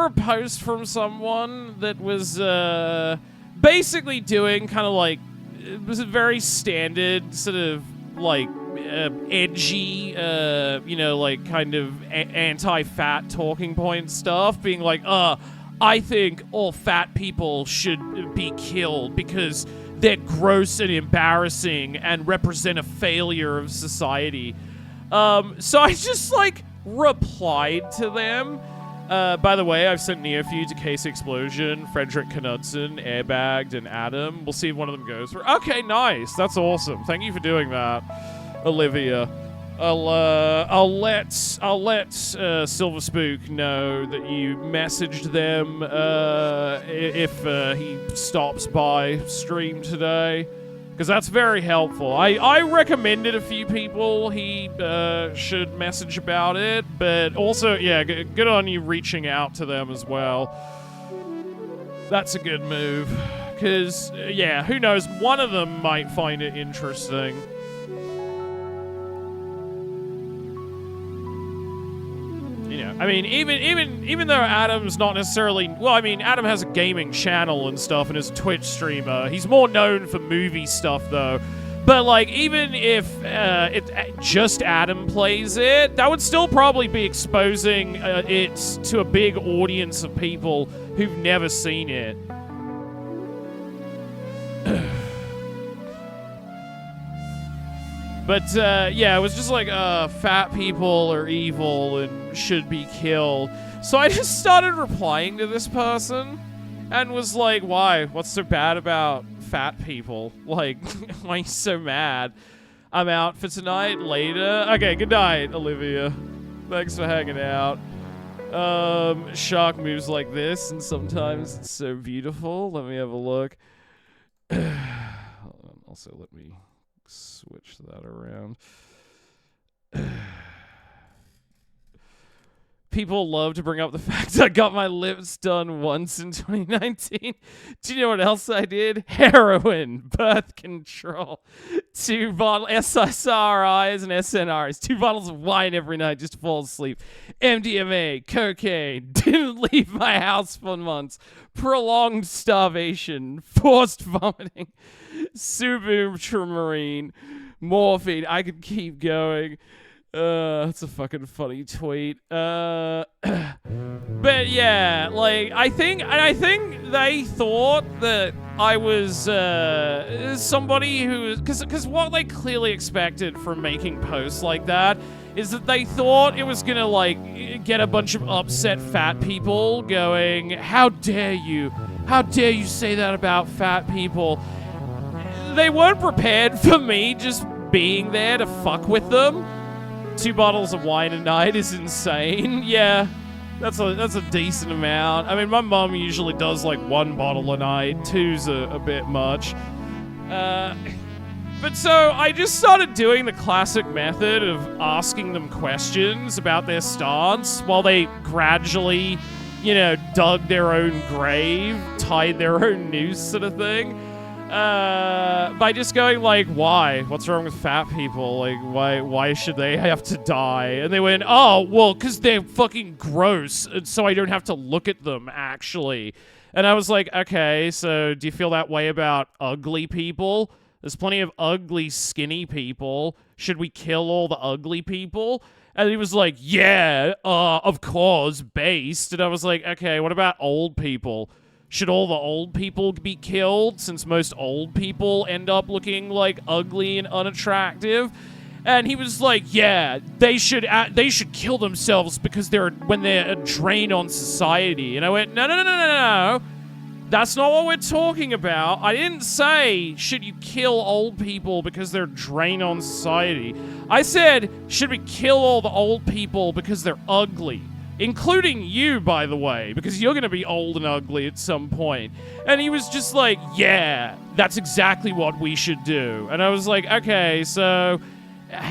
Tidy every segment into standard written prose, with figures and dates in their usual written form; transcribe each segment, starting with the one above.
a post from someone that was basically doing kind of like, it was a very standard sort of like edgy, you know, like kind of anti-fat talking point stuff, being like, I think all fat people should be killed because they're gross and embarrassing and represent a failure of society. So I just, like, replied to them. By the way, I've sent Neofeud to Case Explosion, Frederick Knudsen, Airbagged, and Adam. We'll see if one of them goes for. Okay, nice. That's awesome. Thank you for doing that, Olivia. I'll let Silver Spook know that you messaged them if he stops by stream today, because that's very helpful. I recommended a few people he should message about it, but also, yeah, good on you reaching out to them as well. That's a good move, because, yeah, who knows, one of them might find it interesting. You know, I mean, even though Adam's not necessarily, well, I mean, Adam has a gaming channel and stuff and is a Twitch streamer. He's more known for movie stuff, though. But, like, even if just Adam plays it, that would still probably be exposing it to a big audience of people who've never seen it. But, yeah, it was just like, fat people are evil and should be killed. So I just started replying to this person and was like, why? What's so bad about fat people? Like, why are you so mad? I'm out for tonight, later. Okay, good night, Olivia. Thanks for hanging out. Shark moves like this, and sometimes it's so beautiful. Let me have a look. Also, let me switch that around. People love to bring up the fact I got my lips done once in 2019. Do you know what else I did? Heroin, birth control, 2 bottles, SSRIs and SNRIs, 2 bottles of wine every night just to fall asleep, MDMA, cocaine, didn't leave my house for months, prolonged starvation, forced vomiting, subutramarine, morphine. I could keep going. That's a fucking funny tweet. But yeah, like, I think they thought that I was somebody who, because what they clearly expected from making posts like that is that they thought it was gonna, like, get a bunch of upset fat people going, how dare you say that about fat people. They weren't prepared for me just being there to fuck with them. 2 bottles of wine a night is insane. Yeah, that's a decent amount. I mean, my mom usually does like 1 bottle a night. 2's a bit much. But so I just started doing the classic method of asking them questions about their stance while they gradually, you know, dug their own grave, tied their own noose sort of thing. By just going like, why? What's wrong with fat people? Like, why should they have to die? And they went, oh, well, because they're fucking gross, and so I don't have to look at them, actually. And I was like, okay, so do you feel that way about ugly people? There's plenty of ugly, skinny people. Should we kill all the ugly people? And he was like, yeah, of course, based. And I was like, okay, what about old people? Should all the old people be killed, since most old people end up looking, like, ugly and unattractive? And he was like, yeah, they should kill themselves because when they're a drain on society. And I went, no. That's not what we're talking about. I didn't say, should you kill old people because they're a drain on society. I said, should we kill all the old people because they're ugly? Including you, by the way, because you're going to be old and ugly at some point. And he was just like, yeah, that's exactly what we should do. And I was like, okay, so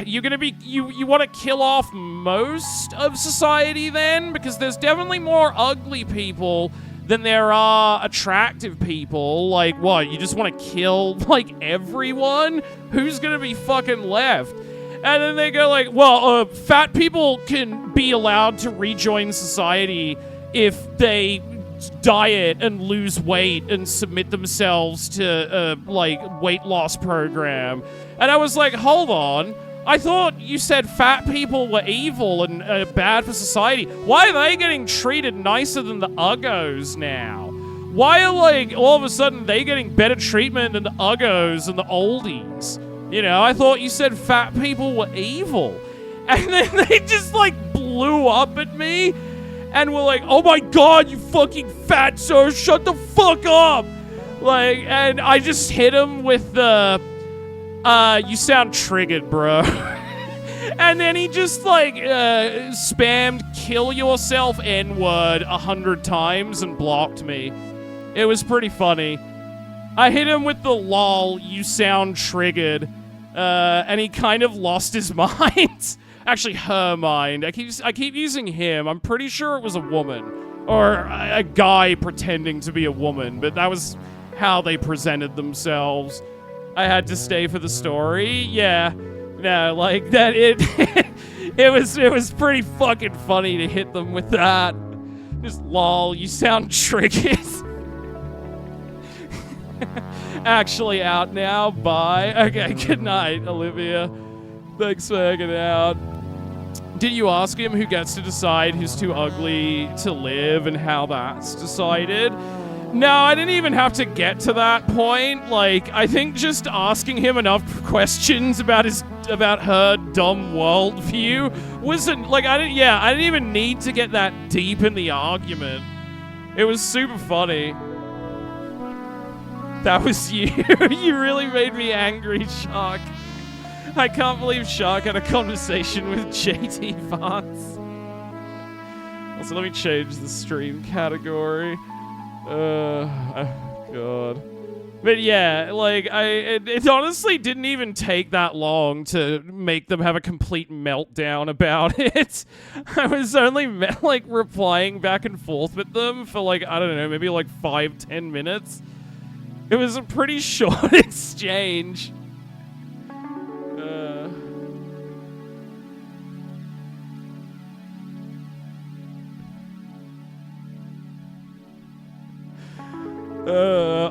you're going to be, you want to kill off most of society then? Because there's definitely more ugly people than there are attractive people. Like, what, you just want to kill, like, everyone? Who's going to be fucking left? And then they go like, well, fat people can be allowed to rejoin society if they diet and lose weight and submit themselves to a, like, weight loss program. And I was like, hold on. I thought you said fat people were evil and bad for society. Why are they getting treated nicer than the uggos now? Why are, like, all of a sudden they getting better treatment than the uggos and the oldies? You know, I thought you said fat people were evil. And then they just, like, blew up at me and were like, oh my god, you fucking fatso, shut the fuck up! Like, and I just hit him with the, you sound triggered, bro. And then he just, like, spammed kill yourself N-word 100 times and blocked me. It was pretty funny. I hit him with the lol, you sound triggered, and he kind of lost his mind. Actually, her mind. I keep using him. I'm pretty sure it was a woman. Or a guy pretending to be a woman, but that was how they presented themselves. I had to stay for the story. Yeah. No, like, that it was pretty fucking funny to hit them with that. Just lol, you sound triggered. Actually out now, bye. Okay, good night, Olivia. Thanks for hanging out. Did you ask him who gets to decide who's too ugly to live and how that's decided? No, I didn't even have to get to that point. Like, I think just asking him enough questions about her dumb worldview wasn't, like, I didn't even need to get that deep in the argument. It was super funny. That was you. You really made me angry, Shark. I can't believe Shark had a conversation with JT Vance. Also, let me change the stream category. Oh, God. But yeah, like, it honestly didn't even take that long to make them have a complete meltdown about it. I was only, like, replying back and forth with them for, like, I don't know, maybe, like, 5-10 minutes. It was a pretty short exchange.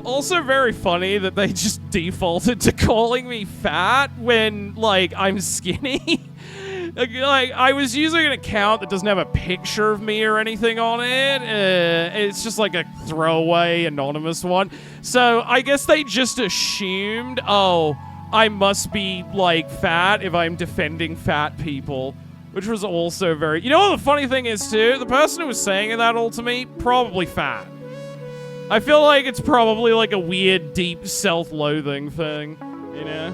Also very funny that they just defaulted to calling me fat when, like, I'm skinny. Like, I was using an account that doesn't have a picture of me or anything on it. It's just like a throwaway anonymous one. So I guess they just assumed, oh, I must be, like, fat if I'm defending fat people. Which was also very... You know what the funny thing is, too? The person who was saying that all to me, probably fat. I feel like it's probably, like, a weird, deep self-loathing thing, you know?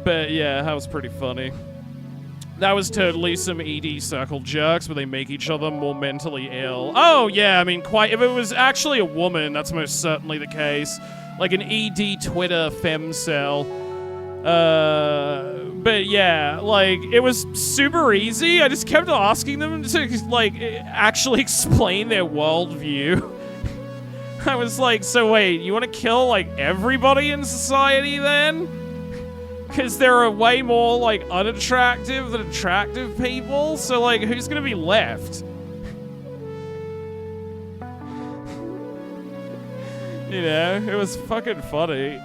But, yeah, that was pretty funny. That was totally some ED circle jerks where they make each other more mentally ill. Oh, yeah, I mean, quite... If it was actually a woman, that's most certainly the case. Like an ED Twitter femcel. But yeah, like, it was super easy. I just kept asking them to, like, actually explain their worldview. I was like, so wait, you want to kill, like, everybody in society then? Because there are way more, like, unattractive than attractive people, so, like, who's gonna be left? You know, it was fucking funny.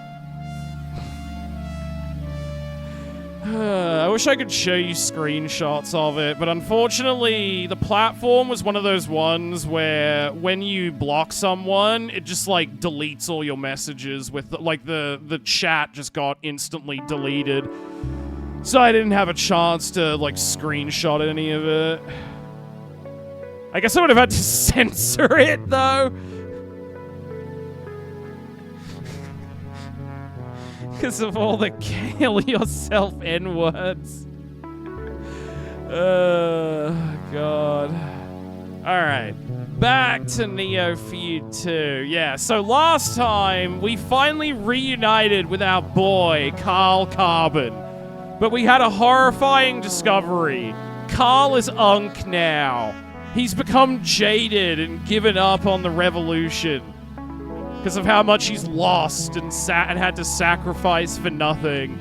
I wish I could show you screenshots of it, but unfortunately, the platform was one of those ones where when you block someone, it just, like, deletes all your messages with, like, the chat just got instantly deleted. So I didn't have a chance to, like, screenshot any of it. I guess I would have had to censor it, though. Because of all the kill yourself N-words. God. Alright. Back to Neofeud 2. Yeah, so last time, we finally reunited with our boy, Carl Carbon. But we had a horrifying discovery. Carl is Unk now. He's become jaded and given up on the revolution. Because of how much he's lost and had to sacrifice for nothing.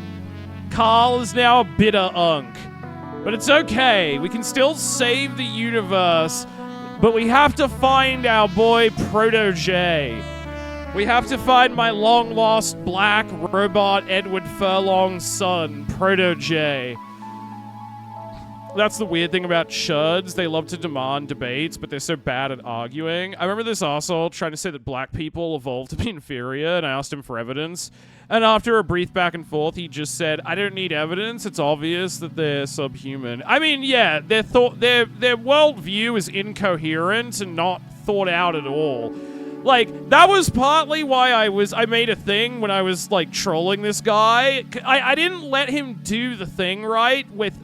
Carl is now a bitter Unk. But it's okay, we can still save the universe But we have to find our boy Proto-J. We have to find my long-lost black robot Edward Furlong's son, Proto-J. That's the weird thing about chuds. They love to demand debates, but they're so bad at arguing. I remember this arsehole trying to say that black people evolved to be inferior, and I asked him for evidence. And after a brief back and forth, he just said, I don't need evidence. It's obvious that they're subhuman. I mean, yeah, their worldview is incoherent and not thought out at all. Like, that was partly why I made a thing when I was, like, trolling this guy. I didn't let him do the thing right with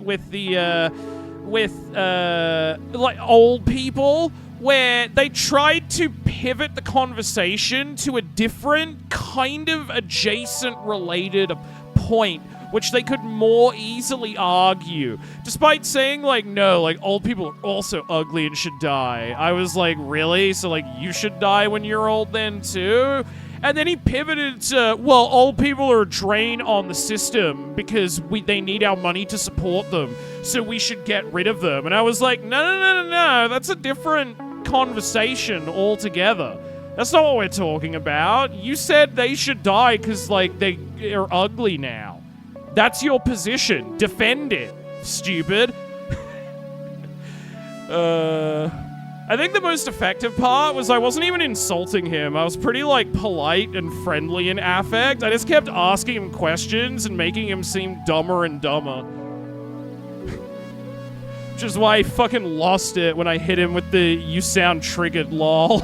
like, old people, where they tried to pivot the conversation to a different kind of adjacent related point, which they could more easily argue. Despite saying, like, no, like, old people are also ugly and should die. I was like, really? So, like, you should die when you're old then, too? And then he pivoted to, well, old people are a drain on the system because they need our money to support them, so we should get rid of them. And I was like, no, that's a different conversation altogether. That's not what we're talking about. You said they should die because, like, they are ugly now. That's your position. Defend it, stupid. I think the most effective part was I wasn't even insulting him. I was pretty, like, polite and friendly in affect. I just kept asking him questions and making him seem dumber and dumber. Which is why I fucking lost it when I hit him with the "you sound triggered" lol.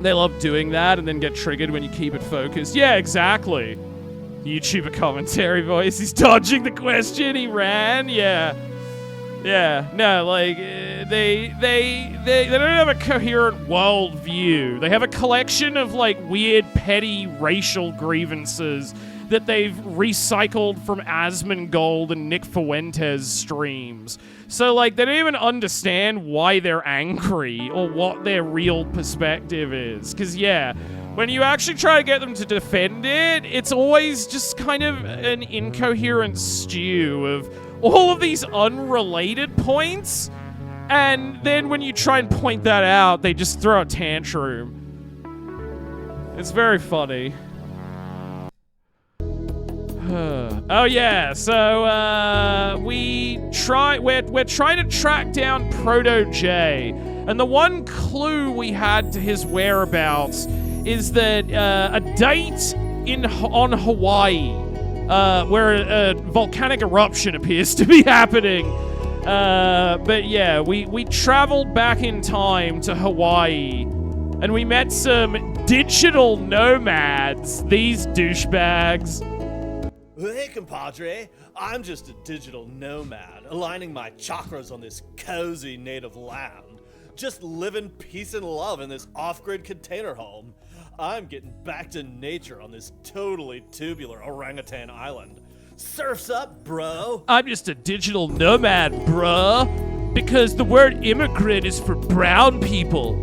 They love doing that and then get triggered when you keep it focused. Yeah, exactly. YouTuber commentary voice. He's dodging the question. He ran. Yeah. No, like, they don't have a coherent worldview. They have a collection of, like, weird, petty racial grievances that they've recycled from Asmongold and Nick Fuentes streams. So, like, they don't even understand why they're angry or what their real perspective is. Because, yeah, when you actually try to get them to defend it, it's always just kind of an incoherent stew of all of these unrelated points. And then when you try and point that out, they just throw a tantrum. It's very funny. Oh yeah, so we're trying to track down Proto-J, and the one clue we had to his whereabouts is that a date on Hawaii, where a volcanic eruption appears to be happening. But yeah, we traveled back in time to Hawaii, and we met some digital nomads. These douchebags. Hey, compadre. I'm just a digital nomad, aligning my chakras on this cozy native land. Just living peace and love in this off-grid container home. I'm getting back to nature on this totally tubular orangutan island. Surf's up, bro. I'm just a digital nomad, bruh. Because the word immigrant is for brown people.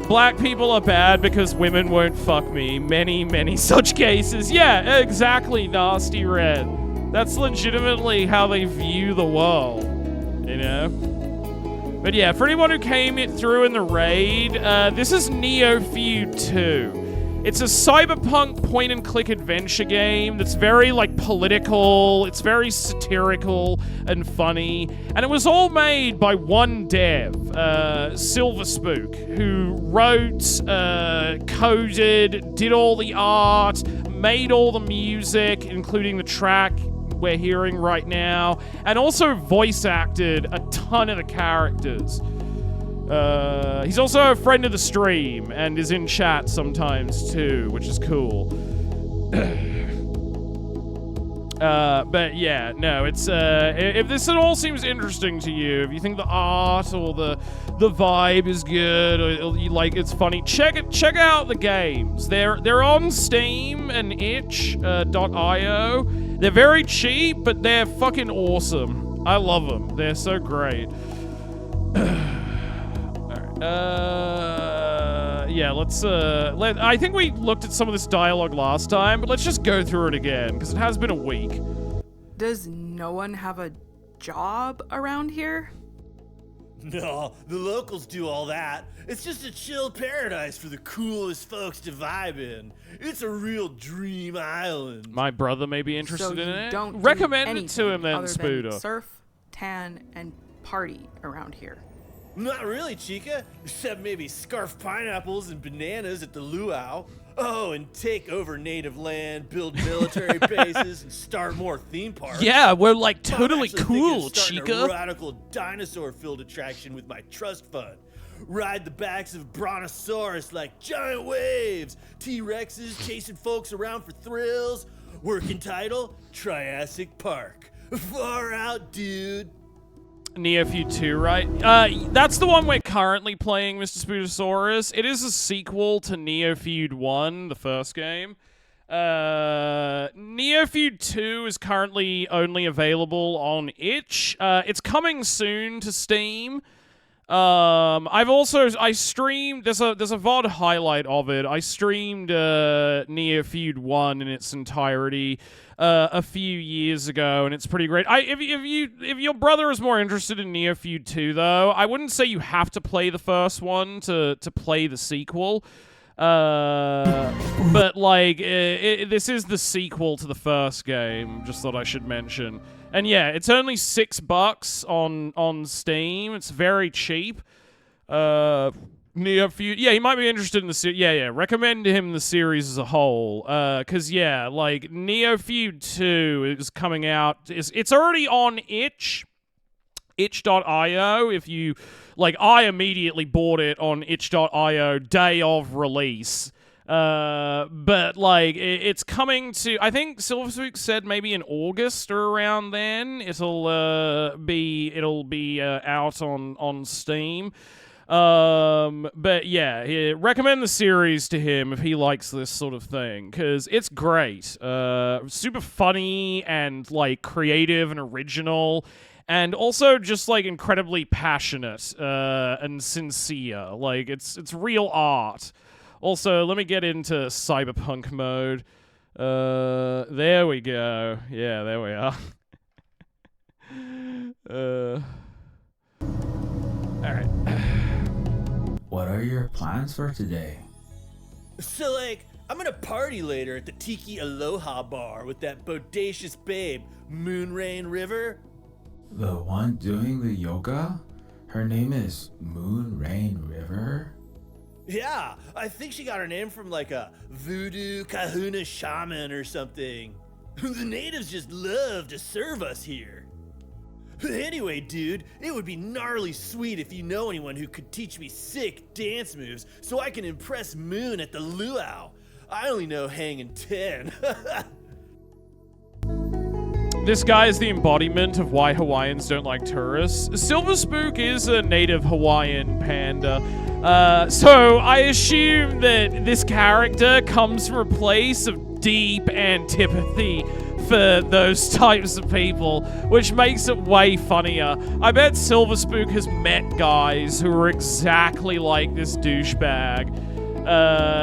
Black people are bad because women won't fuck me. Many such cases. Yeah, exactly, Nasty Red. That's legitimately how they view the world, you know? But yeah, for anyone who came through in the raid, this is Neofeud 2. It's a cyberpunk point-and-click adventure game that's very, like, political, it's very satirical and funny, and it was all made by one dev, Silverspook, who wrote, coded, did all the art, made all the music, including the track we're hearing right now, and also voice acted a ton of the characters. He's also a friend of the stream and is in chat sometimes too, which is cool. But yeah, no, it's if this at all seems interesting to you, if you think the art or the vibe is good or you like it's funny, check out the games. They're on Steam and itch.io. They're very cheap, but they're fucking awesome. I love them. They're so great. Yeah, I think we looked at some of this dialogue last time, but let's just go through it again, because it has been a week. Does no one have a job around here? No, the locals do all that. It's just a chill paradise for the coolest folks to vibe in. It's a real dream island. My brother may be interested So in you it. don't Recommend do it to him then, anything other than Spooder. surf, tan, and party around here. Not really, Chica. Except maybe scarf pineapples and bananas at the luau. Oh, and take over native land, build military bases, and start more theme parks. Yeah, we're like I'm totally actually thinking cool, of starting Chica. a radical dinosaur-filled attraction with my trust fund. Ride the backs of brontosaurus like giant waves. T-Rexes chasing folks around for thrills. Working title, Triassic Park. Far out, dude. Neofeud 2, right? That's the one we're currently playing, Mr. Spootosaurus. It is a sequel to Neofeud 1, the first game. Neofeud 2 is currently only available on itch. It's coming soon to Steam. I streamed, there's a VOD highlight of it. I streamed, Neofeud 1 in its entirety, a few years ago, and it's pretty great. If your brother is more interested in Neofeud 2, though, I wouldn't say you have to play the first one to play the sequel. But like, this is the sequel to the first game. Just thought I should mention. And yeah, it's only $6 on Steam. It's very cheap. Neofeud. Yeah, he might be interested in the series. Yeah. Recommend him the series as a whole. Cause yeah, like Neofeud 2 is coming out. It's already on itch.io. If you like, I immediately bought it on itch.io day of release. But like it's coming to, I think Silverspook said maybe in August or around then it'll be out on Steam. But yeah, recommend the series to him if he likes this sort of thing, because it's great. Super funny and like creative and original, and also just like incredibly passionate and sincere. Like it's real art. Also, let me get into cyberpunk mode. There we go. Yeah, there we are. Alright. What are your plans for today? So like, I'm gonna party later at the Tiki Aloha bar with that bodacious babe, Moonrain River. The one doing the yoga? Her name is Moonrain River? Yeah, I think she got her name from like a voodoo kahuna shaman or something. The natives just love to serve us here. Anyway, dude, it would be gnarly sweet if you know anyone who could teach me sick dance moves so I can impress Moon at the luau. I only know hang and 10. This guy is the embodiment of why Hawaiians don't like tourists. Silverspook is a native Hawaiian panda. So I assume that this character comes from a place of deep antipathy for those types of people, which makes it way funnier. I bet Silverspook has met guys who are exactly like this douchebag.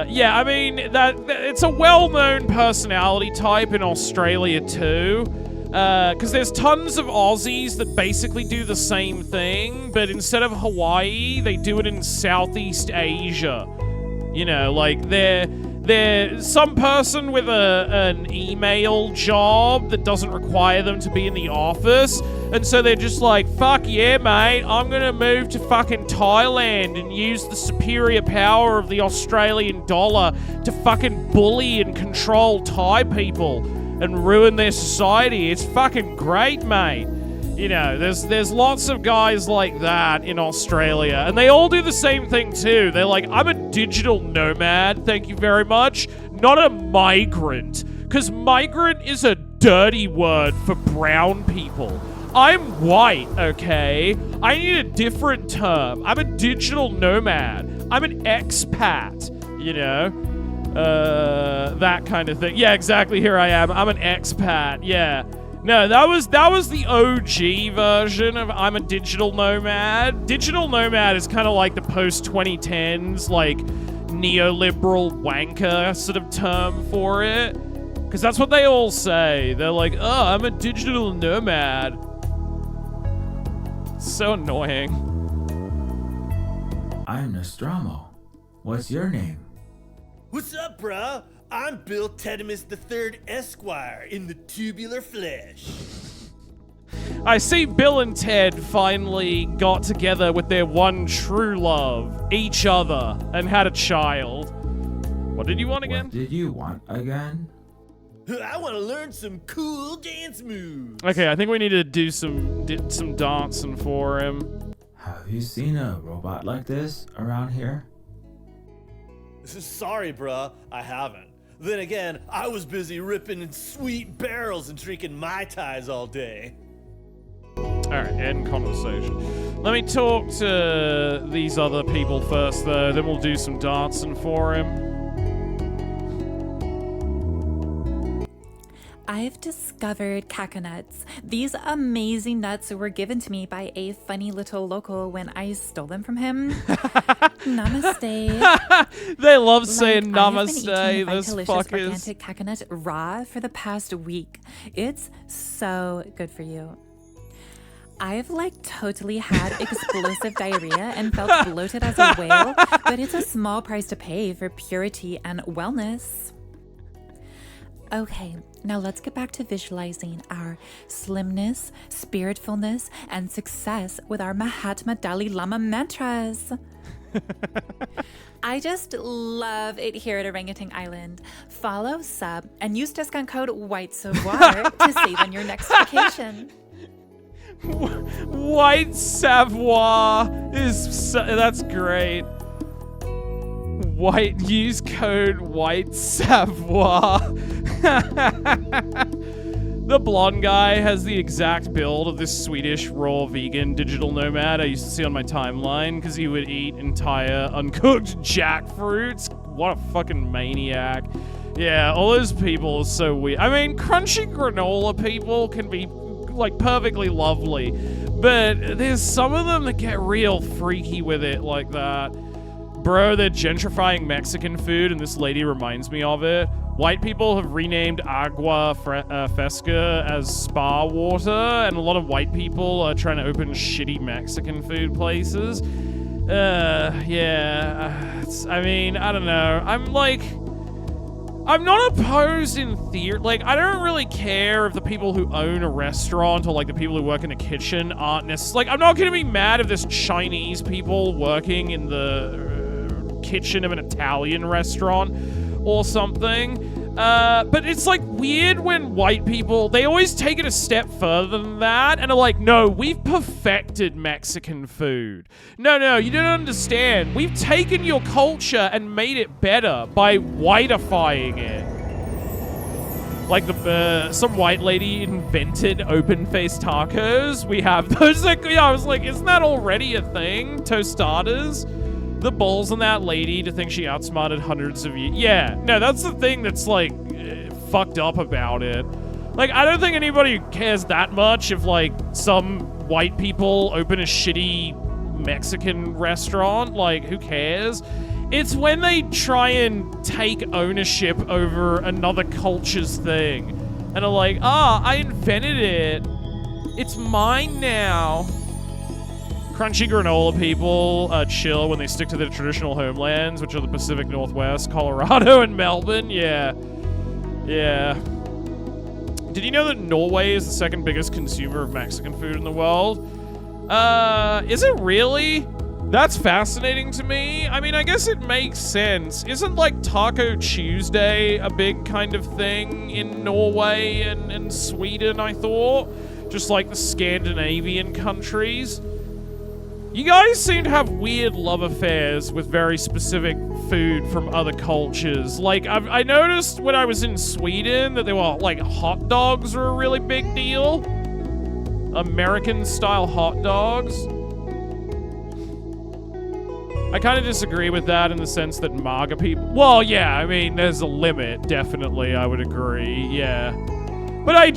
Yeah, I mean, that it's a well-known personality type in Australia too. Because there's tons of Aussies that basically do the same thing, but instead of Hawaii, they do it in Southeast Asia. You know, like they're some person with an email job that doesn't require them to be in the office, and so they're just like, fuck yeah, mate, I'm gonna move to fucking Thailand and use the superior power of the Australian dollar to fucking bully and control Thai people and ruin their society. It's fucking great, mate. You know, there's lots of guys like that in Australia, and they all do the same thing too. They're like, I'm a digital nomad, thank you very much, not a migrant, because migrant is a dirty word for brown people. I'm white, okay? I need a different term. I'm a digital nomad. I'm an expat, you know? That kind of thing. Yeah, exactly, here I am. I'm an expat, yeah. No, that was the OG version of I'm a digital nomad. Digital nomad is kind of like the post-2010s, like, neoliberal wanker sort of term for it. Because that's what they all say. They're like, oh, I'm a digital nomad. So annoying. I'm Nostromo. What's your name? What's up, bruh? I'm Bill Tedimus III Esquire in the tubular flesh. I see Bill and Ted finally got together with their one true love, each other, and had a child. What did you want again? What did you want again? I want to learn some cool dance moves. Okay, I think we need to do some dancing for him. Have you seen a robot like this around here? Sorry, bruh, I haven't. Then again, I was busy ripping sweet barrels and drinking Mai Tais all day. Alright, end conversation. Let me talk to these other people first, though, then we'll do some dancing for him. I've discovered cacanuts. These amazing nuts were given to me by a funny little local when I stole them from him. Namaste. They love saying namaste. namaste, I've been eating those delicious fuckers. organic cacanut raw for the past week. It's so good for you. I've totally had explosive diarrhea and felt bloated as a whale, but it's a small price to pay for purity and wellness. Okay, now let's get back to visualizing our slimness, spiritfulness, and success with our Mahatma Dalai Lama mantras. I just love it here at Orangutan Island. Follow, sub, and use discount code WHITESAVOIR to save on your next vacation. White Savoie that's great. Use code White Savoie. The blonde guy has the exact build of this Swedish raw vegan digital nomad I used to see on my timeline because he would eat entire uncooked jackfruits. What a fucking maniac. Yeah, all those people are so weird. I mean, crunchy granola people can be perfectly lovely, but there's some of them that get real freaky with it like that. Bro, they're gentrifying Mexican food, and this lady reminds me of it. White people have renamed agua fresca as spa water, and a lot of white people are trying to open shitty Mexican food places. Yeah. I mean, I don't know. I'm not opposed in theory. I don't really care if the people who own a restaurant or the people who work in a kitchen aren't necessarily. I'm not going to be mad if there's Chinese people working in the kitchen of an Italian restaurant or something. But it's weird when white people, they always take it a step further than that and are like, no, we've perfected Mexican food. No, you don't understand. We've taken your culture and made it better by whiteifying it. Some white lady invented open-faced tacos. We have those. I was like, isn't that already a thing? Tostadas? The balls on that lady to think she outsmarted hundreds of years. Yeah, no, that's the thing that's fucked up about it. I don't think anybody cares that much if some white people open a shitty Mexican restaurant. Who cares? It's when they try and take ownership over another culture's thing and are like, I invented it. It's mine now. Crunchy granola people chill when they stick to their traditional homelands, which are the Pacific Northwest, Colorado, and Melbourne. Yeah. Did you know that Norway is the second biggest consumer of Mexican food in the world? Is it really? That's fascinating to me. I mean, I guess it makes sense. Isn't Taco Tuesday a big kind of thing in Norway and Sweden, I thought? Just the Scandinavian countries. You guys seem to have weird love affairs with very specific food from other cultures. I noticed when I was in Sweden that there were, hot dogs were a really big deal. American-style hot dogs. I kind of disagree with that in the sense that MAGA people... Well, yeah, I mean, there's a limit, definitely, I would agree, yeah. But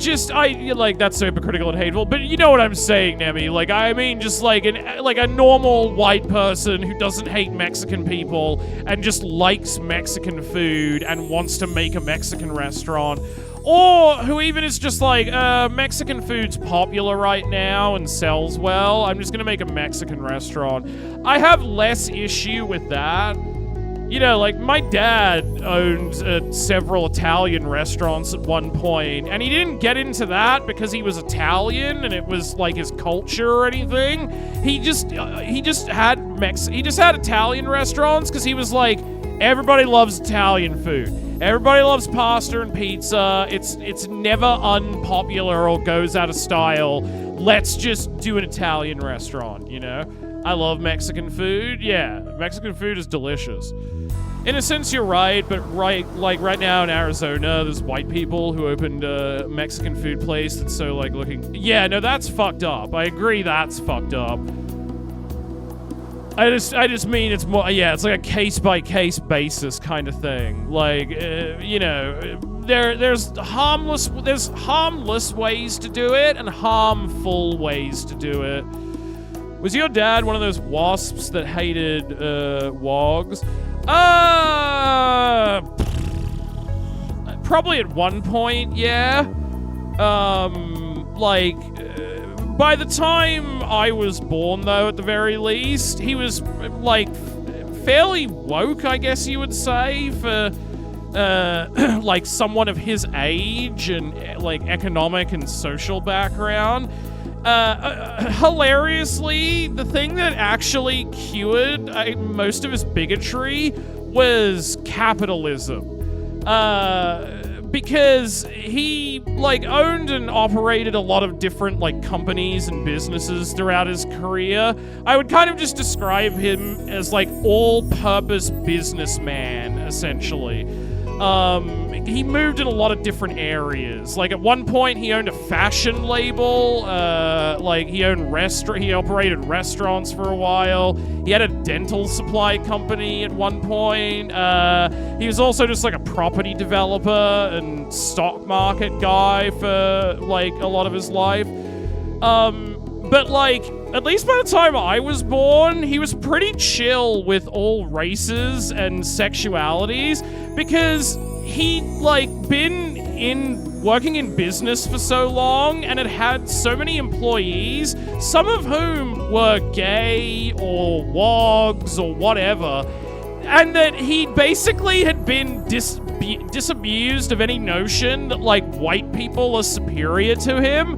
that's so hypocritical and hateful. But you know what I'm saying, Nemi. I mean, just a normal white person who doesn't hate Mexican people and just likes Mexican food and wants to make a Mexican restaurant. Or who even is just like, Mexican food's popular right now and sells well. I'm just gonna make a Mexican restaurant. I have less issue with that. You know, like, my dad owned several Italian restaurants at one point, and he didn't get into that because he was Italian and it was like his culture or anything. He just had Italian restaurants because he was like, everybody loves Italian food. Everybody loves pasta and pizza. It's never unpopular or goes out of style. Let's just do an Italian restaurant, you know? I love Mexican food. Yeah, Mexican food is delicious. In a sense, you're right, but right now in Arizona, there's white people who opened a Mexican food place that's so like looking. Yeah, no, that's fucked up. I agree, that's fucked up. I just mean it's more. Yeah, it's like a case by case basis kind of thing. Like, you know, there's harmless ways to do it and harmful ways to do it. Was your dad one of those wasps that hated wogs? Probably at one point, yeah. By the time I was born, though, at the very least, he was, like, fairly woke, I guess you would say, for, like, someone of his age and, like, economic and social background. Hilariously, the thing that actually cured most of his bigotry was capitalism. Because he, like, owned and operated a lot of different, like, companies and businesses throughout his career. I would kind of just describe him as, like, all-purpose businessman, essentially. He moved in a lot of different areas. Like, at one point, he owned a fashion label. He operated restaurants for a while. He had a dental supply company at one point. He was also just, like, a property developer and stock market guy for, like, a lot of his life. But, like, at least by the time I was born, he was pretty chill with all races and sexualities because he'd, like, been working in business for so long and had so many employees, some of whom were gay or wogs or whatever, and that he basically had been disabused of any notion that, like, white people are superior to them,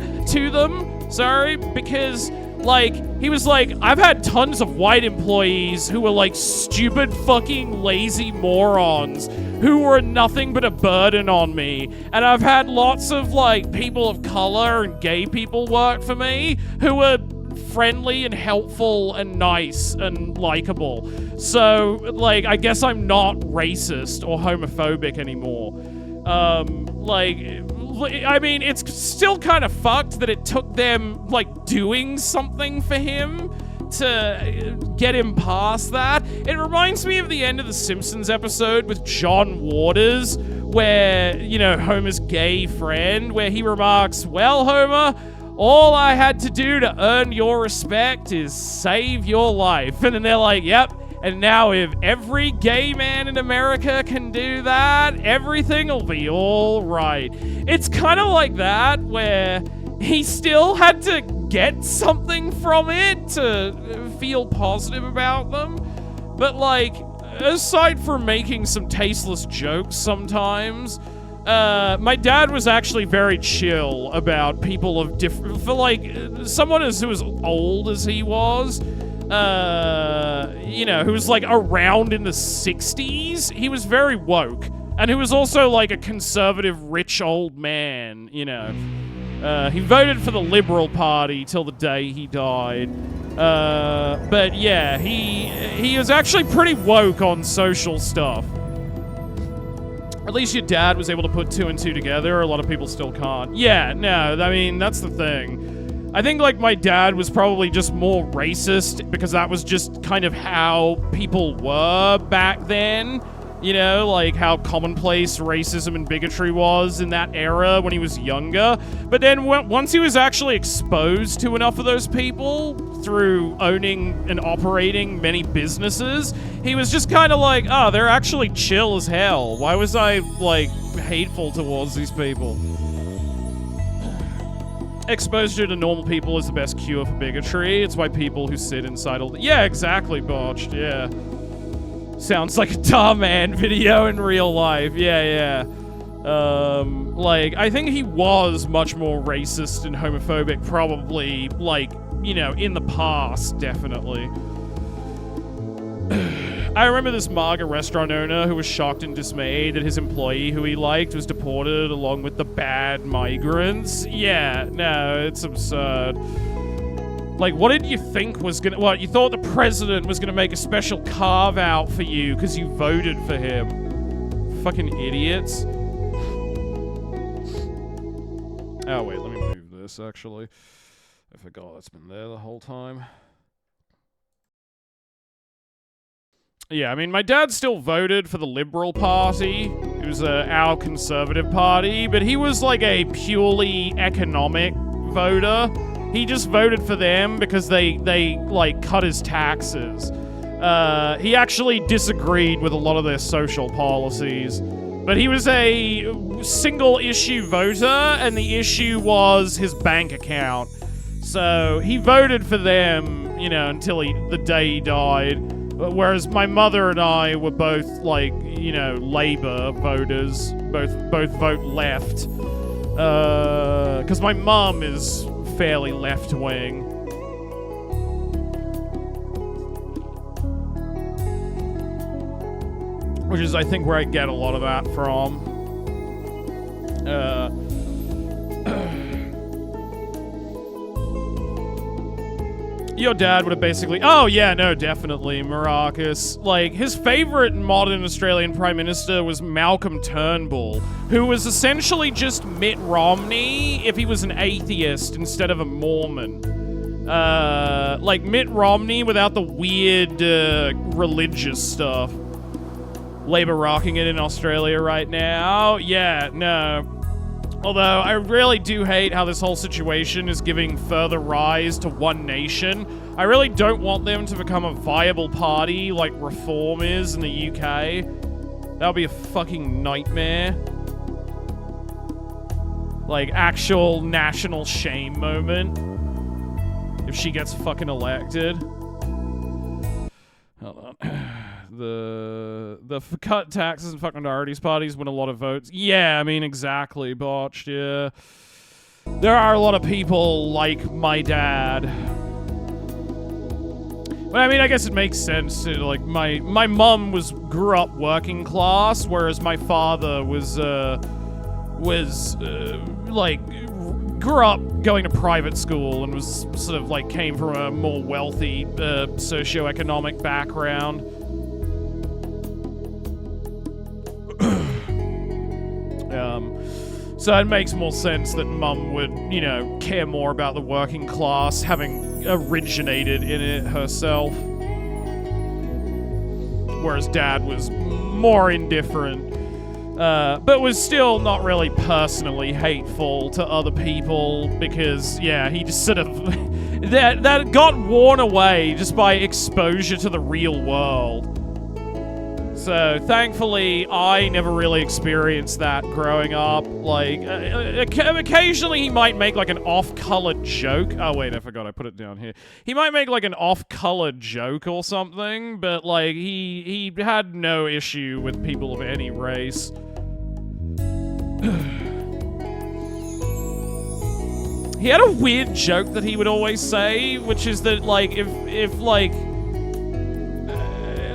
because, like, he was like, I've had tons of white employees who were, like, stupid fucking lazy morons who were nothing but a burden on me. And I've had lots of, like, people of color and gay people work for me who were friendly and helpful and nice and likable. So, like, I guess I'm not racist or homophobic anymore. I mean, it's still kind of fucked that it took them, like, doing something for him to get him past that. It reminds me of the end of the Simpsons episode with John Waters, where, you know, Homer's gay friend, where he remarks, well, Homer, all I had to do to earn your respect is save your life. And then they're like, yep. And now if every gay man in America can do that, everything will be all right. It's kind of like that, where he still had to get something from it to feel positive about them. But, like, aside from making some tasteless jokes sometimes, my dad was actually very chill about people of different... For, like, someone who was old as he was... you know, who was, like, around in the 60s, he was very woke. And who was also, like, a conservative, rich old man, you know. He voted for the Liberal Party till the day he died. But, yeah, he was actually pretty woke on social stuff. At least your dad was able to put two and two together. A lot of people still can't. Yeah, no, I mean, that's the thing. I think, like, my dad was probably just more racist because that was just kind of how people were back then. You know, like how commonplace racism and bigotry was in that era when he was younger. But then once he was actually exposed to enough of those people through owning and operating many businesses, he was just kind of like, oh, they're actually chill as hell. Why was I, like, hateful towards these people? Exposure to normal people is the best cure for bigotry. It's why people who sit inside all the— yeah, exactly, Botched, yeah. Sounds like a Tarman video in real life. Yeah. Like, I think he was much more racist and homophobic, probably, like, you know, in the past, definitely. I remember this MAGA restaurant owner who was shocked and dismayed that his employee who he liked was deported along with the bad migrants. Yeah, no, it's absurd. Like, what did you think was gonna— what, you thought the president was gonna make a special carve-out for you because you voted for him? Fucking idiots. Oh, wait, let me move this, actually. I forgot it's been there the whole time. Yeah, I mean, my dad still voted for the Liberal Party. It was our Conservative Party, but he was like a purely economic voter. He just voted for them because they like cut his taxes. He actually disagreed with a lot of their social policies, but he was a single issue voter, and the issue was his bank account. So he voted for them, you know, until the day he died. Whereas my mother and I were both, like, you know, Labour voters, both vote left. Because my mum is fairly left-wing. Which is, I think, where I get a lot of that from. Your dad would have basically— oh, yeah, no, definitely, Maracas. Like, his favorite modern Australian Prime Minister was Malcolm Turnbull, who was essentially just Mitt Romney if he was an atheist instead of a Mormon. Like, Mitt Romney without the weird, religious stuff. Labour rocking it in Australia right now. Yeah, no. Although, I really do hate how this whole situation is giving further rise to One Nation. I really don't want them to become a viable party like Reform is in the UK. That would be a fucking nightmare. Like, actual national shame moment. If she gets fucking elected. Hold on. The cut taxes and fuck minorities parties win a lot of votes. Yeah, I mean, exactly, Botched, yeah. There are a lot of people like my dad. But I mean, I guess it makes sense to, like, my mum grew up working class, whereas my father like, grew up going to private school and was sort of, like, came from a more wealthy socioeconomic background. So it makes more sense that Mum would, you know, care more about the working class, having originated in it herself. Whereas Dad was more indifferent, but was still not really personally hateful to other people because, yeah, he just sort of... that got worn away just by exposure to the real world. So, thankfully, I never really experienced that growing up. Like, occasionally he might make, like, an off-color joke. Oh, wait, I forgot I put it down here. He might make, like, an off-color joke or something, but, like, he had no issue with people of any race. He had a weird joke that he would always say, which is that, like, if like...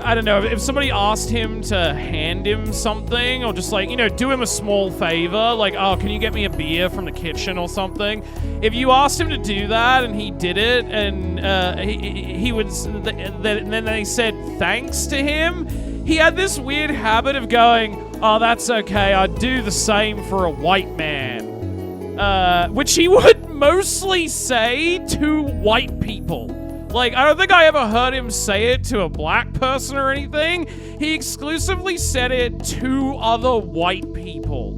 I don't know, if somebody asked him to hand him something, or just, like, you know, do him a small favor, like, oh, can you get me a beer from the kitchen or something? If you asked him to do that and he did it, and he would, then they said thanks to him, he had this weird habit of going, oh, that's okay, I'd do the same for a white man. Which he would mostly say to white people. Like, I don't think I ever heard him say it to a black person or anything. He exclusively said it to other white people.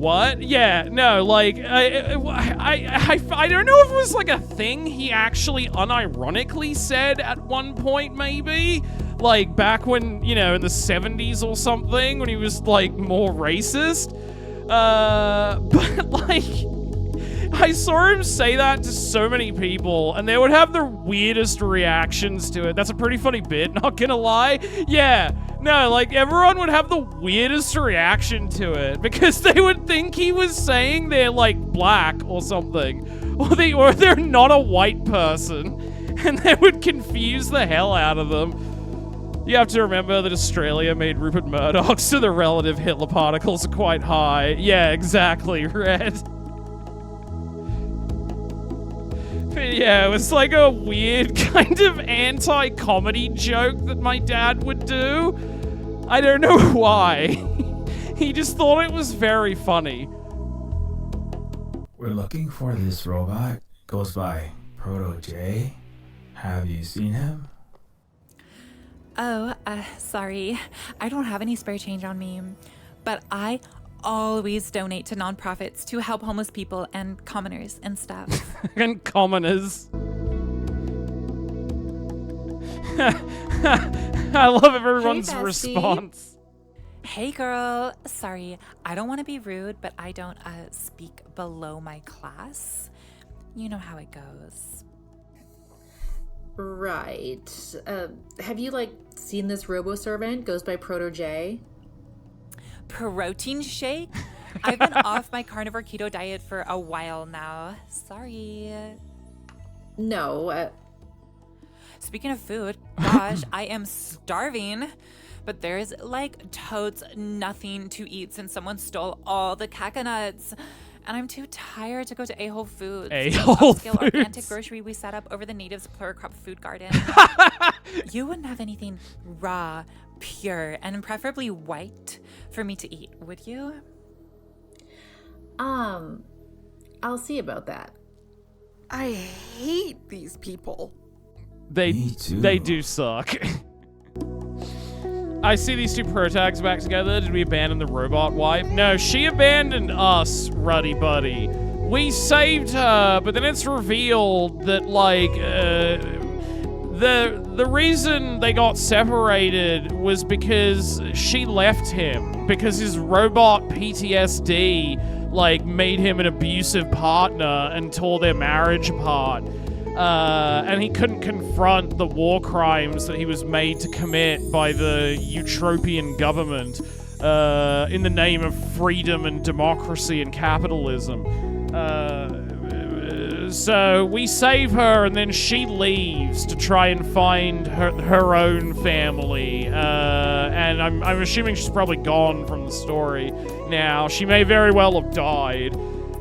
What? Yeah, no, like, I don't know if it was like a thing he actually unironically said at one point, maybe? Like, back when, you know, in the 70s or something, when he was, like, more racist. But, like, I saw him say that to so many people, and they would have the weirdest reactions to it. That's a pretty funny bit, not gonna lie. Yeah, no, like, everyone would have the weirdest reaction to it, because they would think he was saying they're, like, black or something, or they're not a white person, and they would confuse the hell out of them. You have to remember that Australia made Rupert Murdoch, so the relative Hitler particles are quite high. Yeah, exactly, Red. But yeah, it was like a weird kind of anti-comedy joke that my dad would do. I don't know why. He just thought it was very funny. We're looking for this robot. Goes by Proto-J. Have you seen him? Oh, sorry. I don't have any spare change on me. But I always donate to nonprofits to help homeless people and commoners and stuff. And commoners. I love everyone's Hey, bestie. response. Hey, girl. Sorry, I don't want to be rude, but I don't speak below my class. You know how it goes. Right. Have you, like, seen this robo-servant? Goes by Proto-J. Protein shake? I've been off my carnivore keto diet for a while now. Sorry. No. Speaking of food, gosh, I am starving. But there's, like, totes nothing to eat since someone stole all the caca nuts. And I'm too tired to go to A-Whole Foods. A-Whole the organic Foods. grocery we set up over the natives' pluricrop food garden. You wouldn't have anything raw, pure, and preferably white for me to eat, would you? I'll see about that. I hate these people. Me too. They do suck. I see these two protags back together. Did we abandon the robot wife? No, she abandoned us, Ruddy Buddy. We saved her, but then it's revealed that, like, the reason they got separated was because she left him. Because his robot PTSD, like, made him an abusive partner and tore their marriage apart. And he couldn't confront the war crimes that he was made to commit by the utopian government in the name of freedom and democracy and capitalism. So we save her, and then she leaves to try and find her own family. And I'm assuming she's probably gone from the story now. She may very well have died.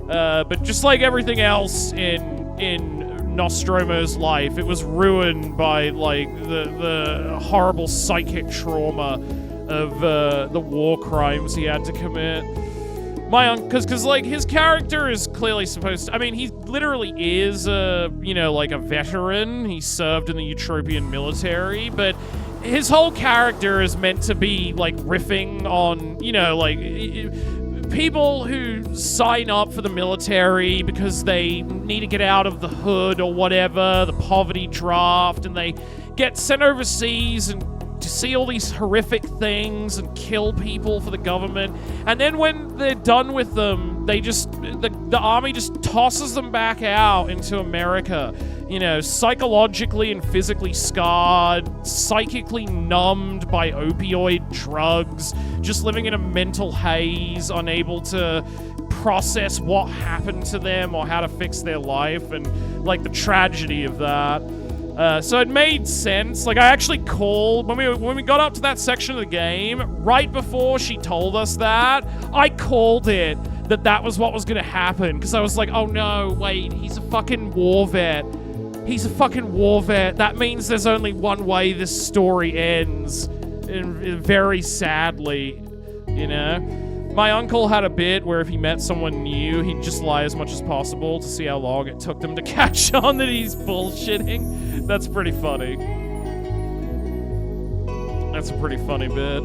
But just like everything else in Nostromo's life, it was ruined by, like, the horrible psychic trauma of the war crimes he had to commit. Because like, his character is clearly supposed to, I mean, he literally is like a veteran. He served in the utopian military, but his whole character is meant to be, like, riffing on, like, people who sign up for the military because they need to get out of the hood or whatever, the poverty draft, and they get sent overseas and to see all these horrific things and kill people for the government. And then when they're done with them, they just, the army just tosses them back out into America, psychologically and physically scarred, psychically numbed by opioid drugs, just living in a mental haze, unable to process what happened to them or how to fix their life, and, like, the tragedy of that. So it made sense. Like, I actually called, when we got up to that section of the game, right before she told us that, I called it that was what was going to happen, because I was like, oh no, wait, he's a fucking war vet. He's a fucking war vet. That means there's only one way this story ends, and very sadly, My uncle had a bit where if he met someone new, he'd just lie as much as possible to see how long it took them to catch on that he's bullshitting. That's pretty funny. That's a pretty funny bit.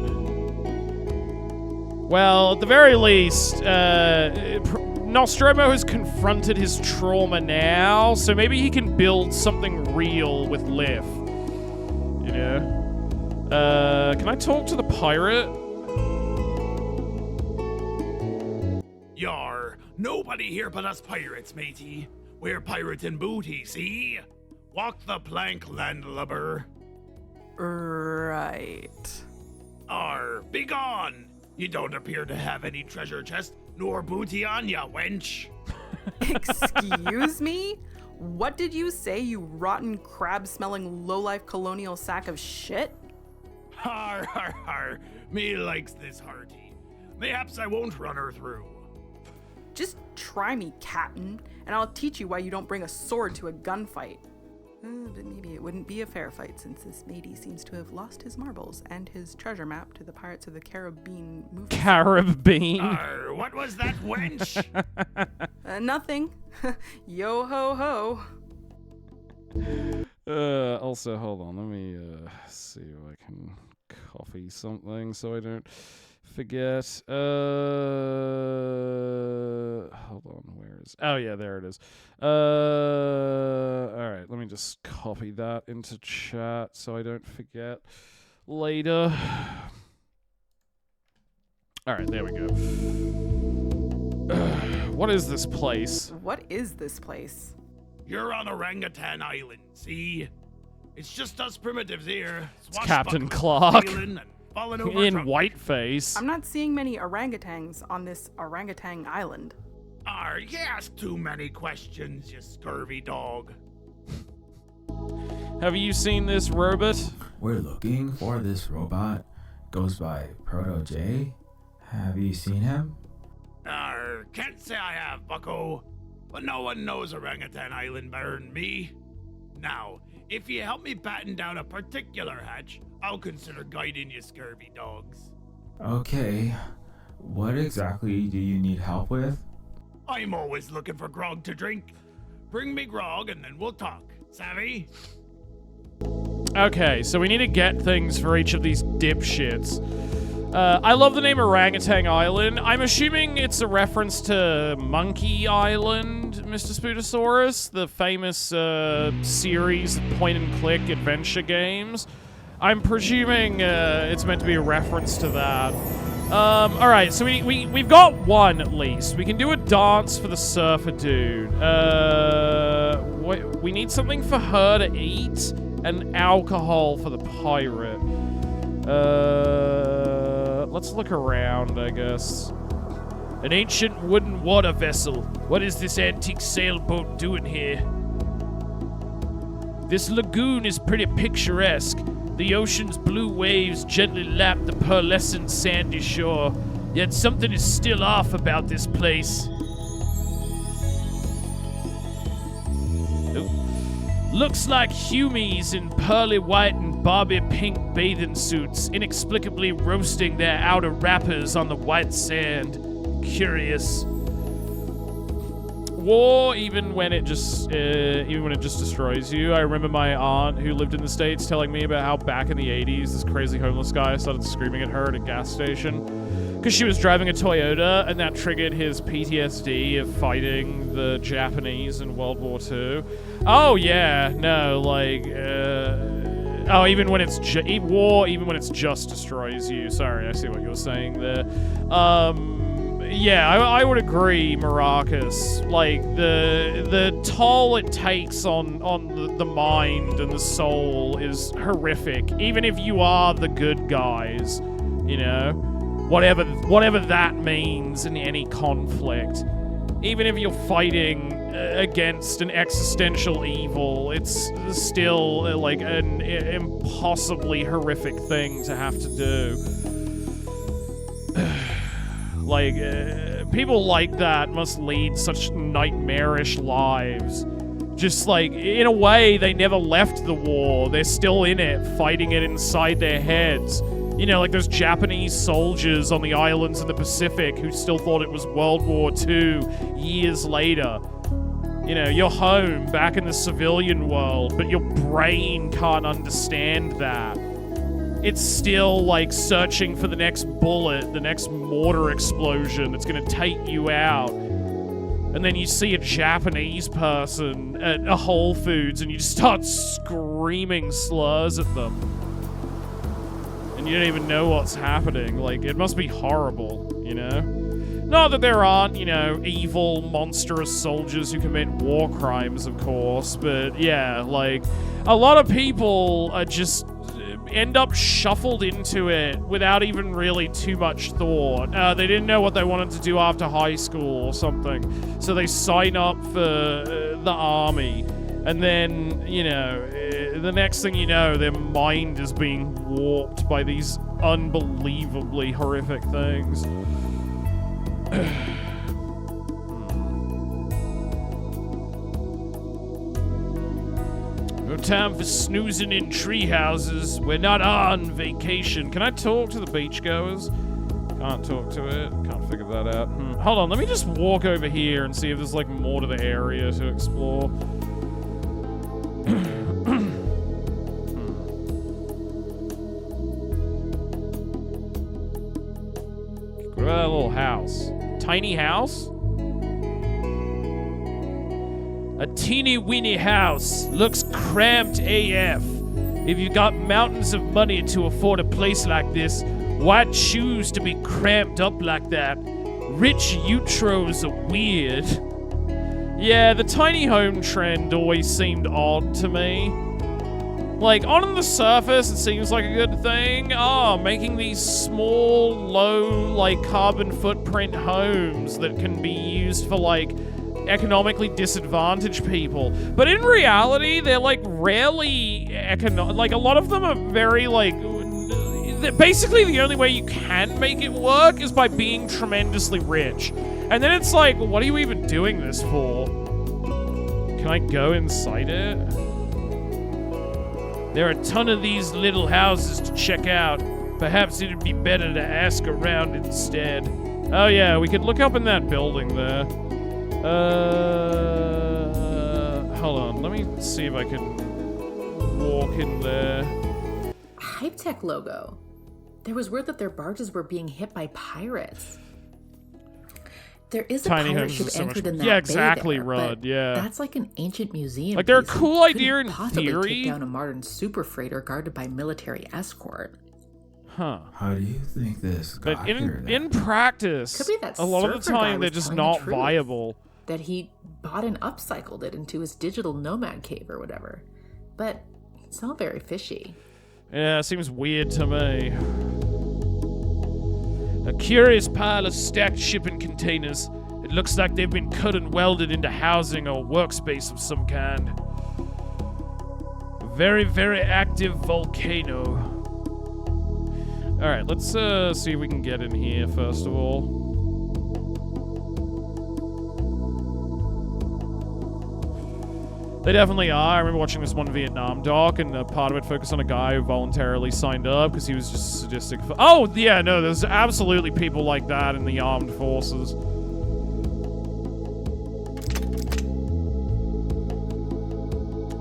Well, at the very least, Nostromo has confronted his trauma now, so maybe he can build something real with Lif. You know? Can I talk to the pirate? Yar, nobody here but us pirates, matey. We're pirating booty, see? Walk the plank, landlubber. Right. Arr, be gone! You don't appear to have any treasure chest nor booty on ya, wench. Excuse me? What did you say, you rotten, crab-smelling, low-life colonial sack of shit? Har, har, har. Me likes this hearty. Mayhaps I won't run her through. Just try me, Captain, and I'll teach you why you don't bring a sword to a gunfight. But maybe it wouldn't be a fair fight since this matey seems to have lost his marbles and his treasure map to the Pirates of the Caribbean movie. Caribbean. Arr, what was that, wench? Nothing. Yo ho ho. Also, hold on. Let me see if I can copy something so I don't forget. Hold on. Where is? Oh yeah, there it is. All right. Let me just copy that into chat so I don't forget later. All right, there we go. What is this place? What is this place? You're on Orangutan Island, see? It's just us primitives here. It's Captain swashbuckling, Clark. stealing, and falling over In drunk. whiteface. I'm not seeing many orangutans on this orangutan island. Arr, you ask too many questions, you scurvy dog. Have you seen this robot? We're looking for this robot. Goes by Proto-J. Have you seen him? Arr, can't say I have, bucko. But no one knows Orangutan Island better than me. Now, if you help me batten down a particular hatch, I'll consider guiding you scurvy dogs. Okay. What exactly do you need help with? I'm always looking for grog to drink. Bring me grog and then we'll talk. Savvy? Okay, so we need to get things for each of these dipshits. I love the name Orangutan Island. I'm assuming it's a reference to Monkey Island, Mr. Spootosaurus, the famous series of point-and-click adventure games. I'm presuming it's meant to be a reference to that. Alright, so we've got one at least. We can do a dance for the surfer dude. We need something for her to eat and alcohol for the pirate. Let's look around, I guess. An ancient wooden water vessel. What is this antique sailboat doing here? This lagoon is pretty picturesque. The ocean's blue waves gently lap the pearlescent sandy shore. Yet something is still off about this place. Looks like Humies in pearly white and Barbie pink bathing suits, inexplicably roasting their outer wrappers on the white sand. Curious. War, even when it just destroys you. I remember my aunt who lived in the States telling me about how back in the 80s, this crazy homeless guy started screaming at her at a gas station because she was driving a Toyota, and that triggered his PTSD of fighting the Japanese in World War II. Oh yeah, no, like, even when it's war, even when it's just destroys you. Sorry, I see what you're saying there. Yeah, I would agree, Maracas. Like, the toll it takes on the mind and the soul is horrific. Even if you are the good guys, you know, whatever that means in any conflict. Even if you're fighting against an existential evil, it's still like an impossibly horrific thing to have to do. Like, people like that must lead such nightmarish lives. Just like, in a way, they never left the war. They're still in it, fighting it inside their heads. You know, like those Japanese soldiers on the islands in the Pacific who still thought it was World War II years later. You know, you're home, back in the civilian world, but your brain can't understand that. It's still, like, searching for the next bullet, the next mortar explosion that's gonna take you out. And then you see a Japanese person at a Whole Foods and you just start screaming slurs at them. And you don't even know what's happening. Like, it must be horrible, you know? Not that there aren't, you know, evil, monstrous soldiers who commit war crimes, of course, but yeah, like, a lot of people are just end up shuffled into it without even really too much thought. They didn't know what they wanted to do after high school or something, so they sign up for the army, and then, you know, the next thing you know, their mind is being warped by these unbelievably horrific things. No time for snoozing in tree houses. We're not on vacation. Can I talk to the beachgoers? Can't talk to it. Can't figure that out. Hold on, let me just walk over here and see if there's, like, more to the area to explore. What about that little house? Tiny house? A teeny-weeny house. Looks cramped AF. If you got mountains of money to afford a place like this, why choose to be cramped up like that? Rich Utros are weird. Yeah, the tiny home trend always seemed odd to me. Like, on the surface, it seems like a good thing. Making these small, low, like, carbon footprint homes that can be used for, like, economically disadvantaged people. But in reality, they're, like, rarely like, a lot of them are very, like, basically the only way you can make it work is by being tremendously rich. And then it's like, what are you even doing this for? Can I go inside it? There are a ton of these little houses to check out. Perhaps it'd be better to ask around instead. Oh yeah, we could look up in that building there. Hold on, let me see if I can walk in there. Hype Tech logo. There was word that their barges were being hit by pirates. There is a Tiny pirate homes ship is so anchored much- in that Yeah, bay exactly, there, Rudd, but yeah. That's like an ancient museum. Like, they're a piece. cool You couldn't idea in possibly theory. take down a modern super freighter guarded by military escort. Huh. How do you think this got But here, then? in practice, Could be that a lot of the surfer guy time they're was just telling the not truth. viable. That he bought and upcycled it into his digital nomad cave or whatever. But it's all very fishy. Yeah, it seems weird to me. A curious pile of stacked shipping containers. It looks like they've been cut and welded into housing or workspace of some kind. A very, very active volcano. Alright, let's see if we can get in here first of all. They definitely are. I remember watching this one Vietnam doc, and part of it focused on a guy who voluntarily signed up because he was just sadistic. Oh, yeah, no, there's absolutely people like that in the armed forces.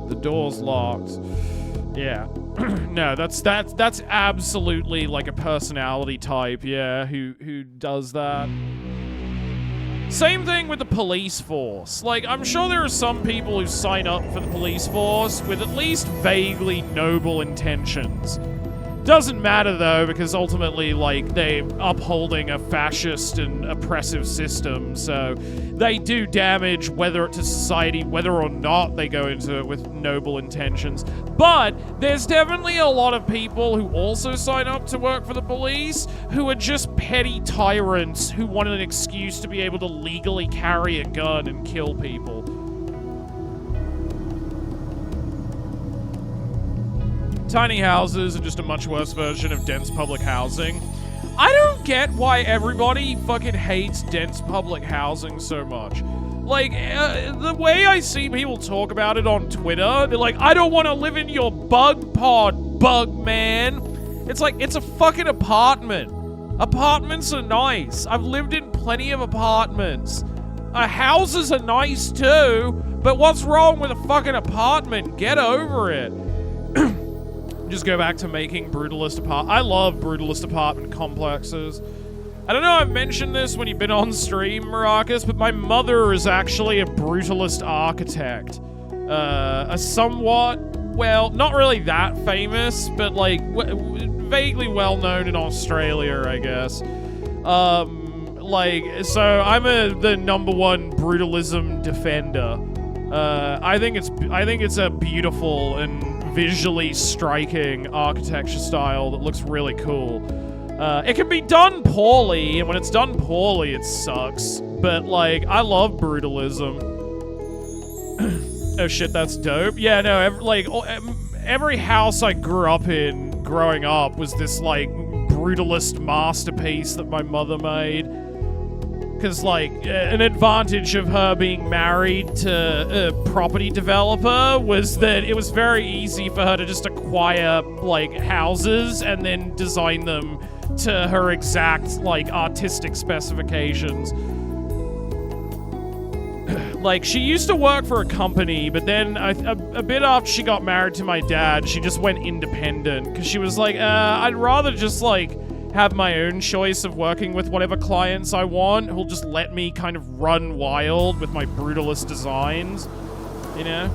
The door's locked. Yeah. No, that's absolutely like a personality type, yeah, who does that. Same thing with the police force. Like, I'm sure there are some people who sign up for the police force with at least vaguely noble intentions. Doesn't matter, though, because ultimately, like, they're upholding a fascist and oppressive system, so they do damage whether to society, whether or not they go into it with noble intentions. But there's definitely a lot of people who also sign up to work for the police who are just petty tyrants who want an excuse to be able to legally carry a gun and kill people. Tiny houses are just a much worse version of dense public housing. I don't get why everybody fucking hates dense public housing so much. Like, the way I see people talk about it on Twitter, they're like, I don't want to live in your bug pod, bug man. It's like, it's a fucking apartment. Apartments are nice. I've lived in plenty of apartments. Houses are nice too, but what's wrong with a fucking apartment? Get over it. Just go back to making brutalist I love brutalist apartment complexes. I don't know I've mentioned this when you've been on stream, Maracus, but my mother is actually a brutalist architect. A somewhat, well, not really that famous, but like vaguely well known in Australia, I guess. So I'm the #1 brutalism defender. I think it's a beautiful and visually striking architecture style that looks really cool. It can be done poorly, and when it's done poorly, it sucks. But like, I love brutalism. Oh shit, that's dope. Yeah, no, every house I grew up in growing up was this like brutalist masterpiece that my mother made. Because like an advantage of her being married to a property developer was that it was very easy for her to just acquire like houses and then design them to her exact like artistic specifications. Like, she used to work for a company, but then a bit after she got married to my dad, she just went independent. Because she was like, I'd rather just, like, have my own choice of working with whatever clients I want, who'll just let me kind of run wild with my brutalist designs, you know?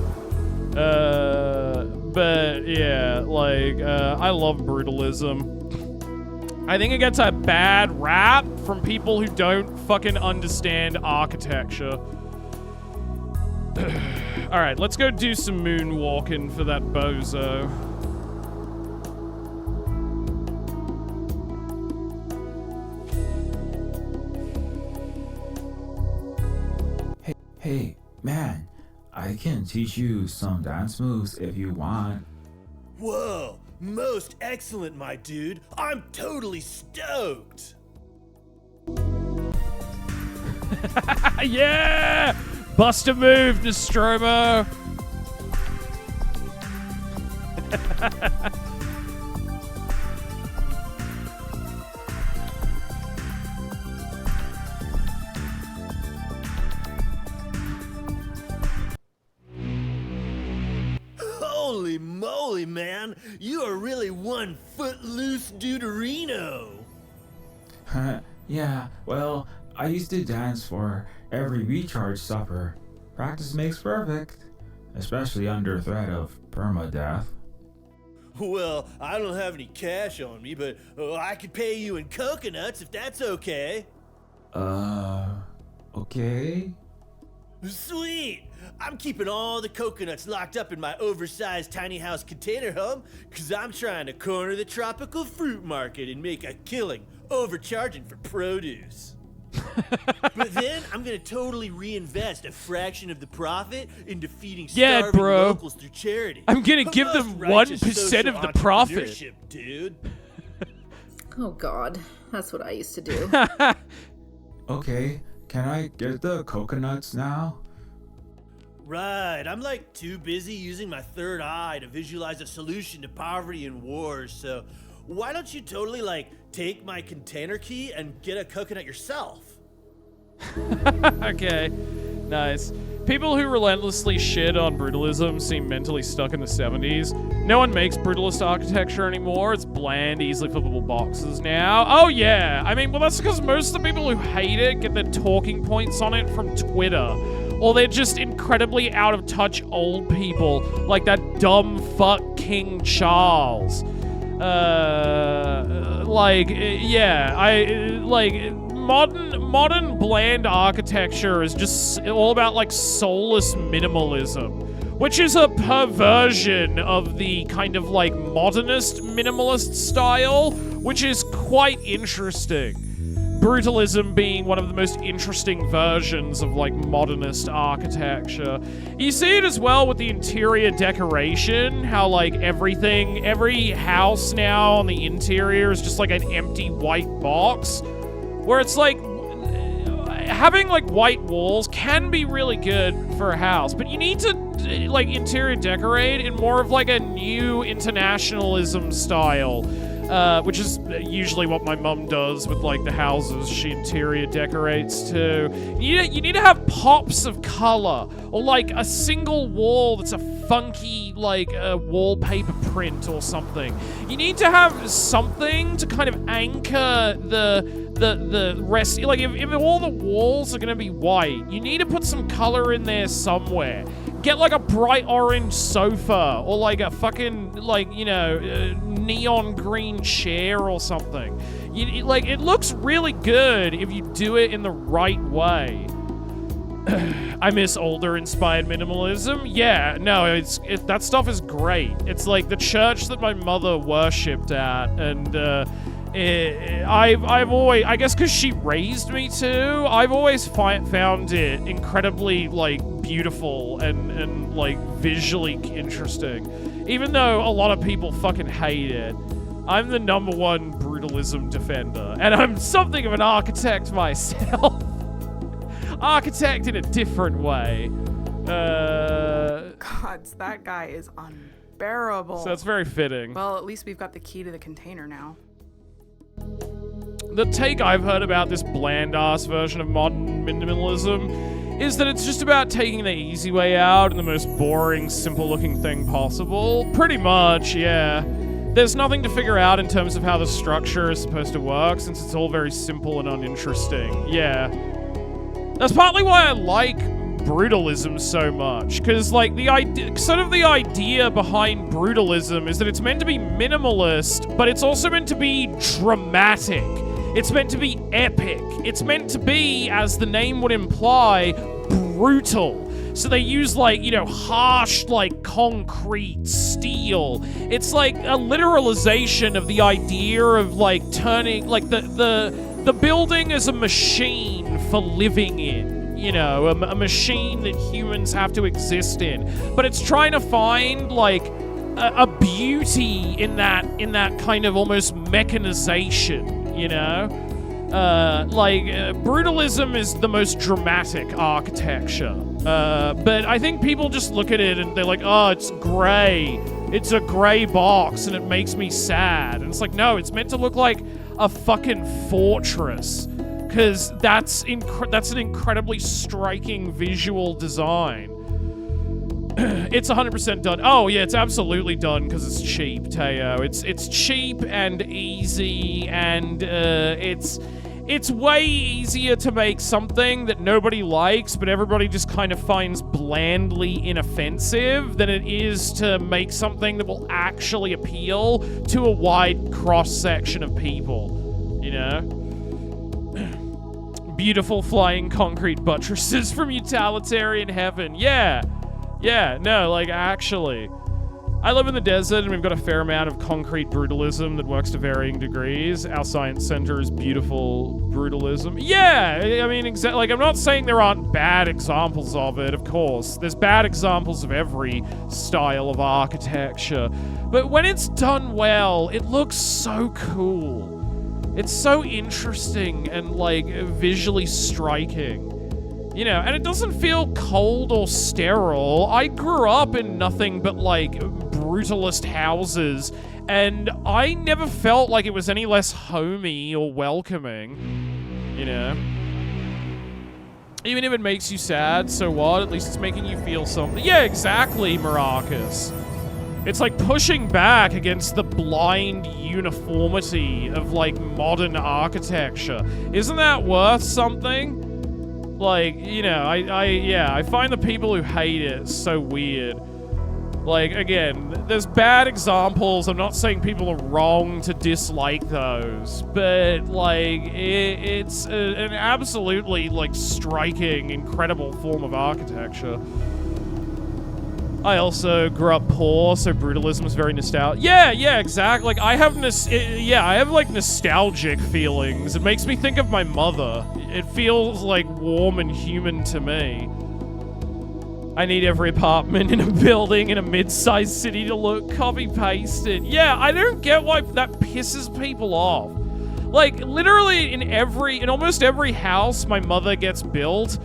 But, yeah, like, I love brutalism. I think it gets a bad rap from people who don't fucking understand architecture. Alright, let's go do some moonwalking for that bozo. Hey, man, I can teach you some dance moves if you want. Whoa, most excellent, my dude. I'm totally stoked. Yeah! Bust a move, Nostromo! Holy moly, man. You are really one footloose duderino. Yeah, well, I used to dance for every recharge supper. Practice makes perfect, especially under threat of permadeath. Well, I don't have any cash on me, but I could pay you in coconuts if that's okay. Okay? Sweet! I'm keeping all the coconuts locked up in my oversized tiny house container home, cause I'm trying to corner the tropical fruit market and make a killing overcharging for produce. But then I'm gonna totally reinvest a fraction of the profit into feeding starving locals through charity. I'm gonna give them 1% of the profit. Dude. Oh god, that's what I used to do. Okay, can I get the coconuts now? Right, I'm like too busy using my third eye to visualize a solution to poverty and wars, so why don't you totally like take my container key and get a coconut yourself? Okay, nice. People who relentlessly shit on brutalism seem mentally stuck in the 70s. No one makes brutalist architecture anymore. It's bland, easily flippable boxes now. Oh yeah, I mean, well that's because most of the people who hate it get their talking points on it from Twitter. Or they're just incredibly out of touch old people, like that dumb fuck King Charles. Modern bland architecture is just all about like soulless minimalism, which is a perversion of the kind of like modernist minimalist style, which is quite interesting. Brutalism being one of the most interesting versions of like modernist architecture. You see it as well with the interior decoration, how like every house now on the interior is just like an empty white box, where it's like having like white walls can be really good for a house, but you need to like interior decorate in more of like a new internationalism style. which is usually what my mum does with, like, the houses she interior decorates too. You need to have pops of color, or, like, a single wall that's a funky, like, wallpaper print or something. You need to have something to kind of anchor the rest. Like, if all the walls are gonna be white, you need to put some color in there somewhere. Get, like, a bright orange sofa, or, like, a fucking, like, you know, neon green chair or something. Like, it looks really good if you do it in the right way. I miss older inspired minimalism. Yeah, no, that stuff is great. It's like the church that my mother worshipped at, and I've always, I guess because she raised me to, I've always found it incredibly, like, beautiful and like visually interesting. Even though a lot of people fucking hate it, I'm the #1 brutalism defender, and I'm something of an architect myself. Architect in a different way. Gods, that guy is unbearable. So it's very fitting. Well, at least we've got the key to the container now. The take I've heard about this bland-ass version of modern minimalism is that it's just about taking the easy way out and the most boring, simple-looking thing possible. Pretty much, yeah. There's nothing to figure out in terms of how the structure is supposed to work, since it's all very simple and uninteresting. Yeah. That's partly why I like brutalism so much, because, like, the idea behind brutalism is that it's meant to be minimalist, but it's also meant to be dramatic. It's meant to be epic. It's meant to be, as the name would imply, brutal. So they use, like, you know, harsh, like, concrete, steel. It's like a literalization of the idea of, like, turning, like, the building as a machine for living in. You know, a machine that humans have to exist in. But it's trying to find, like, a beauty in that kind of almost mechanization, you know? Brutalism is the most dramatic architecture. But I think people just look at it and they're like, oh, it's gray. It's a gray box and it makes me sad. And it's like, no, it's meant to look like a fucking fortress. Because that's an incredibly striking visual design. It's 100% done. Oh, yeah, it's absolutely done because it's cheap, Teo. It's cheap and easy, and it's way easier to make something that nobody likes, but everybody just kind of finds blandly inoffensive, than it is to make something that will actually appeal to a wide cross-section of people, you know? Beautiful flying concrete buttresses from utilitarian heaven. Yeah, no, like, actually. I live in the desert, and we've got a fair amount of concrete brutalism that works to varying degrees. Our science center is beautiful brutalism. Yeah, I mean, like, I'm not saying there aren't bad examples of it, of course. There's bad examples of every style of architecture. But when it's done well, it looks so cool. It's so interesting and, like, visually striking. You know, and it doesn't feel cold or sterile. I grew up in nothing but, like, brutalist houses, and I never felt like it was any less homey or welcoming, you know? Even if it makes you sad, so what? At least it's making you feel something. Yeah, exactly, Maracus. It's like pushing back against the blind uniformity of, like, modern architecture. Isn't that worth something? Like, you know, I find the people who hate it so weird. Like, again, there's bad examples. I'm not saying people are wrong to dislike those, but, like, it's an absolutely, like, striking, incredible form of architecture. I also grew up poor, so brutalism is very nostalgic. Yeah, exactly. Like, I have like nostalgic feelings. It makes me think of my mother. It feels like warm and human to me. I need every apartment in a building in a mid-sized city to look copy-pasted. Yeah, I don't get why that pisses people off. Like, literally in almost every house my mother gets built,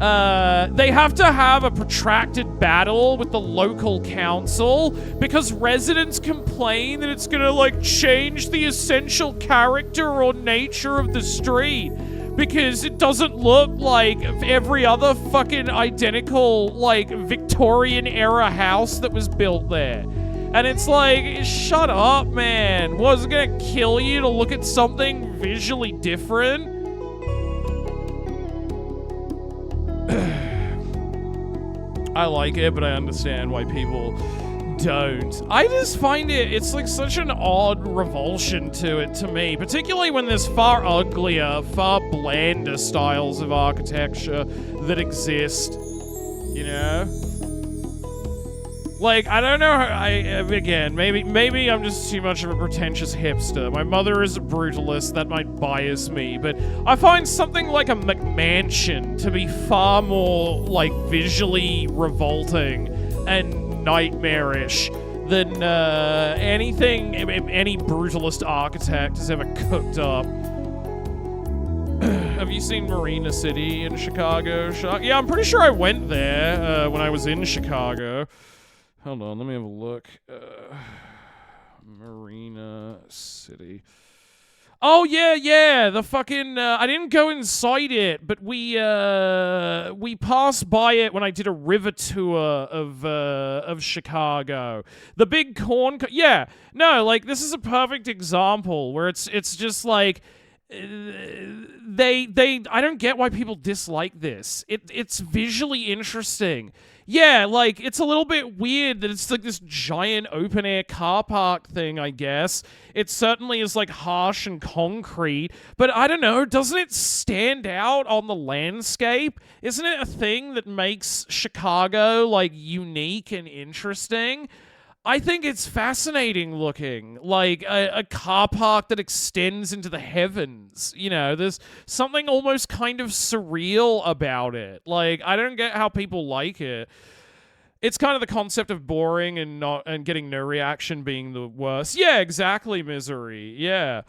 They have to have a protracted battle with the local council because residents complain that it's gonna, like, change the essential character or nature of the street because it doesn't look like every other fucking identical, like, Victorian-era house that was built there. And it's like, shut up, man. Was it gonna kill you to look at something visually different? I like it, but I understand why people don't. I just find it's like such an odd revulsion to it to me, particularly when there's far uglier, far blander styles of architecture that exist, you know? Like, I don't know, again, maybe I'm just too much of a pretentious hipster. My mother is a brutalist, that might bias me, but I find something like a McMansion to be far more, like, visually revolting and nightmarish than anything any brutalist architect has ever cooked up. Have you seen Marina City in Chicago? Yeah, I'm pretty sure I went there when I was in Chicago. Hold on, let me have a look. Marina City. Oh, yeah, the fucking, I didn't go inside it, but we passed by it when I did a river tour of Chicago. The big yeah, no, like, this is a perfect example where it's just like, I don't get why people dislike this. It's visually interesting. Yeah, like, it's a little bit weird that it's like this giant open-air car park thing, I guess. It certainly is, like, harsh and concrete, but I don't know, doesn't it stand out on the landscape? Isn't it a thing that makes Chicago, like, unique and interesting? I think it's fascinating looking, like a car park that extends into the heavens. You know, there's something almost kind of surreal about it. Like, I don't get how people like it. It's kind of the concept of boring and getting no reaction being the worst. Yeah, exactly, Misery. Yeah.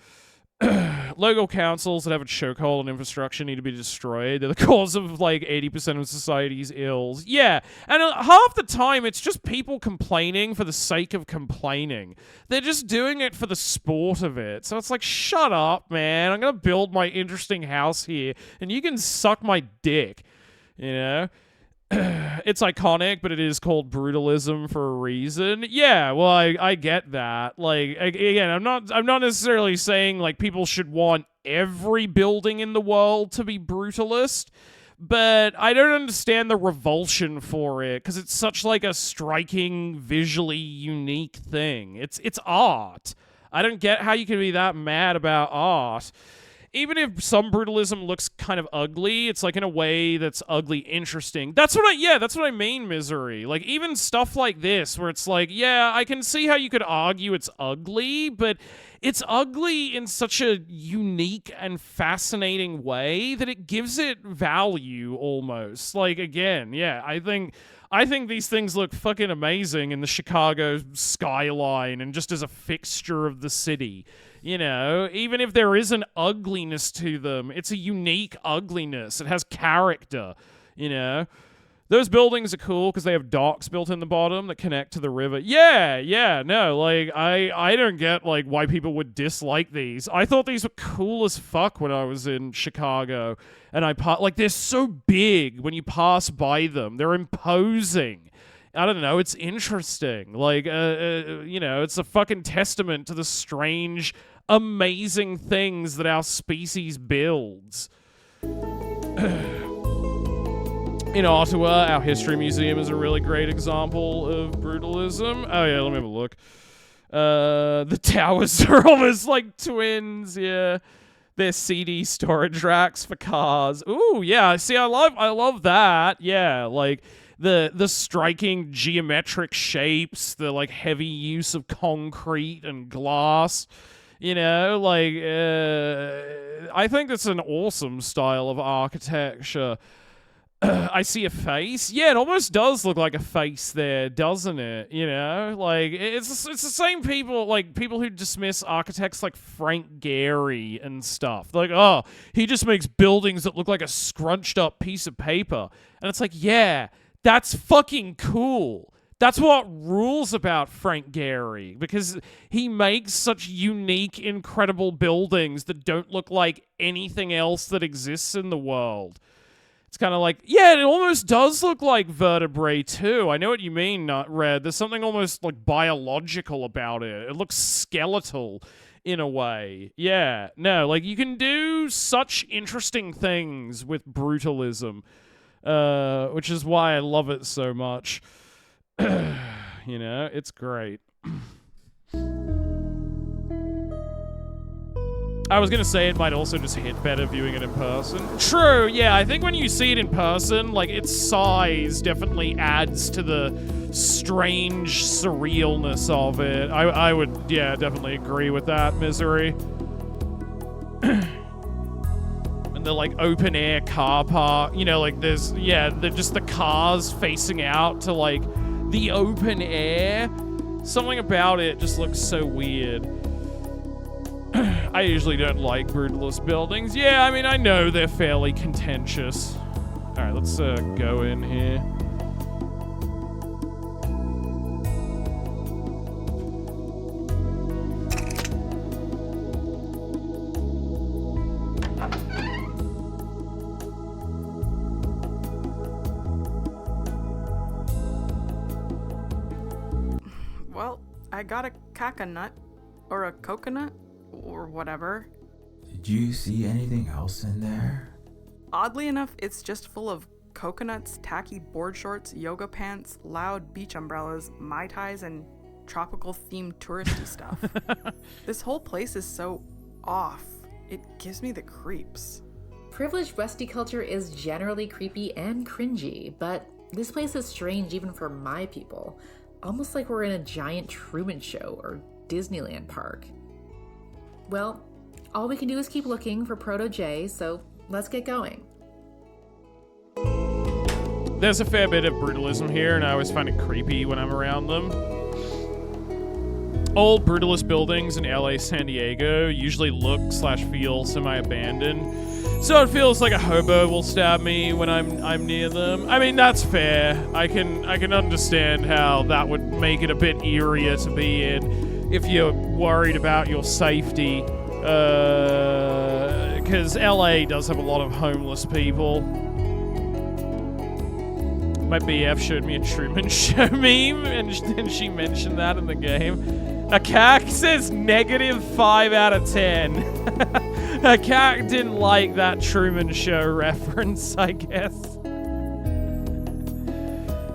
Local councils that have a chokehold on infrastructure need to be destroyed. They're the cause of, like, 80% of society's ills. Yeah, and half the time it's just people complaining for the sake of complaining. They're just doing it for the sport of it. So it's like, shut up, man. I'm gonna build my interesting house here, and you can suck my dick, you know? It's iconic, but it is called brutalism for a reason. Yeah, well, I get that. Like, again, I'm not necessarily saying, like, people should want every building in the world to be brutalist, but I don't understand the revulsion for it, because it's such, like, a striking, visually unique thing. It's art. I don't get how you can be that mad about art. Even if some brutalism looks kind of ugly, it's like in a way that's ugly interesting. That's what I mean, Misery. Like, even stuff like this, where it's like, yeah, I can see how you could argue it's ugly, but it's ugly in such a unique and fascinating way that it gives it value almost. Like, again, yeah, I think these things look fucking amazing in the Chicago skyline and just as a fixture of the city. You know, even if there is an ugliness to them, it's a unique ugliness. It has character, you know. Those buildings are cool because they have docks built in the bottom that connect to the river. Yeah, no, like, I don't get, like, why people would dislike these. I thought these were cool as fuck when I was in Chicago. And like, they're so big when you pass by them. They're imposing. I don't know, it's interesting. Like, you know, it's a fucking testament to the strange, amazing things that our species builds. In Ottawa, our history museum is a really great example of brutalism. Oh yeah, let me have a look. The towers are almost like twins, yeah. They're CD storage racks for cars. Ooh, yeah, see, I love that. Yeah, like the striking geometric shapes, the, like, heavy use of concrete and glass. You know, like, I think that's an awesome style of architecture. I see a face. Yeah, it almost does look like a face there, doesn't it? You know, like it's the same people, like people who dismiss architects like Frank Gehry and stuff. Like, oh, he just makes buildings that look like a scrunched up piece of paper. And it's like, yeah, that's fucking cool. That's what rules about Frank Gehry, because he makes such unique, incredible buildings that don't look like anything else that exists in the world. It's kind of like, yeah, it almost does look like vertebrae too. I know what you mean, Not Red. There's something almost like biological about it. It looks skeletal in a way. Yeah, no, like you can do such interesting things with brutalism, which is why I love it so much. You know, it's great. I was going to say it might also just hit better viewing it in person. True, yeah, I think when you see it in person, like, its size definitely adds to the strange surrealness of it. I would, yeah, definitely agree with that, Misery. And the, like, open-air car park, you know, like, there's, yeah, just the cars facing out to, like, the open air. Something about it just looks so weird. I usually don't like brutalist buildings. Yeah, I mean, I know they're fairly contentious. Alright, let's go in here. Well, I got a cacanut, or a coconut, or whatever. Did you see anything else in there? Oddly enough, it's just full of coconuts, tacky board shorts, yoga pants, loud beach umbrellas, Mai Tais, and tropical-themed touristy stuff. This whole place is so off. It gives me the creeps. Privileged Westie culture is generally creepy and cringy, but this place is strange even for my people. Almost like we're in a giant Truman Show or Disneyland park. Well, all we can do is keep looking for Proto-J, so let's get going. There's a fair bit of brutalism here, and I always find it creepy when I'm around them. Old brutalist buildings in LA, San Diego usually look/feel semi-abandoned, so it feels like a hobo will stab me when I'm near them. I mean, that's fair. I can understand how that would make it a bit eerier to be in if you're worried about your safety, because LA does have a lot of homeless people. My BF showed me a Truman Show meme, and she mentioned that in the game. A cack says -5 out of 10. A cack didn't like that Truman Show reference, I guess.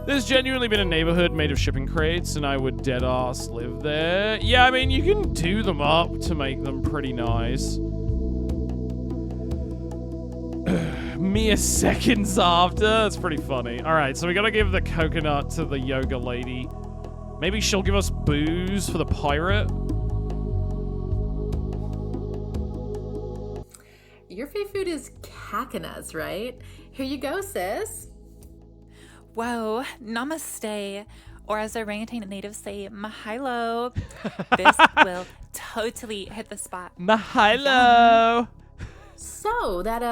There's genuinely been a neighborhood made of shipping crates, and I would deadass live there. Yeah, I mean, you can do them up to make them pretty nice. Mere seconds after. That's pretty funny. Alright, so we gotta give the coconut to the yoga lady. Maybe she'll give us booze for the pirate? Your fave food is cacanas, right? Here you go, sis. Whoa, namaste. Or as orangutan natives say, mahalo. This will totally hit the spot. Mahalo! So, that,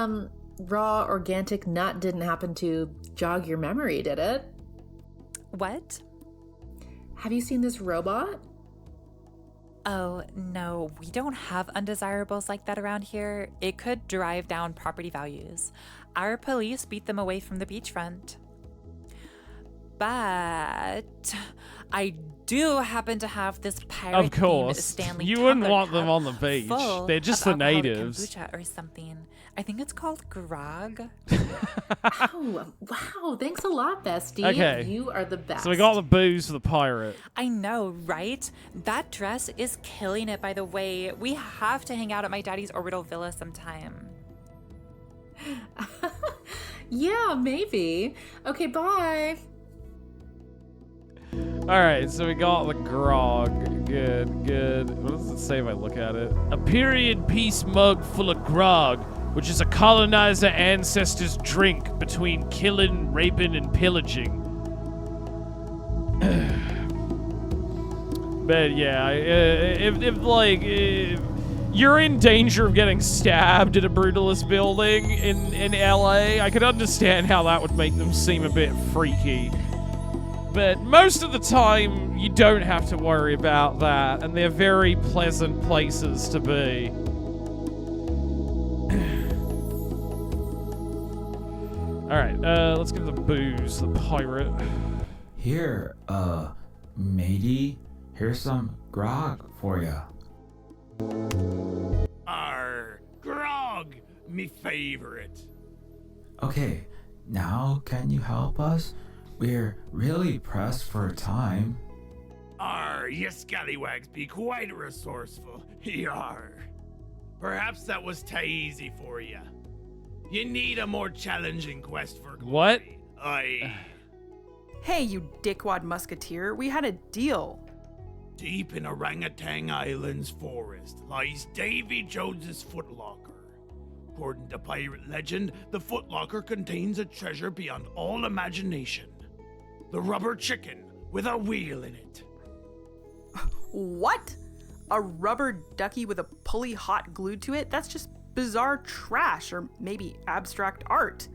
raw organic nut didn't happen to jog your memory, did it? What? Have you seen this robot? Oh, no, we don't have undesirables like that around here. It could drive down property values. Our police beat them away from the beachfront. But I do happen to have this pirate Of course. Stanley You wouldn't tumbler want them cup on the beach. full They're just of the alcoholic natives. kombucha or something. I think it's called grog. Oh, wow. Thanks a lot, bestie. Okay. You are the best. So we got the booze for the pirate. I know, right? That dress is killing it, by the way. We have to hang out at my daddy's orbital villa sometime. Yeah, maybe. Okay, bye. Alright, so we got the grog. Good, good. What does it say if I look at it? A period piece mug full of grog. which is a colonizer ancestor's drink between killing, raping, and pillaging. But yeah, if you're in danger of getting stabbed in a brutalist building in LA, I could understand how that would make them seem a bit freaky. But most of the time, you don't have to worry about that, and they're very pleasant places to be. Alright, let's give the booze, the pirate. Here, matey, here's some grog for ya. Arr, grog, me favorite. Okay, now can you help us? We're really pressed for time. Arr, you scallywags be quite resourceful. Yar. Perhaps that was too easy for you. You need a more challenging quest for glory. What? Aye. Hey, you dickwad musketeer, we had a deal. Deep in Orangutan Island's forest lies Davy Jones's footlocker. According to pirate legend, the footlocker contains a treasure beyond all imagination. The rubber chicken with a wheel in it. What? A rubber ducky with a pulley hot glued to it? That's just bizarre trash, or maybe abstract art.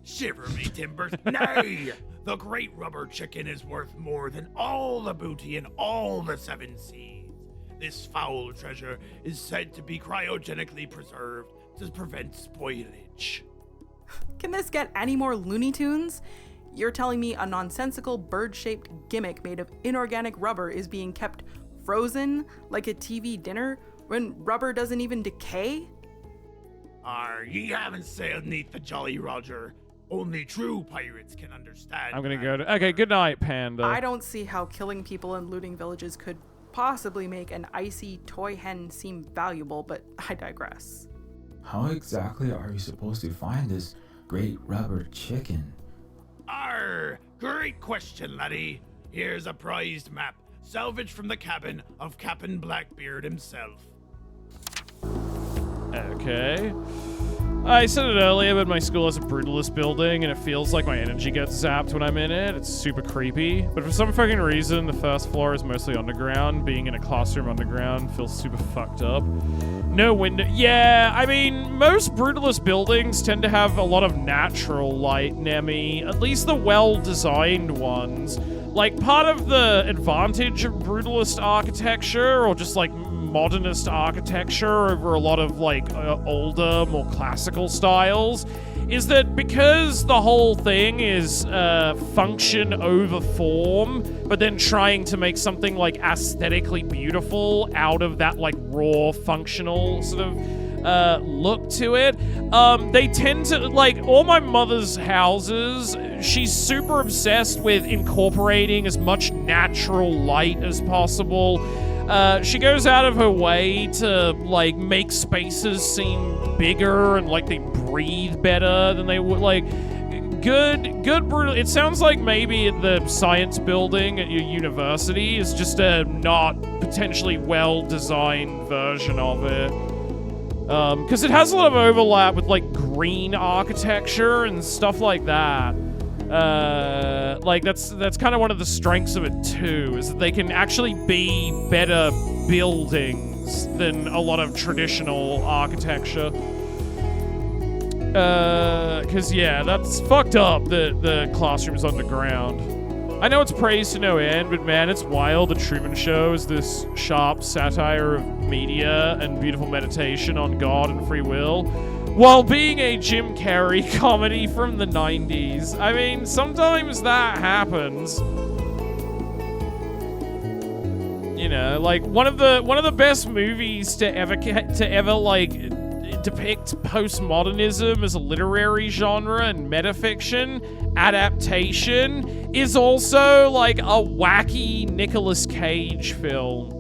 Shiver me timbers. Nay! The great rubber chicken is worth more than all the booty in all the 7 seas. This foul treasure is said to be cryogenically preserved to prevent spoilage. Can this get any more Looney Tunes? You're telling me a nonsensical bird-shaped gimmick made of inorganic rubber is being kept frozen like a TV dinner when rubber doesn't even decay? Arr, ye haven't sailed neath the Jolly Roger. Only true pirates can understand. I'm gonna go to... Okay, good night, Panda. I don't see how killing people and looting villages could possibly make an icy toy hen seem valuable, but I digress. How exactly are you supposed to find this great rubber chicken? Arr, great question, laddie. Here's a prized map, salvaged from the cabin of Captain Blackbeard himself. Okay. I said it earlier, but my school has a brutalist building, and it feels like my energy gets zapped when I'm in it. It's super creepy. But for some fucking reason, the first floor is mostly underground. Being in a classroom underground feels super fucked up. No window. Yeah, I mean, most brutalist buildings tend to have a lot of natural light, Nemi. At least the well-designed ones. Like, part of the advantage of brutalist architecture, or just like modernist architecture over a lot of like older, more classical styles, is that because the whole thing is function over form, but then trying to make something like aesthetically beautiful out of that like raw functional sort of look to it, they tend to, like, all my mother's houses, she's super obsessed with incorporating as much natural light as possible. She goes out of her way to, like, make spaces seem bigger and like they breathe better than they would. Like, good brutal. It sounds like maybe the science building at your university is just a not potentially well-designed version of it. Because it has a lot of overlap with, like, green architecture and stuff like that. Like, that's kind of one of the strengths of it too, is that they can actually be better buildings than a lot of traditional architecture. Because, yeah, that's fucked up that the classroom's underground. I know it's praised to no end, but man, it's wild. The Truman Show is this sharp satire of media and beautiful meditation on God and free will, while being a Jim Carrey comedy from the 90s. I mean, sometimes that happens. You know, like one of the best movies to ever like depict postmodernism as a literary genre and metafiction adaptation is also like a wacky Nicolas Cage film.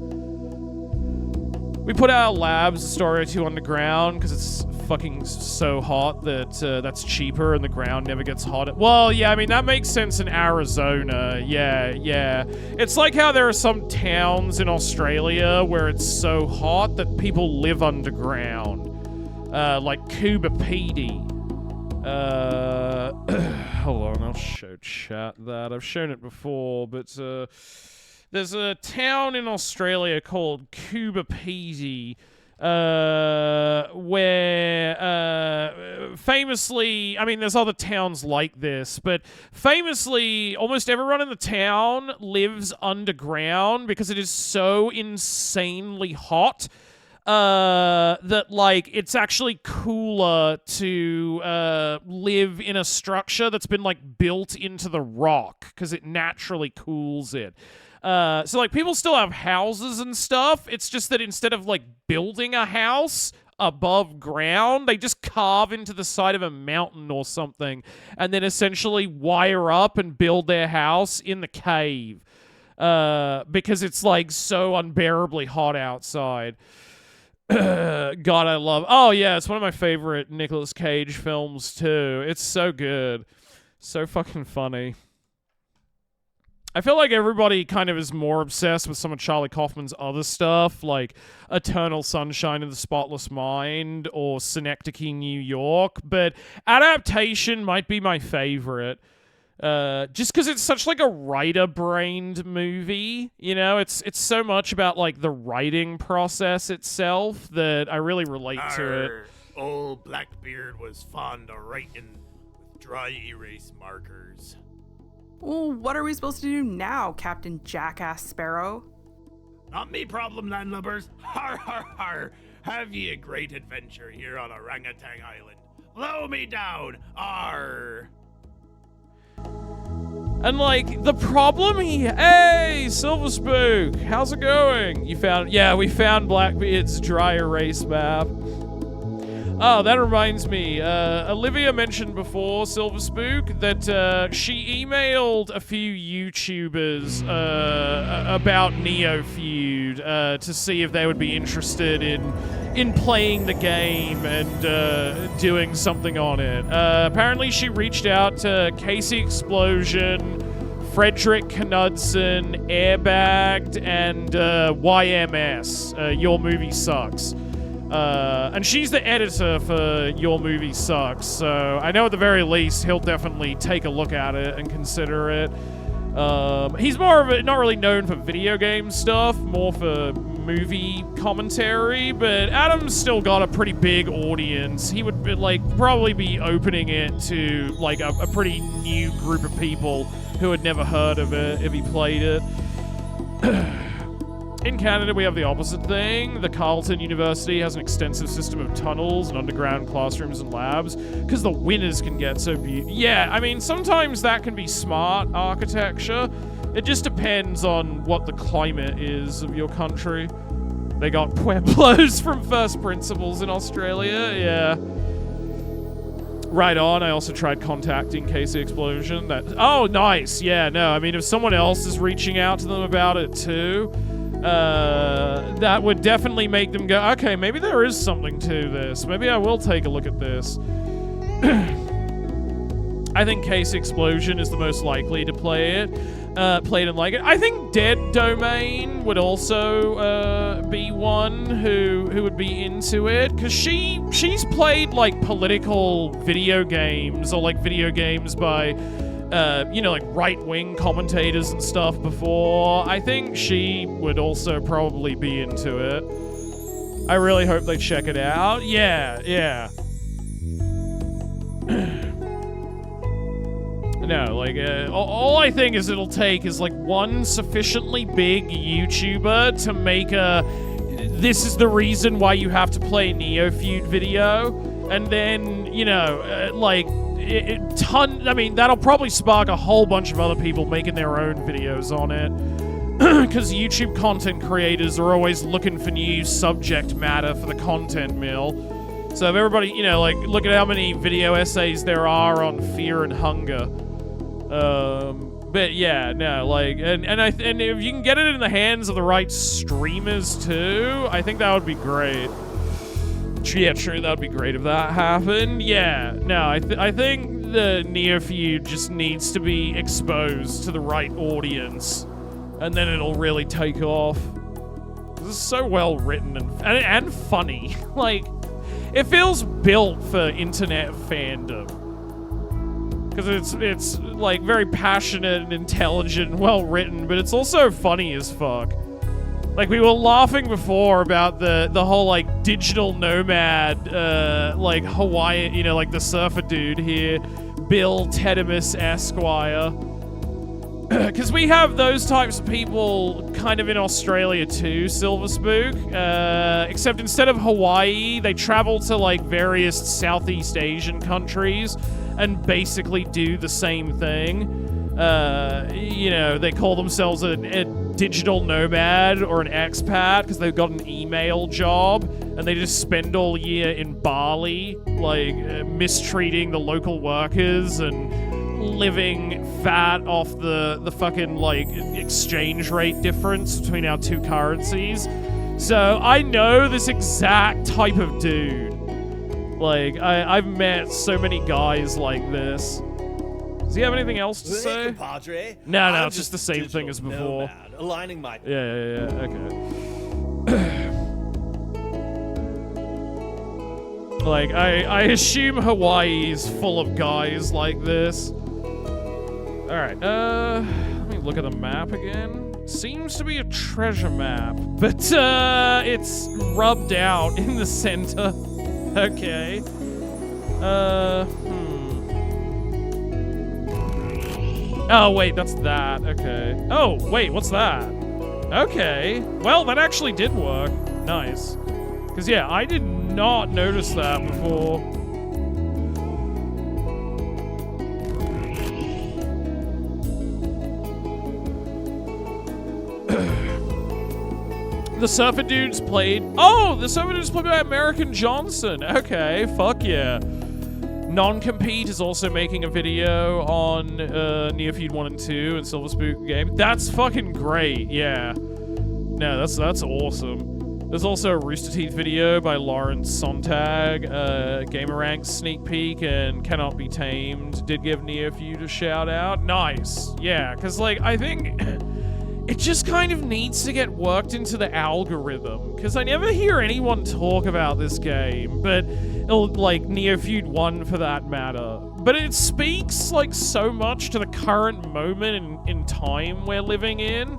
We put our labs a story or two underground because it's fucking so hot that that's cheaper and the ground never gets hot. Well, yeah, I mean, that makes sense in Arizona. Yeah. It's like how there are some towns in Australia where it's so hot that people live underground. like Kubapedi. Hold on, I'll show chat that. I've shown it before, but there's a town in Australia called Kubapedi, where famously, I mean, there's other towns like this, but famously, almost everyone in the town lives underground because it is so insanely hot. That, like, it's actually cooler to live in a structure that's been, like, built into the rock because it naturally cools it. So, like, people still have houses and stuff. It's just that instead of, like, building a house above ground, they just carve into the side of a mountain or something and then essentially wire up and build their house in the cave because it's, like, so unbearably hot outside. God, I love... Oh, yeah, it's one of my favorite Nicolas Cage films, too. It's so good. So fucking funny. I feel like everybody kind of is more obsessed with some of Charlie Kaufman's other stuff, like Eternal Sunshine of the Spotless Mind or Synecdoche, New York, but Adaptation might be my favorite. Just because it's such like a writer-brained movie, you know? It's so much about like the writing process itself that I really relate to it. Old Blackbeard was fond of writing with dry erase markers. Well, what are we supposed to do now, Captain Jackass Sparrow? Not me problem, landlubbers. Har har har. Have ye a great adventure here on Orangutan Island. Blow me down. Arr. And, like, the problem Hey, Silver Spook! How's it going? We found Blackbeard's dry erase map. Oh, that reminds me. Olivia mentioned before, Silver Spook, that she emailed a few YouTubers about Neofeud to see if they would be interested in playing the game and doing something on it. Apparently she reached out to Casey Explosion, Frederick Knudsen, Airbagged, and YMS. Your Movie Sucks. And she's the editor for Your Movie Sucks, so I know at the very least he'll definitely take a look at it and consider it. He's more of not really known for video game stuff, more for movie commentary, but Adam's still got a pretty big audience. He would probably be opening it to like a pretty new group of people who had never heard of it if he played it. In Canada, we have the opposite thing. The Carleton University has an extensive system of tunnels and underground classrooms and labs, because the winters can get so beautiful. Yeah, I mean, sometimes that can be smart architecture. It just depends on what the climate is of your country. They got pueblos from First Principles in Australia, yeah. Right on. I also tried contacting Casey Explosion. Oh, nice. Yeah, no, I mean, if someone else is reaching out to them about it too... that would definitely make them go, okay, maybe there is something to this. Maybe I will take a look at this. I think Case Explosion is the most likely to play it and like it. I think Dead Domain would also be one who would be into it, because she's played like political video games or like video games by like right-wing commentators and stuff before. I think she would also probably be into it. I really hope they check it out. Yeah. No, like, all I think is it'll take is, like, one sufficiently big YouTuber to make this is the reason why you have to play Neofeud video, and then, that'll probably spark a whole bunch of other people making their own videos on it. Because YouTube content creators are always looking for new subject matter for the content mill. So if everybody, look at how many video essays there are on fear and hunger. But yeah, no, and if you can get it in the hands of the right streamers too, I think that would be great. Yeah, true, that would be great if that happened. Yeah, no, I think the Neofeud just needs to be exposed to the right audience, and then it'll really take off. This is so well written and funny. it feels built for internet fandom. Because it's like very passionate and intelligent and well written, but it's also funny as fuck. Like, we were laughing before about the whole, like, digital nomad, like, Hawaiian, you know, like the surfer dude here, Bill Tedimus Esquire. Because we have those types of people kind of in Australia too, Silver Spook. Except instead of Hawaii, they travel to, like, various Southeast Asian countries and basically do the same thing. You know, they call themselves a digital nomad or an expat because they've got an email job and they just spend all year in Bali, like, mistreating the local workers and living fat off the fucking, like, exchange rate difference between our two currencies. So I know this exact type of dude. Like, I've met so many guys like this. Does he have anything else to say? Compadre. No, it's just the same thing as before. Nomad, aligning my... Yeah, okay. Like, I assume Hawaii is full of guys like this. Alright, let me look at the map again. Seems to be a treasure map, but, it's rubbed out in the center. Okay. Oh, wait, that's that. Okay. Oh, wait, what's that? Okay. Well, that actually did work. Nice. Because, yeah, I did not notice that before. The Surfer Dudes played... Oh, the Surfer Dudes played by American Johnson. Okay, fuck yeah. Non-Compete is also making a video on Neofeud 1 and 2 and Silver Spook game. That's fucking great, yeah. No, that's awesome. There's also a Rooster Teeth video by Lawrence Sontag, Gamerank sneak peek, and Cannot Be Tamed did give Neofeud a shout out. Nice, yeah, because, like, I think... It just kind of needs to get worked into the algorithm, because I never hear anyone talk about this game, but, like, Neofeud 1 for that matter. But it speaks, like, so much to the current moment in time we're living in.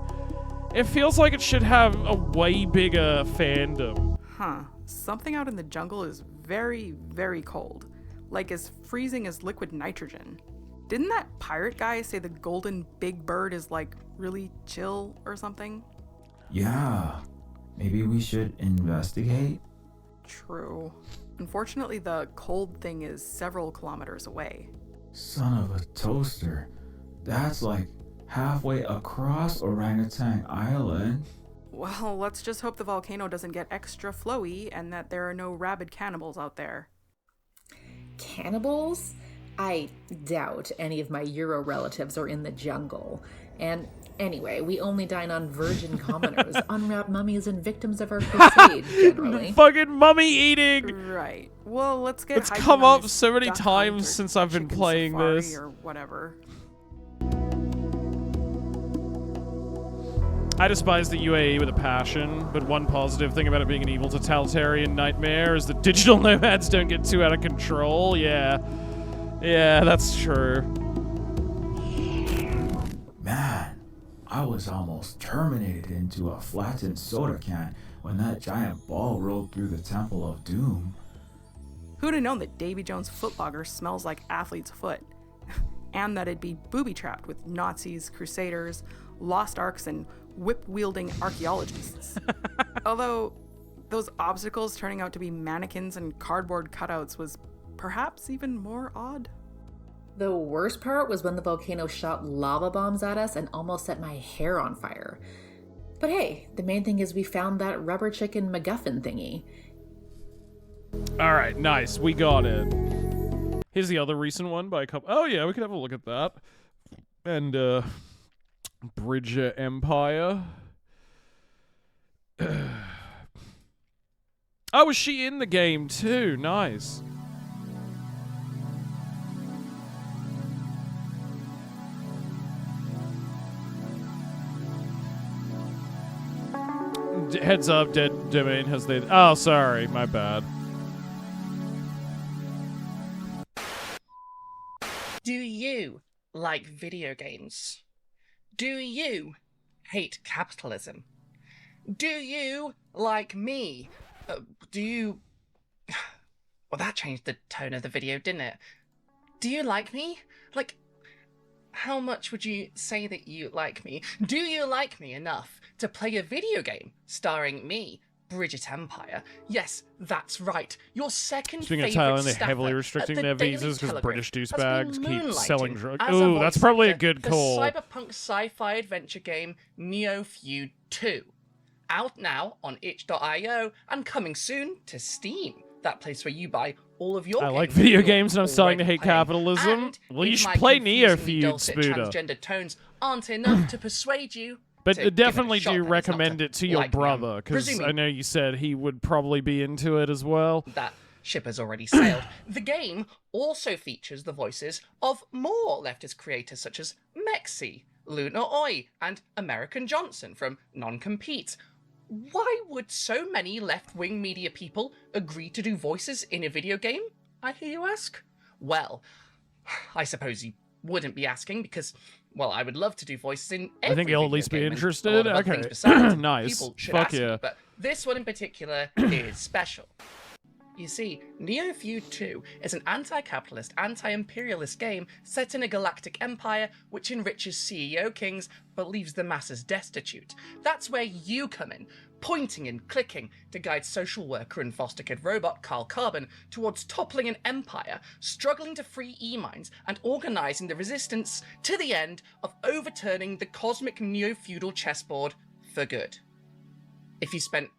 It feels like it should have a way bigger fandom. Huh. Something out in the jungle is very, very cold. Like as freezing as liquid nitrogen. Didn't that pirate guy say the golden big bird is, like, really chill or something? Yeah. Maybe we should investigate? True. Unfortunately, the cold thing is several kilometers away. Son of a toaster. That's like halfway across Orangutan Island. Well, let's just hope the volcano doesn't get extra flowy and that there are no rabid cannibals out there. Cannibals? I doubt any of my Euro relatives are in the jungle. And anyway, we only dine on virgin commoners, unwrapped mummies, and victims of our crusade, generally. Fucking mummy eating! Right. Well, let's get It's hiking come on up this so many duck times hunt or since I've been chicken playing safari this. or whatever. I despise the UAE with a passion, but one positive thing about it being an evil totalitarian nightmare is that digital nomads don't get too out of control. Yeah, that's true. Man, I was almost terminated into a flattened soda can when that giant ball rolled through the Temple of Doom. Who'd have known that Davy Jones' footlogger smells like athlete's foot? And that it'd be booby-trapped with Nazis, crusaders, lost arks, and whip-wielding archaeologists. Although, those obstacles turning out to be mannequins and cardboard cutouts was perhaps even more odd. The worst part was when the volcano shot lava bombs at us and almost set my hair on fire. But hey, the main thing is we found that rubber chicken MacGuffin thingy. Alright, nice. We got it. Here's the other recent one by a couple... Oh yeah, we could have a look at that. And, Bridge Empire. Oh, was she in the game too? Nice. Heads up, Dead Domain has the... Oh, sorry, my bad. like video games? Do you hate capitalism? Do you, like me, do you... Well, that changed the tone of the video, didn't it? Do you like me? Like, how much would you say that you like me? Do you like me enough to play a video game starring me, Bridget Empire? Yes, that's right. Your second Speaking of favorite Thailand, they're heavily staffer restricting at the their Daily visas because Telegraph British has douchebags been keep moonlighting selling drugs. as a Ooh, that's voice probably a actor good for call. cyberpunk sci-fi adventure game Neofeud 2. Out now on itch.io and coming soon to Steam, that place where you buy all of your I games like video you're games and I'm starting to already hate playing. capitalism. And Well, you if should my play confusingly Neofeud, dulcet Spooder. transgender tones aren't enough to persuade you, But to give it a definitely shot, do then it's not recommend to it to your like me. I'm brother, because I presuming know you said he would probably be into it as well. that ship has already sailed. The game also features the voices of more leftist creators such as Mexi, Luna Oi, and American Johnson from Non-Compete. Why would so many left-wing media people agree to do voices in a video game, I hear you ask? Well, I suppose you wouldn't be asking because, well, I would love to do voices in every I think you'll at video least be game and a interested. lot of other Okay. things besides. Nice. People should Fuck ask me, yeah. but this one in particular is special. You see, Neofeud 2 is an anti-capitalist, anti-imperialist game set in a galactic empire which enriches CEO kings but leaves the masses destitute. That's where you come in, pointing and clicking to guide social worker and foster kid robot Carl Carbon towards toppling an empire, struggling to free E-mines, and organising the resistance to the end of overturning the cosmic neo-feudal chessboard for good. If you spent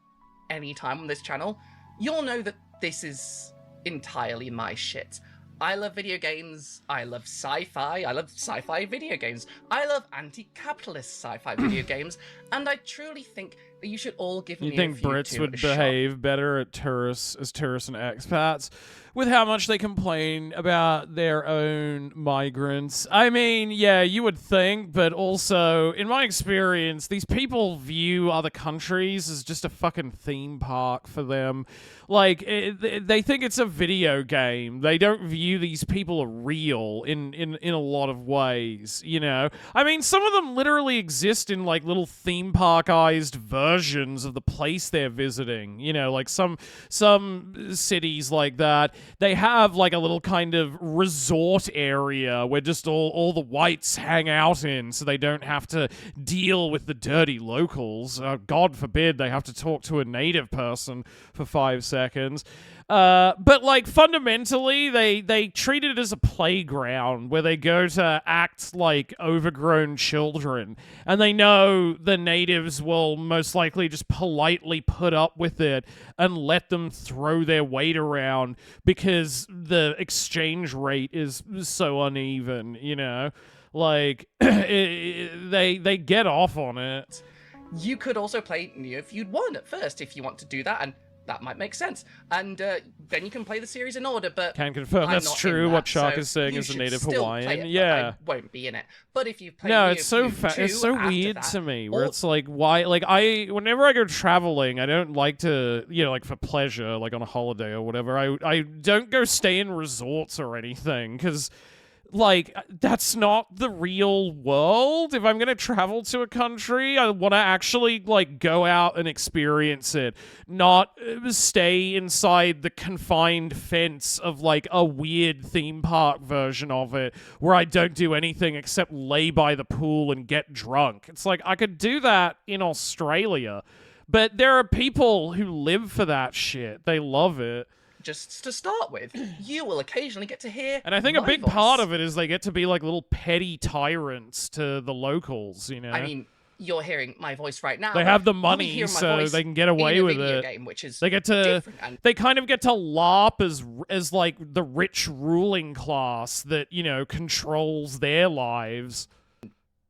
any time on this channel, you'll know that this is entirely my shit. I love video games, I love sci-fi, I love sci-fi video games, I love anti-capitalist sci-fi video games, and I truly think that you should all give You Neofeud think 2 Brits would a shot. behave better at as tourists and expats with how much they complain about their own migrants? I mean, yeah, you would think, but also, in my experience, these people view other countries as just a fucking theme park for them. Like, they think it's a video game. They don't view these people real in a lot of ways, you know? I mean, some of them literally exist in, like, little theme parkized versions of the place they're visiting. You know, like some cities like that, they have like a little kind of resort area where just all the whites hang out in, so they don't have to deal with the dirty locals. God forbid they have to talk to a native person for 5 seconds. But like fundamentally, they treat it as a playground where they go to act like overgrown children, and they know the natives will most likely just politely put up with it and let them throw their weight around because the exchange rate is so uneven, you know? Like, they get off on it. You could also play Neofeud 1 at first if you want to do that, and that might make sense. And then you can play the series in order, but Can confirm I'm that's not true. in that, What Shark so is saying you is a should native still play Hawaiian. it, Yeah. but I won't be in it. But if you play No, it's so Neofeud 2 it's so after weird that, to me. Where or- it's like, why? Like whenever I go traveling, I don't like to, you know, like for pleasure, like on a holiday or whatever. I don't go stay in resorts or anything because, like, that's not the real world. If I'm gonna travel to a country, I want to actually like go out and experience it, not stay inside the confined fence of like a weird theme park version of it where I don't do anything except lay by the pool and get drunk. It's like I could do that in Australia, but there are people who live for that shit. They love it. just to start with, you will occasionally get to hear And I think a my big voice. part of it is they get to be like little petty tyrants to the locals, you know? I mean, you're hearing my voice right now. They but have the you'll be money, hearing my so voice they can get in away a with video it. game, which is They get to, different and they kind of get to LARP as like the rich ruling class that, you know, controls their lives.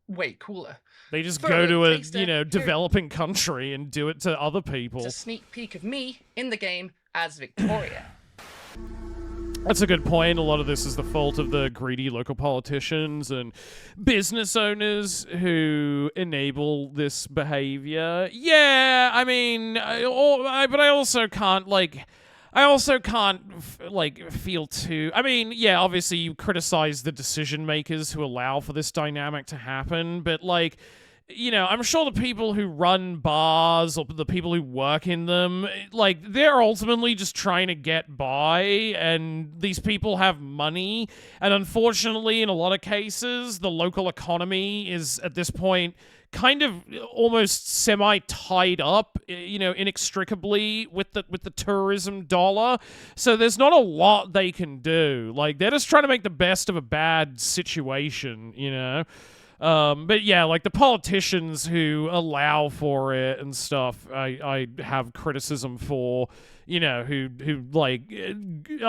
way cooler. They just For go a to a, taster, you know, here- developing country and do it to other people. It's a sneak peek of me in the game as Victoria. That's a good point. A lot of this is the fault of the greedy local politicians and business owners who enable this behavior. Yeah, I mean, but I also can't, like, I also can't feel too. I mean, yeah, obviously you criticize the decision makers who allow for this dynamic to happen, but like, you know, I'm sure the people who run bars or the people who work in them, like, they're ultimately just trying to get by, and these people have money, and unfortunately, in a lot of cases, the local economy is, at this point, kind of almost semi-tied up, you know, inextricably with the tourism dollar. So there's not a lot they can do. Like, they're just trying to make the best of a bad situation, you know? But yeah, like the politicians who allow for it and stuff, I have criticism for, you know, who like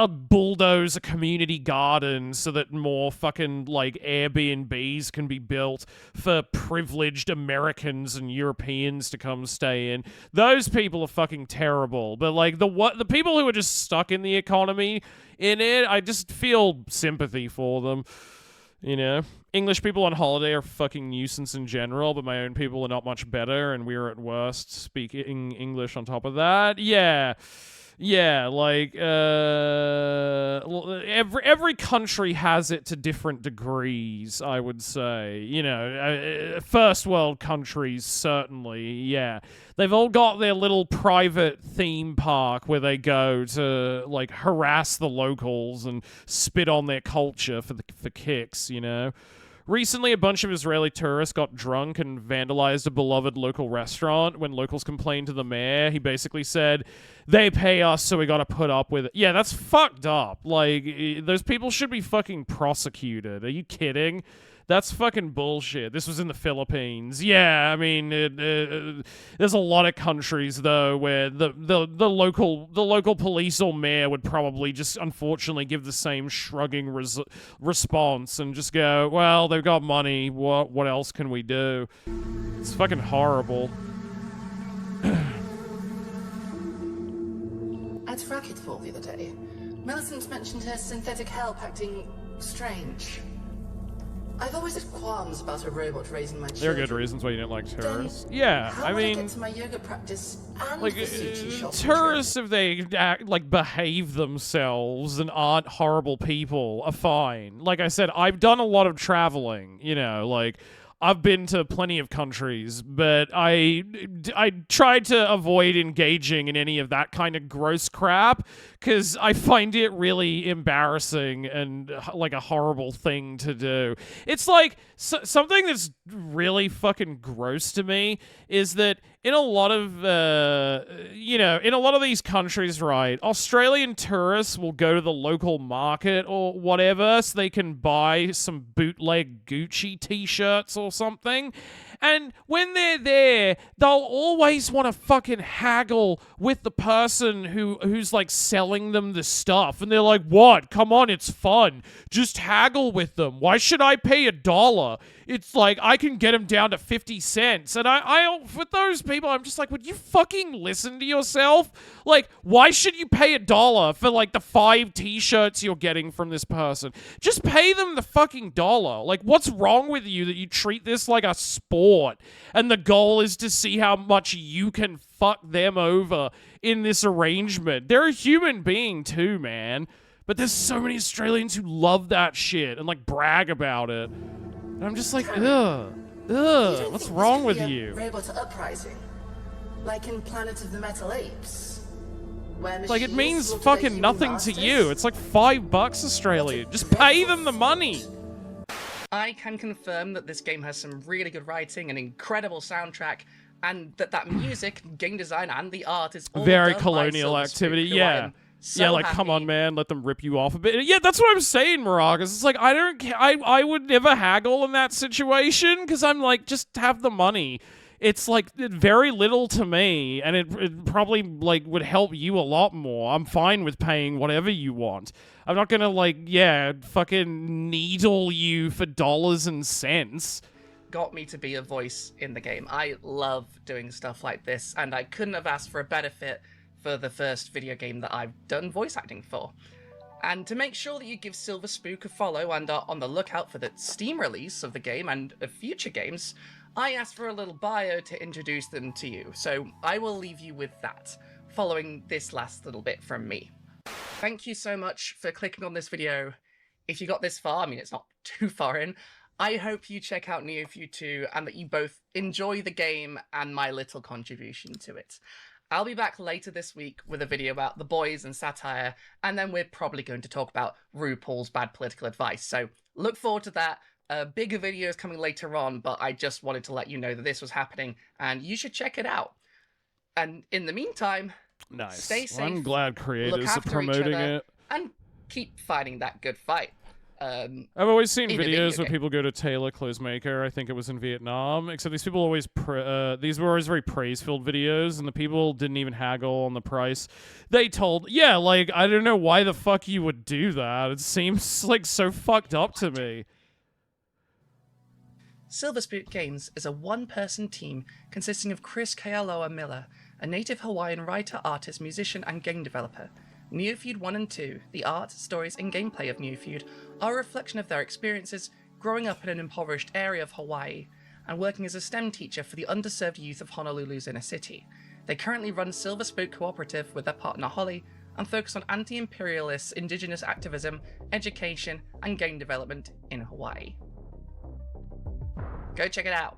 bulldoze a community garden so that more fucking like Airbnbs can be built for privileged Americans and Europeans to come stay in. Those people are fucking terrible. But like the people who are just stuck in the economy in it, I just feel sympathy for them. You know, English people on holiday are fucking nuisance in general, but my own people are not much better, and we're at worst speaking English on top of that. Yeah, like, every country has it to different degrees, I would say. You know, first world countries, certainly, yeah. They've all got their little private theme park where they go to, like, harass the locals and spit on their culture for kicks, you know? Recently, a bunch of Israeli tourists got drunk and vandalized a beloved local restaurant. When locals complained to the mayor, he basically said, "They pay us, so we gotta put up with it." Yeah, that's fucked up. Like, those people should be fucking prosecuted. Are you kidding? That's fucking bullshit. This was in the Philippines. Yeah, I mean, there's a lot of countries though where the local police or mayor would probably just unfortunately give the same shrugging response and just go, "Well, they've got money. What else can we do?" It's fucking horrible. At Racquetball the other day, Millicent mentioned her synthetic help acting strange. I've always had qualms about a robot raising my children. There are good reasons why you didn't like tourists. Yeah, I mean, get to my yoga practice and like, the sushi shop tourists, if they behave themselves and aren't horrible people, are fine. Like I said, I've done a lot of traveling, you know, like, I've been to plenty of countries, but I tried to avoid engaging in any of that kind of gross crap because I find it really embarrassing and like a horrible thing to do. It's like something that's really fucking gross to me is that in a lot of, in a lot of these countries, right, Australian tourists will go to the local market or whatever so they can buy some bootleg Gucci t-shirts or something. And when they're there, they'll always want to fucking haggle with the person who's like selling them the stuff. And they're like, "What? Come on, it's fun. Just haggle with them. Why should I pay $1? It's like I can get them down to 50 cents. And I for those people, I'm just like, would you fucking listen to yourself? Like, why should you pay $1 for like the 5 t-shirts you're getting from this person? Just pay them the fucking $1. Like, what's wrong with you that you treat this like a sport? And the goal is to see how much you can fuck them over in this arrangement. They're a human being too, man. But there's so many Australians who love that shit and like brag about it. And I'm just like, ugh, what's wrong with you? Robot uprising, like in Planet of the Metal Apes. Like, it means fucking nothing to you. It's like $5 Australian. Just pay them the money. I can confirm that this game has some really good writing, an incredible soundtrack, and that music, game design, and the art is all very done colonial by activity. Silver Spook, who I Yeah. am so Yeah, like, happy. come on, man, let them rip you off a bit. Yeah, that's what I'm saying, Maragas. It's like, I don't care. I would never haggle in that situation, because I'm like, just have the money. It's like very little to me, and it probably like would help you a lot more. I'm fine with paying whatever you want. I'm not gonna fucking needle you for dollars and cents. Got me to be a voice in the game. I love doing stuff like this, and I couldn't have asked for a better fit for the first video game that I've done voice acting for. And to make sure that you give Silver Spook a follow and are on the lookout for the Steam release of the game and of future games, I asked for a little bio to introduce them to you, so I will leave you with that. following this last little bit from me. Thank you so much for clicking on this video. If you got this far, I mean, it's not too far in, I hope you check out Neofeud 2 and that you both enjoy the game and my little contribution to it. I'll be back later this week with a video about the boys and satire, and then we're probably going to talk about RuPaul's bad political advice. So look forward to that. Bigger videos coming later on, but I just wanted to let you know that this was happening and you should check it out. And in the meantime, Nice. stay safe. Well, I'm glad look creators are after promoting each other, it. and keep fighting that good fight. I've always seen in a video videos where game. people go to Taylor Closemaker. I think it was in Vietnam. Except these people always these were always very praise-filled videos, and the people didn't even haggle on the price. They told, yeah, like, I don't know why the fuck you would do that. It seems like so fucked up to me. Silver Spook Games is a one-person team consisting of Chris Kealoha Miller, a native Hawaiian writer, artist, musician, and game developer. Neofeud 1 and 2, the art, stories, and gameplay of Neofeud, are a reflection of their experiences growing up in an impoverished area of Hawaii and working as a STEM teacher for the underserved youth of Honolulu's inner city. They currently run Silver Spook Cooperative with their partner Holly and focus on anti-imperialist indigenous activism, education, and game development in Hawaii. Go check it out.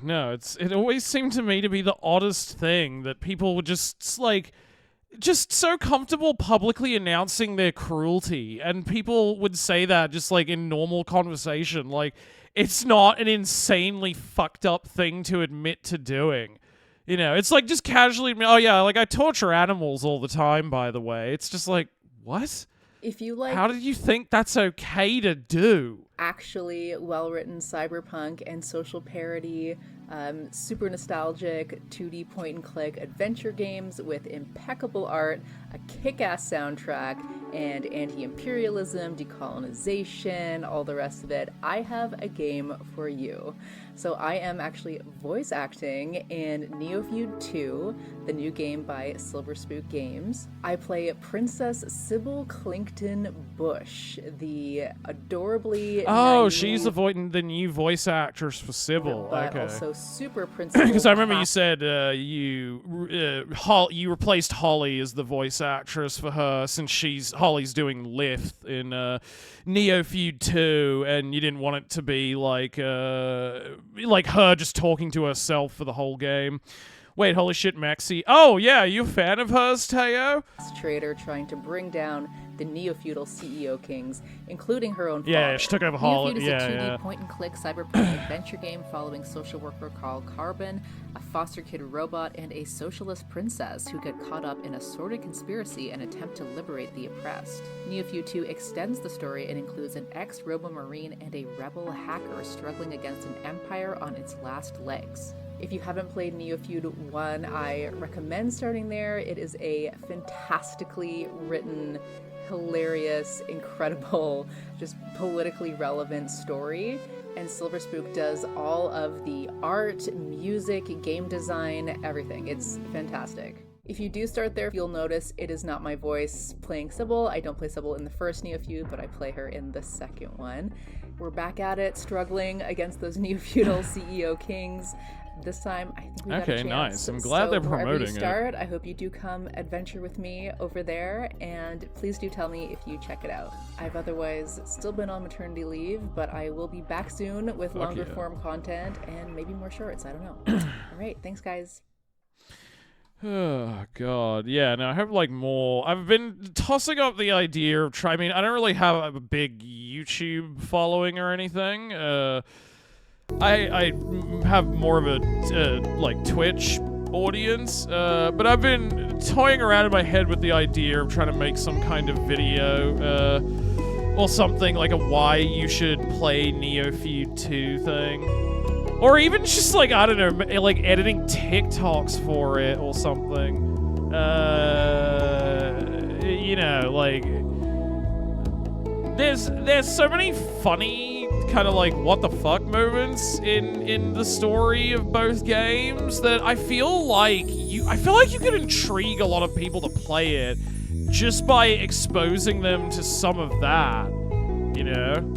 No, it always seemed to me to be the oddest thing that people would just so comfortable publicly announcing their cruelty, and people would say that just like in normal conversation, like it's not an insanely fucked up thing to admit to doing. You know, it's like just casually, oh yeah, like I torture animals all the time, by the way. It's just like, what? If you like How did you think that's okay to do? actually well-written cyberpunk and social parody, super nostalgic 2D point-and-click adventure games with impeccable art, a kick-ass soundtrack, and anti-imperialism, decolonization, all the rest of it, I have a game for you. So I am actually voice acting in Neofeud 2, the new game by Silver Spook Games. I play Princess Sybil Clinkton Bush, the adorably Oh, naive, she's the new voice actress for Sybil. but Okay. also super princess. Because I remember you said you replaced Holly as the voice actress for her, since Holly's doing Lith in Neofeud 2, and you didn't want it to be like her just talking to herself for the whole game. Wait, holy shit, Maxie. Oh, yeah, you a fan of hers, Teo? Trader trying to bring down the neo-feudal CEO kings, including her own father. Yeah, she took over Holly. Neofeud is Yeah, a 2D yeah. point-and-click cyberpunk adventure game following social worker Carl Carbon, a foster kid robot, and a socialist princess who get caught up in a sordid conspiracy and attempt to liberate the oppressed. Neofeud 2 extends the story and includes an ex-robo-marine and a rebel hacker struggling against an empire on its last legs. If you haven't played Neofeud 1, I recommend starting there. It is a fantastically written, hilarious, incredible, just politically relevant story. And Silver Spook does all of the art, music, game design, everything. It's fantastic. If you do start there, you'll notice it is not my voice playing Sybil. I don't play Sybil in the first Neofeud, but I play her in the second one. We're back at it, struggling against those Neofeudal CEO kings. This time, I think we got a chance. Okay, nice. I'm glad they're wherever promoting you start, I hope you do come adventure with me over there, and please do tell me if you check it out. I've otherwise still been on maternity leave, but I will be back soon with longer form content and maybe more shorts. I don't know. All right, thanks, guys. Oh, God. Yeah, no, I have, like, more. I've been tossing up the idea of I mean, I don't really have a big YouTube following or anything. I have more of a, like, Twitch audience, but I've been toying around in my head with the idea of trying to make some kind of video, or something, like a why you should play Neofeud 2 thing. Or even just, like, I don't know, like, editing TikToks for it or something. You know, like, there's so many funny kind of like what the fuck moments in the story of both games that I feel like you could intrigue a lot of people to play it just by exposing them to some of that, you know?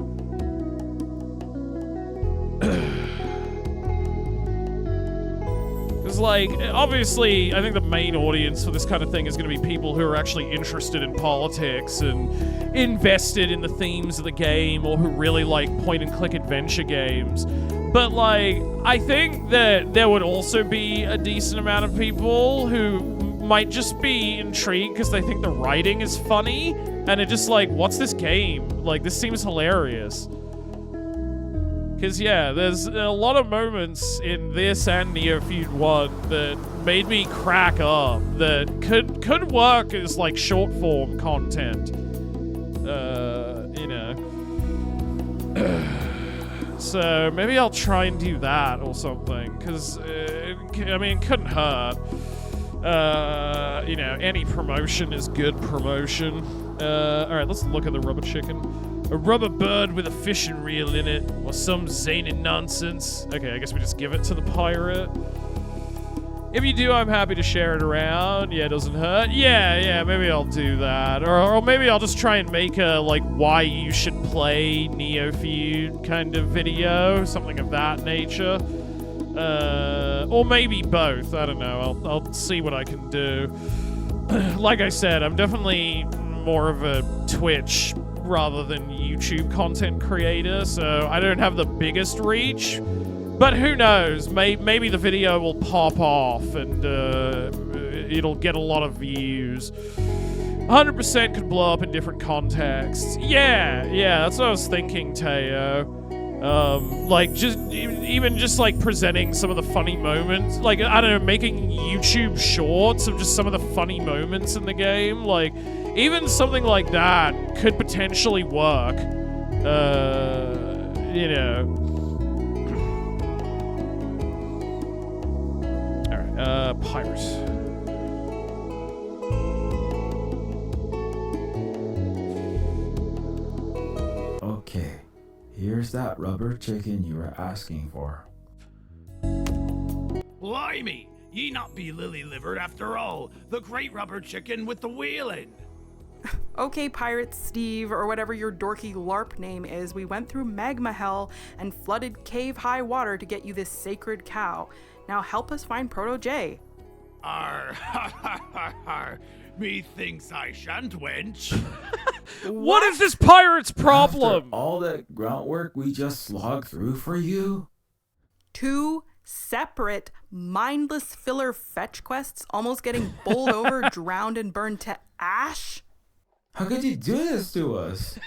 Because, like, obviously, I think the main audience for this kind of thing is going to be people who are actually interested in politics and invested in the themes of the game, or who really like point-and-click adventure games. But, like, I think that there would also be a decent amount of people who might just be intrigued because they think the writing is funny, and it just like, what's this game? Like, this seems hilarious. Because, yeah, there's a lot of moments in this and Neofeud 1 that made me crack up, that could work as, like, short-form content. You know. So, maybe I'll try and do that or something, because, I mean, it couldn't hurt. You know, any promotion is good promotion. Alright, let's look at the rubber chicken. A rubber bird with a fishing reel in it, or some zany nonsense. Okay, I guess we just give it to the pirate. If you do, I'm happy to share it around. Yeah, it doesn't hurt. Yeah, maybe I'll do that. Or maybe I'll just try and make a, like, why you should play Neofeud kind of video. Something of that nature. Or maybe both. I don't know. I'll see what I can do. Like I said, I'm definitely more of a Twitch rather than YouTube content creator, so I don't have the biggest reach. But who knows? Maybe the video will pop off and it'll get a lot of views. 100% could blow up in different contexts. Yeah, that's what I was thinking, Teo. Like, just even just like presenting some of the funny moments, like, I don't know, making YouTube shorts of just some of the funny moments in the game, like, even something like that could potentially work. You know. Alright, pirates. Okay, here's that rubber chicken you were asking for. Blimey! Ye not be lily-livered after all, the great rubber chicken with the wheelin'. Okay, Pirate Steve, or whatever your dorky LARP name is, we went through magma hell and flooded cave-high water to get you this sacred cow. Now help us find Proto-J. Arr, ha ha ha ha. Methinks I shan't wench. What is this pirate's problem? After all that groundwork we just slogged through for you? 2 separate, mindless filler fetch quests, almost getting bowled over, drowned, and burned to ash? How could you do this to us?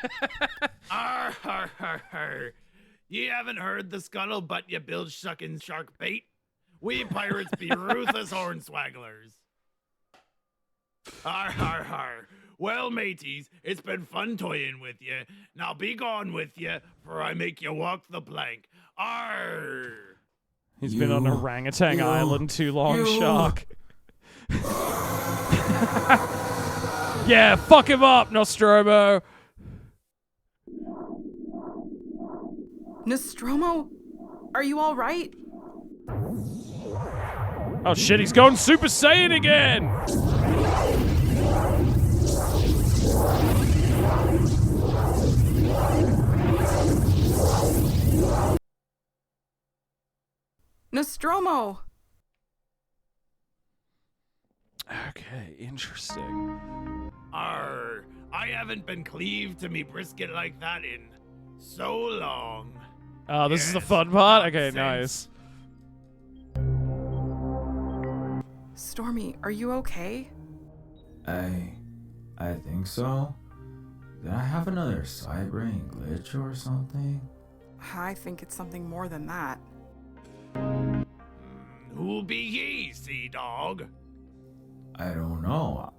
Arr, har, har, har. Ye haven't heard the scuttlebutt you build shucking shark bait? We pirates be ruthless hornswagglers. Har, har, har. Well, mateys, it's been fun toying with you. Now be gone with you, for I make you walk the plank. Arr! He's been on Orangutan Island too long, Shark. Yeah, fuck him up, Nostromo. Nostromo, are you all right? Oh shit, he's going Super Saiyan again! Nostromo! Okay, interesting. Arr, I haven't been cleaved to me brisket like that in so long. Oh, this is the fun part? Okay, nice. Stormy, are you okay? I think so. Did I have another side brain glitch or something? I think it's something more than that. Who be ye, sea dog? I don't know.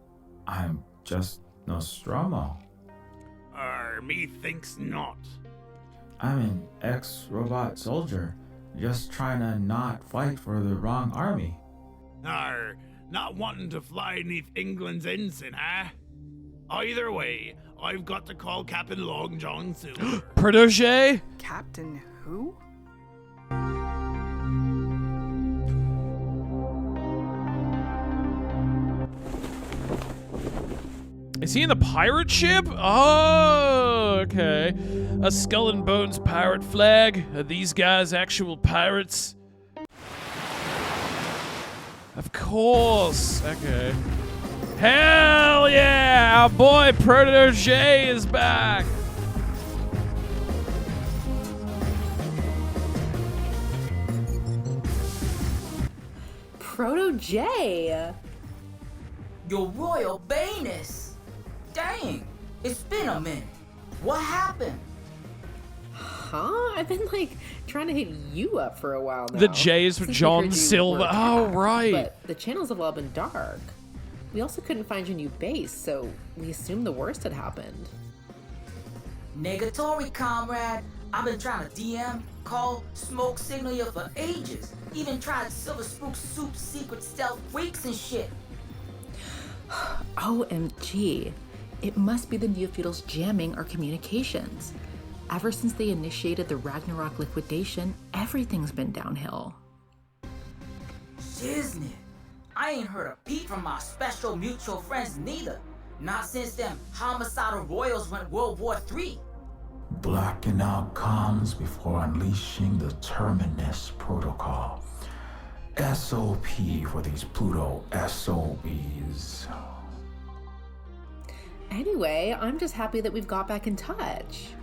I'm just Nostromo. Methinks not. I'm an ex-robot soldier, just trying to not fight for the wrong army. Not wanting to fly neath England's ensign, huh? Either way, I've got to call Captain Long John Silver. Proto-J? Captain who? Is he in the pirate ship? Oh, okay. A Skull and Bones pirate flag? Are these guys actual pirates? Of course. Okay. Hell yeah! Our boy Proto-J is back! Proto-J! Your Royal Banus! Dang, it's been a minute. What happened? Huh? I've been trying to hit you up for a while now. The J is with Since we John heard you Silver. were Oh, hacked, right. But the channels have all been dark. We also couldn't find your new base, so we assumed the worst had happened. Negatory, comrade. I've been trying to DM, call, smoke signal you for ages. Even tried Silver Spook Soup secret stealth freaks and shit. OMG. It must be the Neofeudals jamming our communications. Ever since they initiated the Ragnarok liquidation, everything's been downhill. Shiznit. I ain't heard a peep from my special mutual friends neither. Not since them homicidal royals went World War III. Blacking out comms before unleashing the Terminus Protocol. SOP for these Pluto SOBs. Anyway, I'm just happy that we've got back in touch.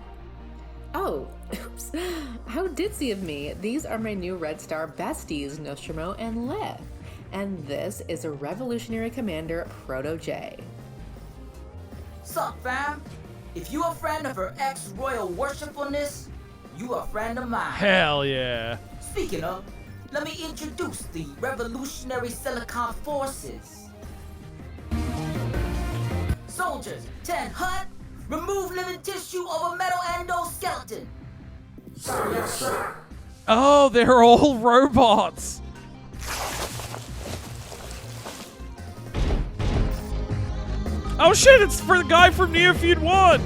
Oh, oops. How ditzy of me. These are my new Red Star besties, Nostromo and Lith. And this is a revolutionary commander, Proto-J. Sup, fam? If you a friend of her ex-royal worshipfulness, you a friend of mine. Hell yeah. Speaking of, let me introduce the Revolutionary Silicon Forces. Soldiers, 10 hut, remove living tissue of a metal endoskeleton. Sir, yes, sir. Oh, they're all robots. Oh shit, it's for the guy from Neofeud 1!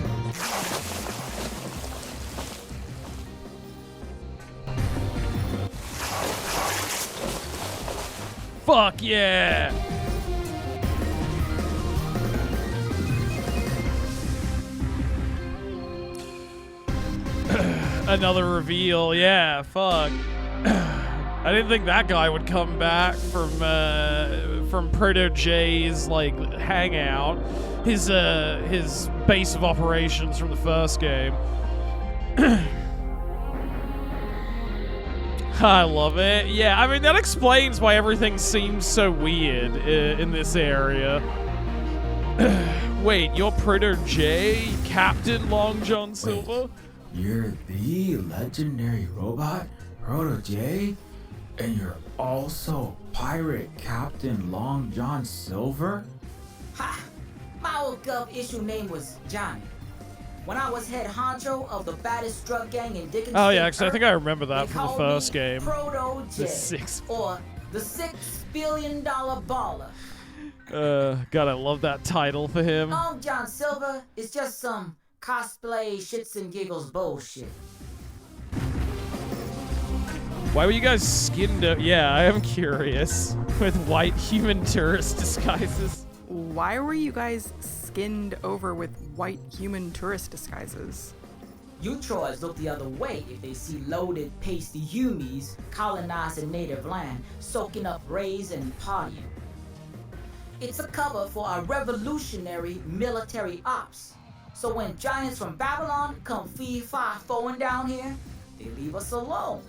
Fuck yeah! Another reveal, yeah, fuck. I didn't think that guy would come back from Proto-J's hangout, his base of operations from the first game. I love it. Yeah, I mean that explains why everything seems so weird in this area. Wait, you're Proto-J, Captain Long John Silver? You're the legendary robot, Proto-J? And you're also Pirate Captain Long John Silver? Ha! My old gov issue name was Johnny. When I was head honcho of the baddest drug gang in Dickinson. Oh yeah, actually I think I remember that from the first game. Proto-J, or the $6 billion baller. God, I love that title for him. Long John Silver is just some cosplay shits and giggles bullshit. Why were you guys skinned up? Yeah, I am curious. With white human tourist disguises. Why were you guys skinned over with white human tourist disguises? Utroids look the other way if they see loaded, pasty humies colonizing native land, soaking up rays and partying. It's a cover for our revolutionary military ops. So when giants from Babylon come fee-fi-foing down here, they leave us alone.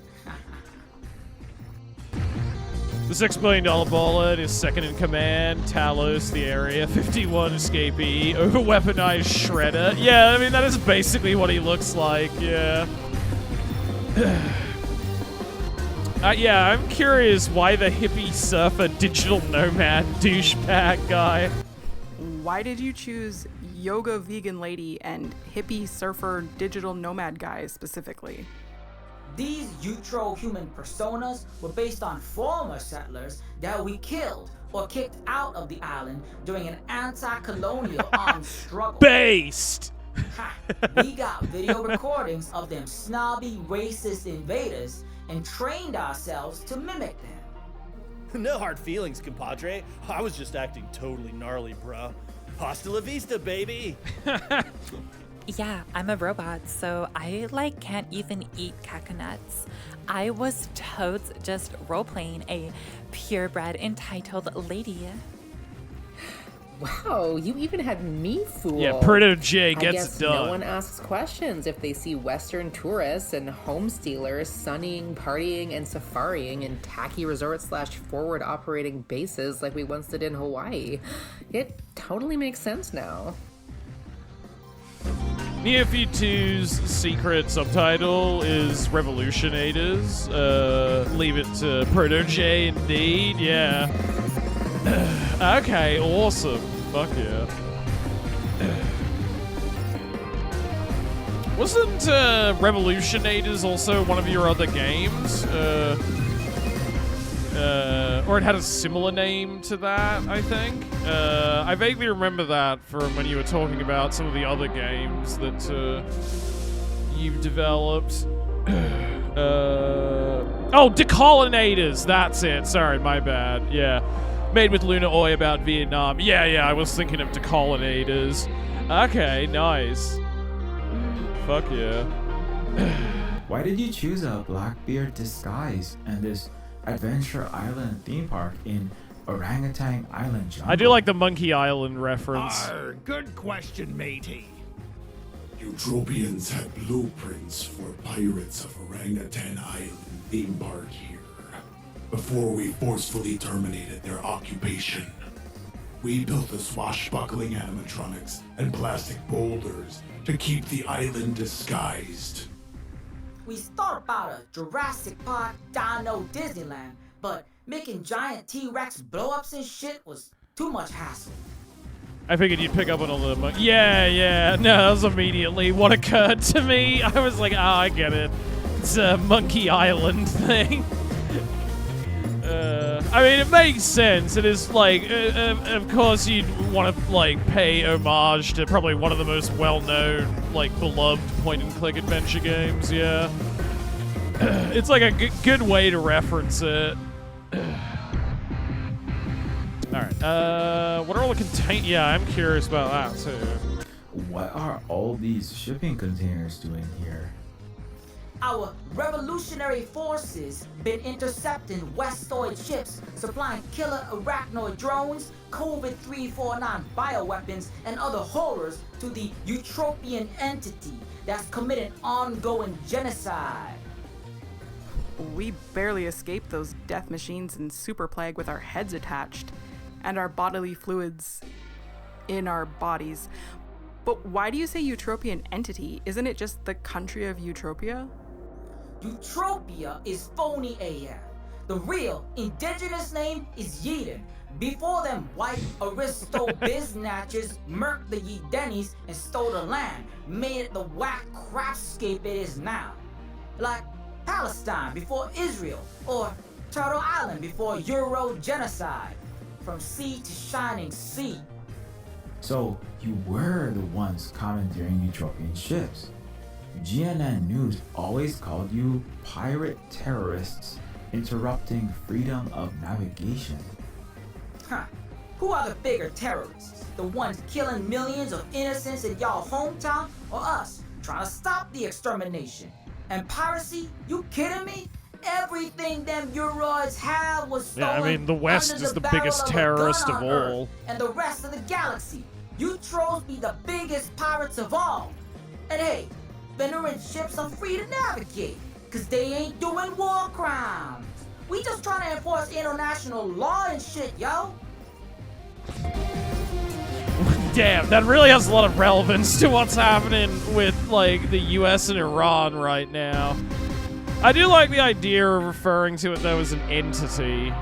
The $6 billion bullet is second in command. Talos, the Area 51 escapee. Over-weaponized Shredder. Yeah, I mean, that is basically what he looks like, yeah. Yeah, I'm curious why the hippie surfer digital nomad douchebag guy. Why did you choose yoga vegan lady and hippie surfer digital nomad guy specifically? These Utro-human personas were based on former settlers that we killed or kicked out of the island during an anti-colonial armed struggle. Based! Ha, we got video recordings of them snobby, racist invaders and trained ourselves to mimic them. No hard feelings, compadre. I was just acting totally gnarly, bro. Hasta la vista, baby! Yeah, I'm a robot, so I can't even eat coconuts. I was totes just role-playing a purebred entitled lady. Wow, you even had me fooled. Yeah, Proto-J I gets guess it done. no one asks questions if they see Western tourists and home stealers sunning, partying, and safaring in tacky resort/forward operating bases like we once did in Hawaii. It totally makes sense now. Neofeud 2's secret subtitle is Revolutionators. Leave it to Proto-J indeed, yeah. Okay, awesome. Fuck yeah. Wasn't Revolutionators also one of your other games? Or it had a similar name to that, I think. I vaguely remember that from when you were talking about some of the other games that you've developed. Oh, Decolonators! That's it. Sorry, my bad. Yeah. Made with Luna Oi about Vietnam. Yeah, I was thinking of Decolonators. Okay, nice. Fuck yeah. Why did you choose a Blackbeard disguise and this Adventure Island theme park in Orangutan Island jungle? I do like the Monkey Island reference. Good question, matey. Eutropians had blueprints for Pirates of Orangutan Island theme park here. Before we forcefully terminated their occupation, we built the swashbuckling animatronics and plastic boulders to keep the island disguised. We thought about a Jurassic Park Dino Disneyland, but making giant T-Rex blow-ups and shit was too much hassle. I figured you'd pick up on all the Yeah. No, that was immediately what occurred to me. I was like, I get it. It's a Monkey Island thing. I mean, it makes sense. It is of course you'd want to pay homage to probably one of the most well-known, beloved point-and-click adventure games. Yeah, it's a good way to reference it. All right. What are all the contain? Yeah, I'm curious about that too. What are all these shipping containers doing here? Our revolutionary forces been intercepting Westoid ships supplying killer arachnoid drones, COVID-349 bioweapons, and other horrors to the Eutropian entity that's committing ongoing genocide. We barely escaped those death machines and super plague with our heads attached and our bodily fluids in our bodies. But why do you say Eutropian entity? Isn't it just the country of Eutropia? Eutropia is phony AF. The real indigenous name is Yeeden. Before them white aristo biznatchers murked the Yeedenis and stole the land, made it the whack crapscape it is now. Like Palestine before Israel, or Turtle Island before Euro genocide. From sea to shining sea. So you were the ones commandeering Eutropian ships. GNN News always called you pirate terrorists interrupting freedom of navigation. Huh. Who are the bigger terrorists? The ones killing millions of innocents in y'all hometown, or us trying to stop the extermination? And piracy? You kidding me? Everything them Euroids have was stolen. Yeah, I mean, the West under is the barrel biggest of a terrorist gun of on all. Earth and the rest of the galaxy. You trolls be the biggest pirates of all. And hey, veteran ships are free to navigate, cause they ain't doing war crimes. We just trying to enforce international law and shit, yo. Damn, that really has a lot of relevance to what's happening with, the US and Iran right now. I do like the idea of referring to it, though, as an entity.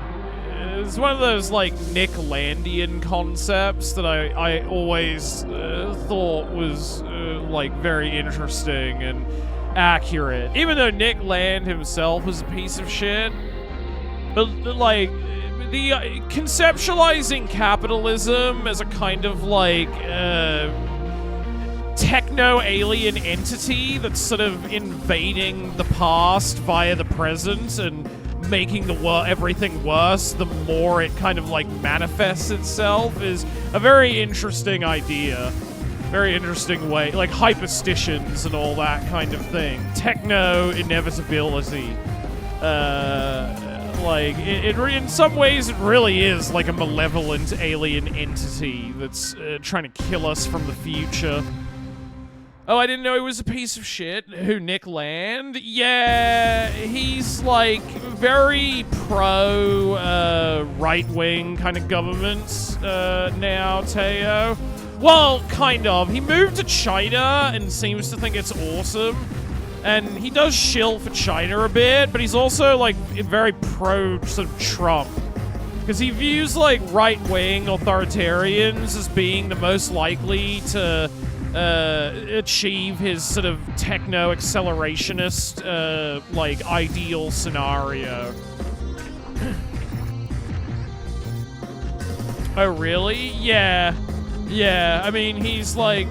It's one of those, Nick Landian concepts that I always thought was, very interesting and accurate. Even though Nick Land himself was a piece of shit. But, the conceptualizing capitalism as a kind of techno-alien entity that's sort of invading the past via the present and making everything worse the more it kind of manifests itself is a very interesting idea. Very interesting way, like hyperstitions and all that kind of thing. Techno inevitability. In some ways, it really is like a malevolent alien entity that's trying to kill us from the future. Oh, I didn't know he was a piece of shit. Who, Nick Land? Yeah, he's like very pro right-wing kind of governments now, Teo. Well, kind of. He moved to China and seems to think it's awesome. And he does shill for China a bit, but he's also, like, very pro sort of Trump. Because he views, like, right-wing authoritarians as being the most likely to achieve his sort of techno-accelerationist, like, ideal scenario. Oh, really? Yeah. Yeah, I mean, he's like...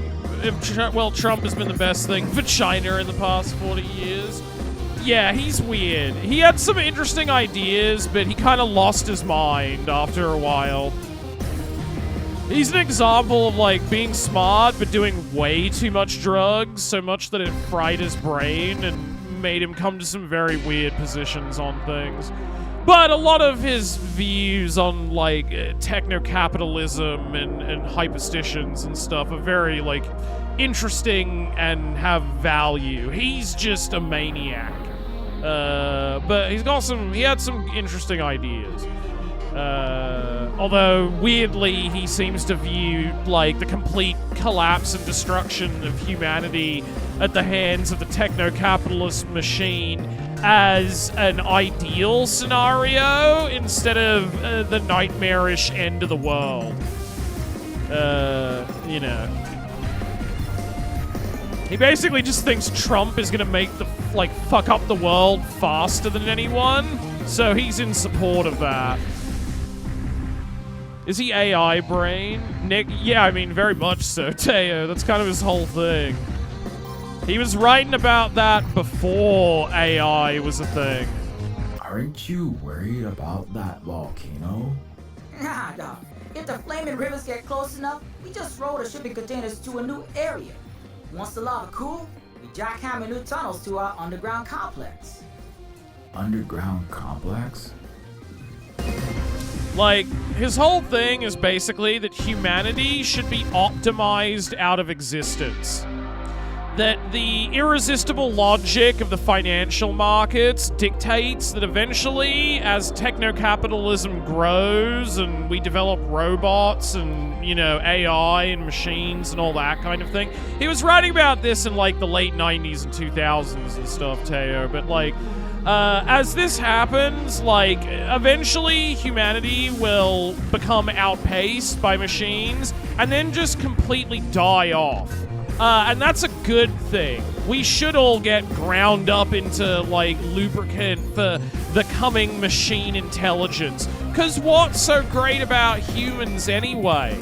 Trump has been the best thing for China in the past 40 years. Yeah, he's weird. He had some interesting ideas, but he kind of lost his mind after a while. He's an example of, like, being smart, but doing way too much drugs, so much that it fried his brain and made him come to some very weird positions on things. But a lot of his views on, like, techno-capitalism and hyperstitions and stuff are very, like, interesting and have value. He's just a maniac. But he had some interesting ideas. Although, weirdly, he seems to view, like, the complete collapse and destruction of humanity at the hands of the techno-capitalist machine as an ideal scenario instead of the nightmarish end of the world. You know. He basically just thinks Trump is gonna make fuck up the world faster than anyone, so he's in support of that. Is he AI brain? Nick? Yeah, I mean, very much so, Teo. That's kind of his whole thing. He was writing about that before AI was a thing. Aren't you worried about that volcano? Nah, dog. If the flaming rivers get close enough, we just roll the shipping containers to a new area. Once the lava cool, we jackhammer new tunnels to our underground complex. Underground complex? Like, his whole thing is basically that humanity should be optimized out of existence. That the irresistible logic of the financial markets dictates that eventually, as techno-capitalism grows and we develop robots and, you know, AI and machines and all that kind of thing. He was writing about this in, like, the late 90s and 2000s and stuff, Teo, but, like, as this happens, like, eventually humanity will become outpaced by machines and then just completely die off. And that's a good thing. We should all get ground up into, like, lubricant for the coming machine intelligence. 'Cause what's so great about humans anyway?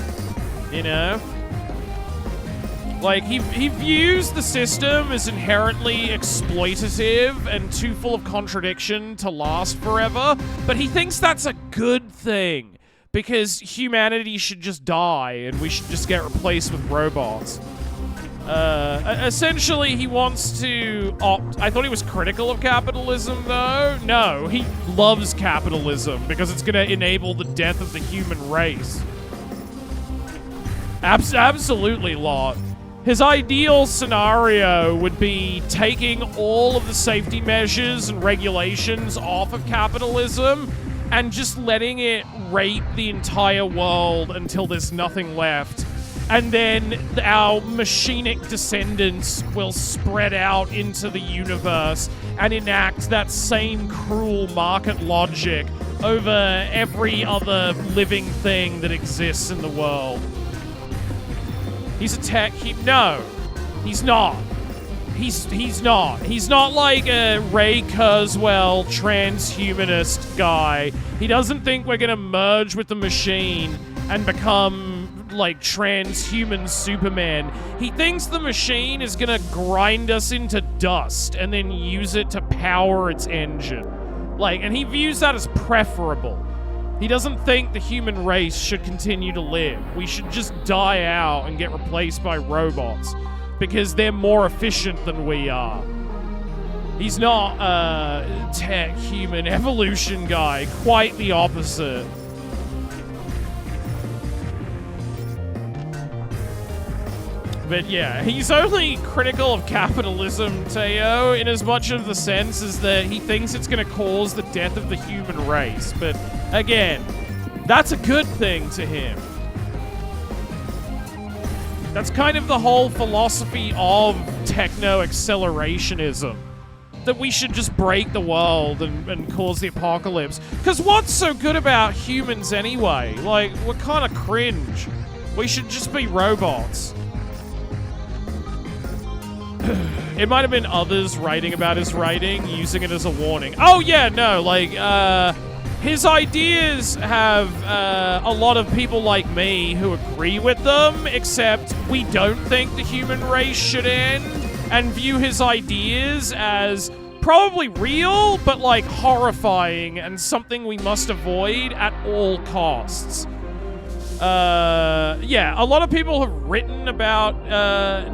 You know? Like, he views the system as inherently exploitative and too full of contradiction to last forever, but he thinks that's a good thing, because humanity should just die and we should just get replaced with robots. Essentially, he wants to I thought he was critical of capitalism, though. No, he loves capitalism because it's going to enable the death of the human race. Absolutely, Lot. His ideal scenario would be taking all of the safety measures and regulations off of capitalism and just letting it rape the entire world until there's nothing left. And then our machinic descendants will spread out into the universe and enact that same cruel market logic over every other living thing that exists in the world. He's a no, he's not. He's not. He's not like a Ray Kurzweil transhumanist guy. He doesn't think we're gonna merge with the machine and become like transhuman Superman. He thinks the machine is gonna grind us into dust and then use it to power its engine. Like, and he views that as preferable. He doesn't think the human race should continue to live. We should just die out and get replaced by robots because they're more efficient than we are. He's not a tech human evolution guy, quite the opposite. But yeah, he's only critical of capitalism, Teo, in as much of the sense as that he thinks it's going to cause the death of the human race. But again, that's a good thing to him. That's kind of the whole philosophy of techno-accelerationism. That we should just break the world and cause the apocalypse. Because what's so good about humans anyway? Like, we're kind of cringe. We should just be robots. It might have been others writing about his writing, using it as a warning. Oh yeah, no, like, his ideas have a lot of people like me who agree with them, except we don't think the human race should end, and view his ideas as probably real, but like horrifying and something we must avoid at all costs. Yeah, a lot of people have written about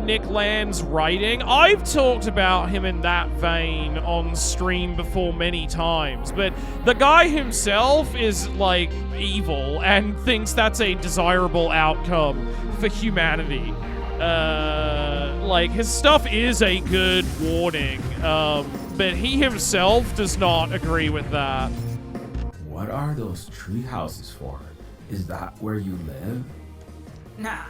Nick Land's writing. I've talked about him in that vein on stream before many times, but the guy himself is, like, evil and thinks that's a desirable outcome for humanity. Like, his stuff is a good warning, but he himself does not agree with that. What are those tree houses for? Is that where you live? Nah,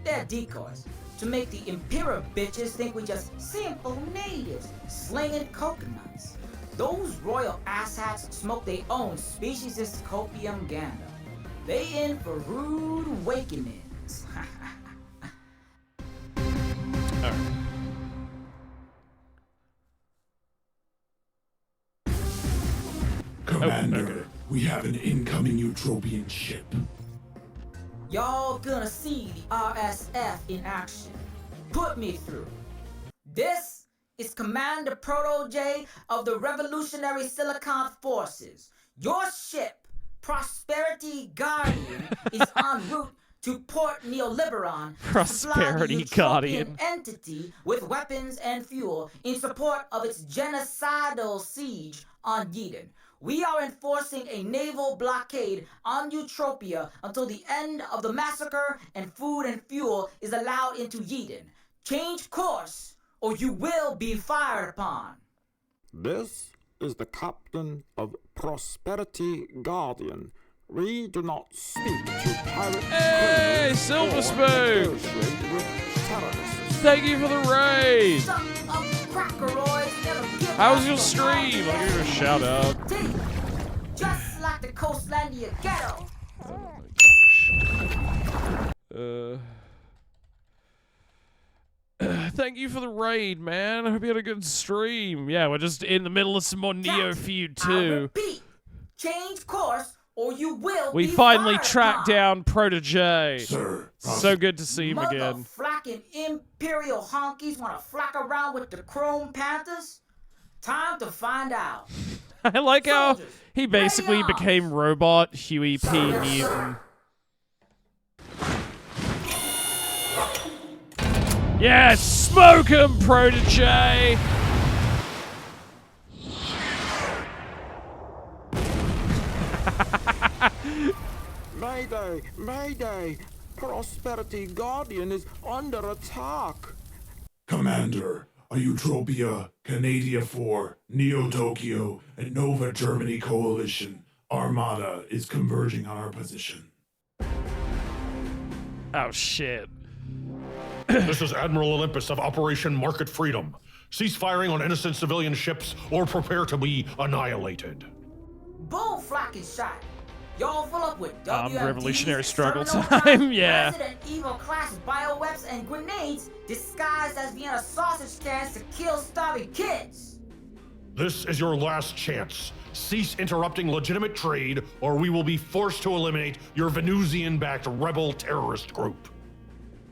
they're decoys. To make the Imperial bitches think we just simple natives slinging coconuts. Those royal asshats smoke their own speciesist copium gander. They in for rude awakenings. Alright. Commander, okay. We have an incoming Eutropian ship. Y'all gonna see the RSF in action. Put me through. This is Commander Proto-J of the Revolutionary Silicon Forces. Your ship, Prosperity Guardian, is en route to Port Neoliberon to supply the Prosperity Guardian Utopian entity with weapons and fuel in support of its genocidal siege on Eden. We are enforcing a naval blockade on Eutropia until the end of the massacre and food and fuel is allowed into Eden. Change course, or you will be fired upon. This is the captain of Prosperity Guardian. We do not speak to pirate Hey, Silver Spoon! Thank you for the raid! How's your stream? I'll give you a shout out. Just like the Coastlandia ghetto. Thank you for the raid, man. I hope you had a good stream. Yeah, we're just in the middle of some more Neofeud 2. Change course, or you will We be finally fired tracked upon. down Proto-J. Sir, So good to see him again. Motherflacking Imperial honkies want to flock around with the Chrome Panthers? Time to find out. I like how Soldiers, he basically ready on. became robot Huey P. Newton. Yeah, smoke him, Proto-J! Mayday! Mayday! Prosperity Guardian is under attack. Commander, a Eutropia, Canadia 4, Neo-Tokyo, and Nova Germany coalition armada is converging on our position. Oh, shit. This is Admiral Olympus of Operation Market Freedom. Cease firing on innocent civilian ships or prepare to be annihilated. Bull flocking shot. Y'all full up with WMDs, Revolutionary struggle terminal time, guns, yeah. Resident Evil class bioweapons and grenades disguised as Vienna sausage stands to kill starving kids. This is your last chance. Cease interrupting legitimate trade, or we will be forced to eliminate your Venusian-backed rebel terrorist group.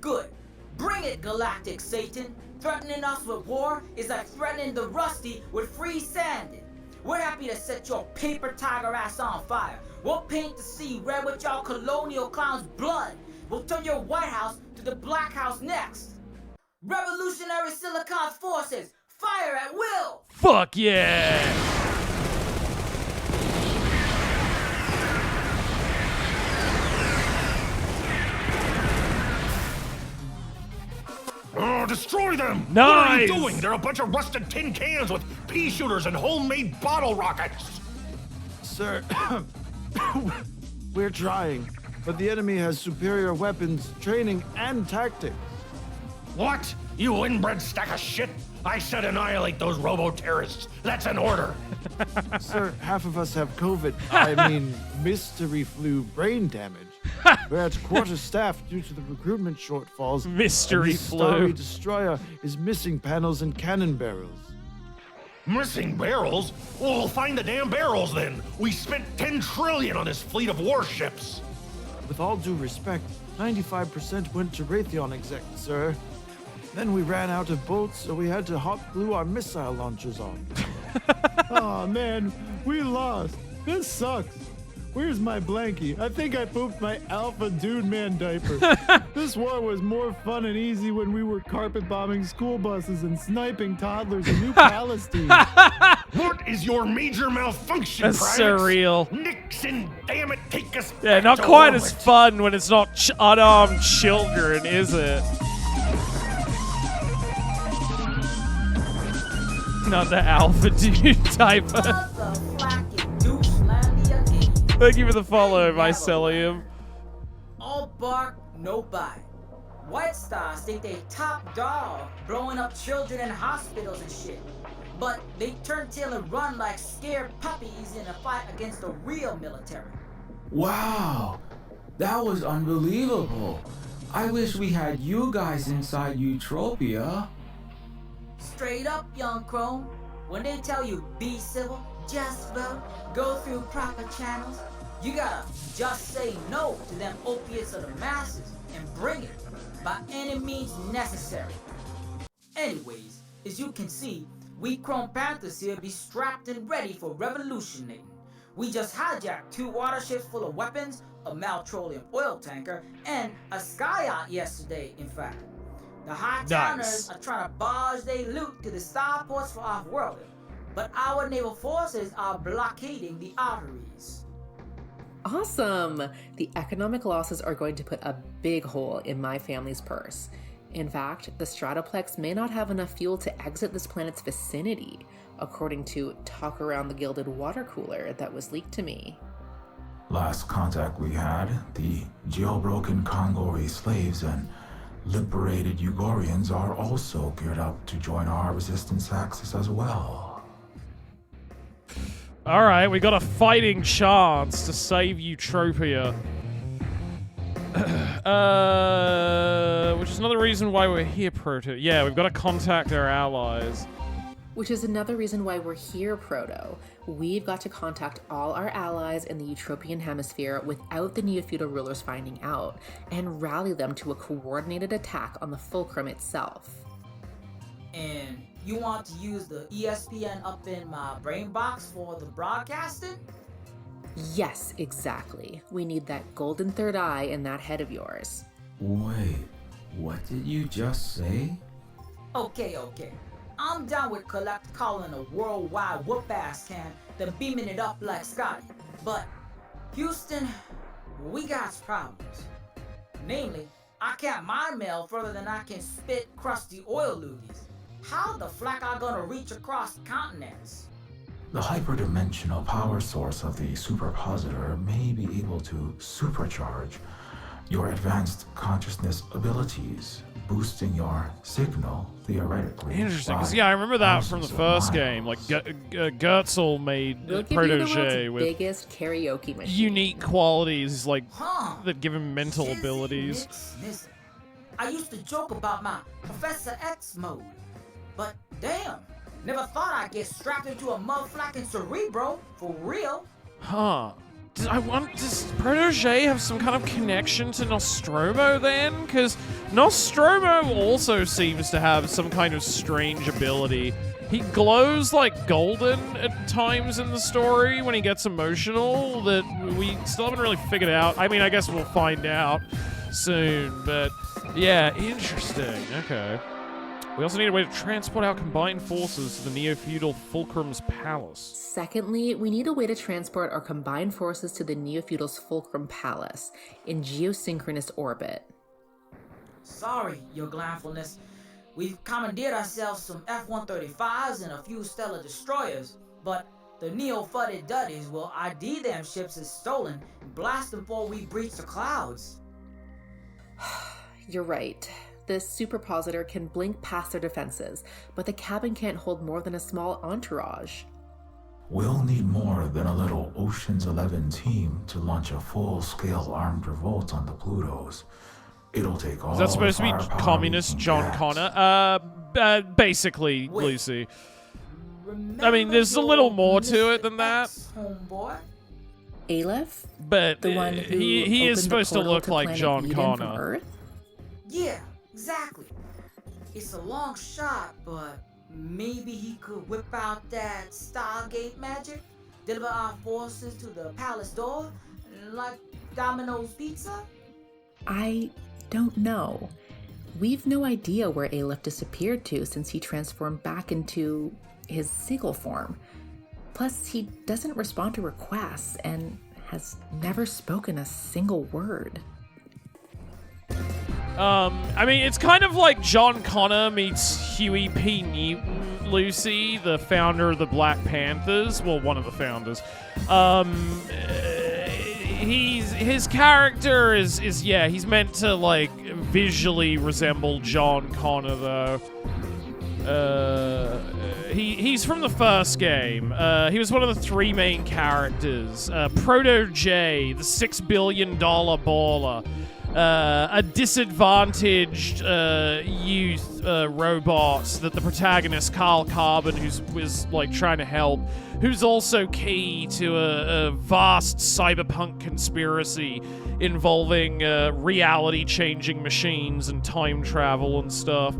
Good. Bring it, Galactic Satan. Threatening us with war is like threatening the Rusty with free sanding. We're happy to set your paper tiger ass on fire. We'll paint the sea red with y'all colonial clowns' blood. We'll turn your White House to the Black House next. Revolutionary Silicon Forces, fire at will! Fuck yeah! Oh, destroy them! Nice! What are you doing? They're a bunch of rusted tin cans with pea shooters and homemade bottle rockets! Sir, we're trying, but the enemy has superior weapons, training, and tactics. What? You inbred stack of shit? I said annihilate those robo-terrorists. That's an order. Sir, half of us have COVID. I mean, mystery flu brain damage. We're at quarter-staffed due to the recruitment shortfalls. Mystery and the flu. Starry Destroyer is missing panels and cannon barrels. Missing barrels? Well, we'll find the damn barrels then. We spent 10 trillion on this fleet of warships. With all due respect, 95% went to Raytheon exec, sir. Then we ran out of bolts, so we had to hot glue our missile launchers on. Aw, man, we lost. This sucks. Where's my blankie? I think I pooped my alpha dude man diaper. This war was more fun and easy when we were carpet bombing school buses and sniping toddlers in New Palestine. What is your major malfunction, That's privates? surreal. Nixon, damn it, take us Yeah, back not to quite orbit. as fun when it's not unarmed children, is it? Not the alpha dude diaper. Thank you for the follow, Mycelium. All bark, no bite. White Stars think they top dog, blowing up children in hospitals and shit. But they turn tail and run like scared puppies in a fight against the real military. Wow, that was unbelievable. I wish we had you guys inside Utopia. Straight up, young crone. When they tell you be civil, just vote, go through proper channels, you gotta just say no to them opiates of the masses and bring it by any means necessary. Anyways, as you can see, we Chrome Panthers here be strapped and ready for revolutionating. We just hijacked 2 waterships full of weapons, a maltrollium oil tanker, and a sky yacht yesterday, in fact. The Hightowners are trying to barge their loot to the starports for off-worlders, but our naval forces are blockading the arteries. Awesome! The economic losses are going to put a big hole in my family's purse. In fact, the Stratoplex may not have enough fuel to exit this planet's vicinity, according to talk around the gilded water cooler that was leaked to me. Last contact we had, the jailbroken Kongori slaves and liberated Ugorians are also geared up to join our resistance axis as well. Alright, we got a fighting chance to save Utopia. Which is another reason why we're here, Proto. Yeah, we've got to contact our allies. Which is another reason why we're here, Proto. We've got to contact all our allies in the Utopian hemisphere without the Neofeudal rulers finding out, and rally them to a coordinated attack on the Fulcrum itself. And you want to use the ESPN up in my brain box for the broadcasting? Yes, exactly. We need that golden third eye in that head of yours. Wait, what did you just say? Okay. I'm down with Collect calling a worldwide whoop-ass can, then beaming it up like Scotty. But, Houston, we got problems. Namely, I can't mind mail further than I can spit crusty oil loogies. How the flack I gonna reach across continents? The hyperdimensional power source of the superpositor may be able to supercharge your advanced consciousness abilities, boosting your signal theoretically. Interesting, because yeah, I remember that from the first game. Like Gertzel made We'll give you the Proto-J world's with biggest karaoke machine. unique qualities, like that give him mental Shizzy abilities. Listen, I used to joke about my Professor X mode, but damn, never thought I'd get strapped into a motherfucking Cerebro, for real. Huh. Does Proto-J have some kind of connection to Nostromo then? Because Nostromo also seems to have some kind of strange ability He glows like golden at times in the story when he gets emotional that we still haven't really figured out. I mean, I guess we'll find out soon, but yeah, interesting. Okay. We also need a way to transport our combined forces to the Neofeudal Fulcrum's palace. Secondly, we need a way to transport our combined forces to the Neofeudal's Fulcrum Palace in geosynchronous orbit. Sorry, Your Glanfulness. We've commandeered ourselves some F-135s and a few Stellar Destroyers, but the Neofeuded Duddies will ID them ships as stolen and blast them before we breach the clouds. You're right. This superpositor can blink past their defenses, but the cabin can't hold more than a small entourage. We'll need more than a little Ocean's 11 team to launch a full-scale armed revolt on the Plutos. It'll take all. Is that supposed to be communist John Connor? Basically, Wait. Lucy. I mean, there's a little more to it than that. Homeboy? Aleph? But The one who he is opened the supposed to portal look to like planet John Eden from Connor. Earth? Yeah, exactly. It's a long shot, but maybe he could whip out that Stargate magic, deliver our forces to the palace door, like Domino's Pizza? I don't know. We've no idea where Aleph disappeared to since he transformed back into his seagull form. Plus, he doesn't respond to requests and has never spoken a single word. I mean, it's kind of like John Connor meets Huey P. Newton, Lucy, the founder of the Black Panthers. Well, one of the founders. His character is he's meant to like visually resemble John Connor though. He's from the first game. He was one of the three main characters. Proto-J, the $6 billion baller. A disadvantaged youth robot that the protagonist, Carl Carbon, was like trying to help, who's also key to a vast cyberpunk conspiracy involving reality-changing machines and time travel and stuff.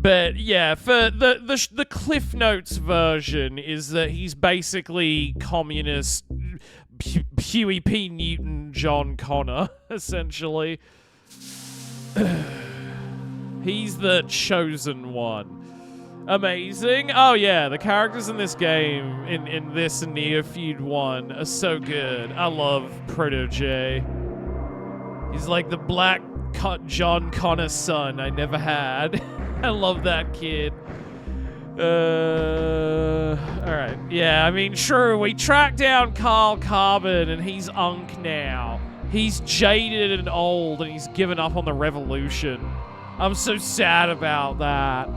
But yeah, for the Cliff Notes version is that he's basically communist Huey P. Newton John Connor, essentially. He's the chosen one. Amazing. Oh yeah, the characters in this game, in this and Neofeud 1, are so good. I love Proto-J. He's like the black John Connor son I never had. I love that kid. Alright. Yeah, I mean, true, we tracked down Carl Carbon and he's Unk now. He's jaded and old and he's given up on the revolution. I'm so sad about that.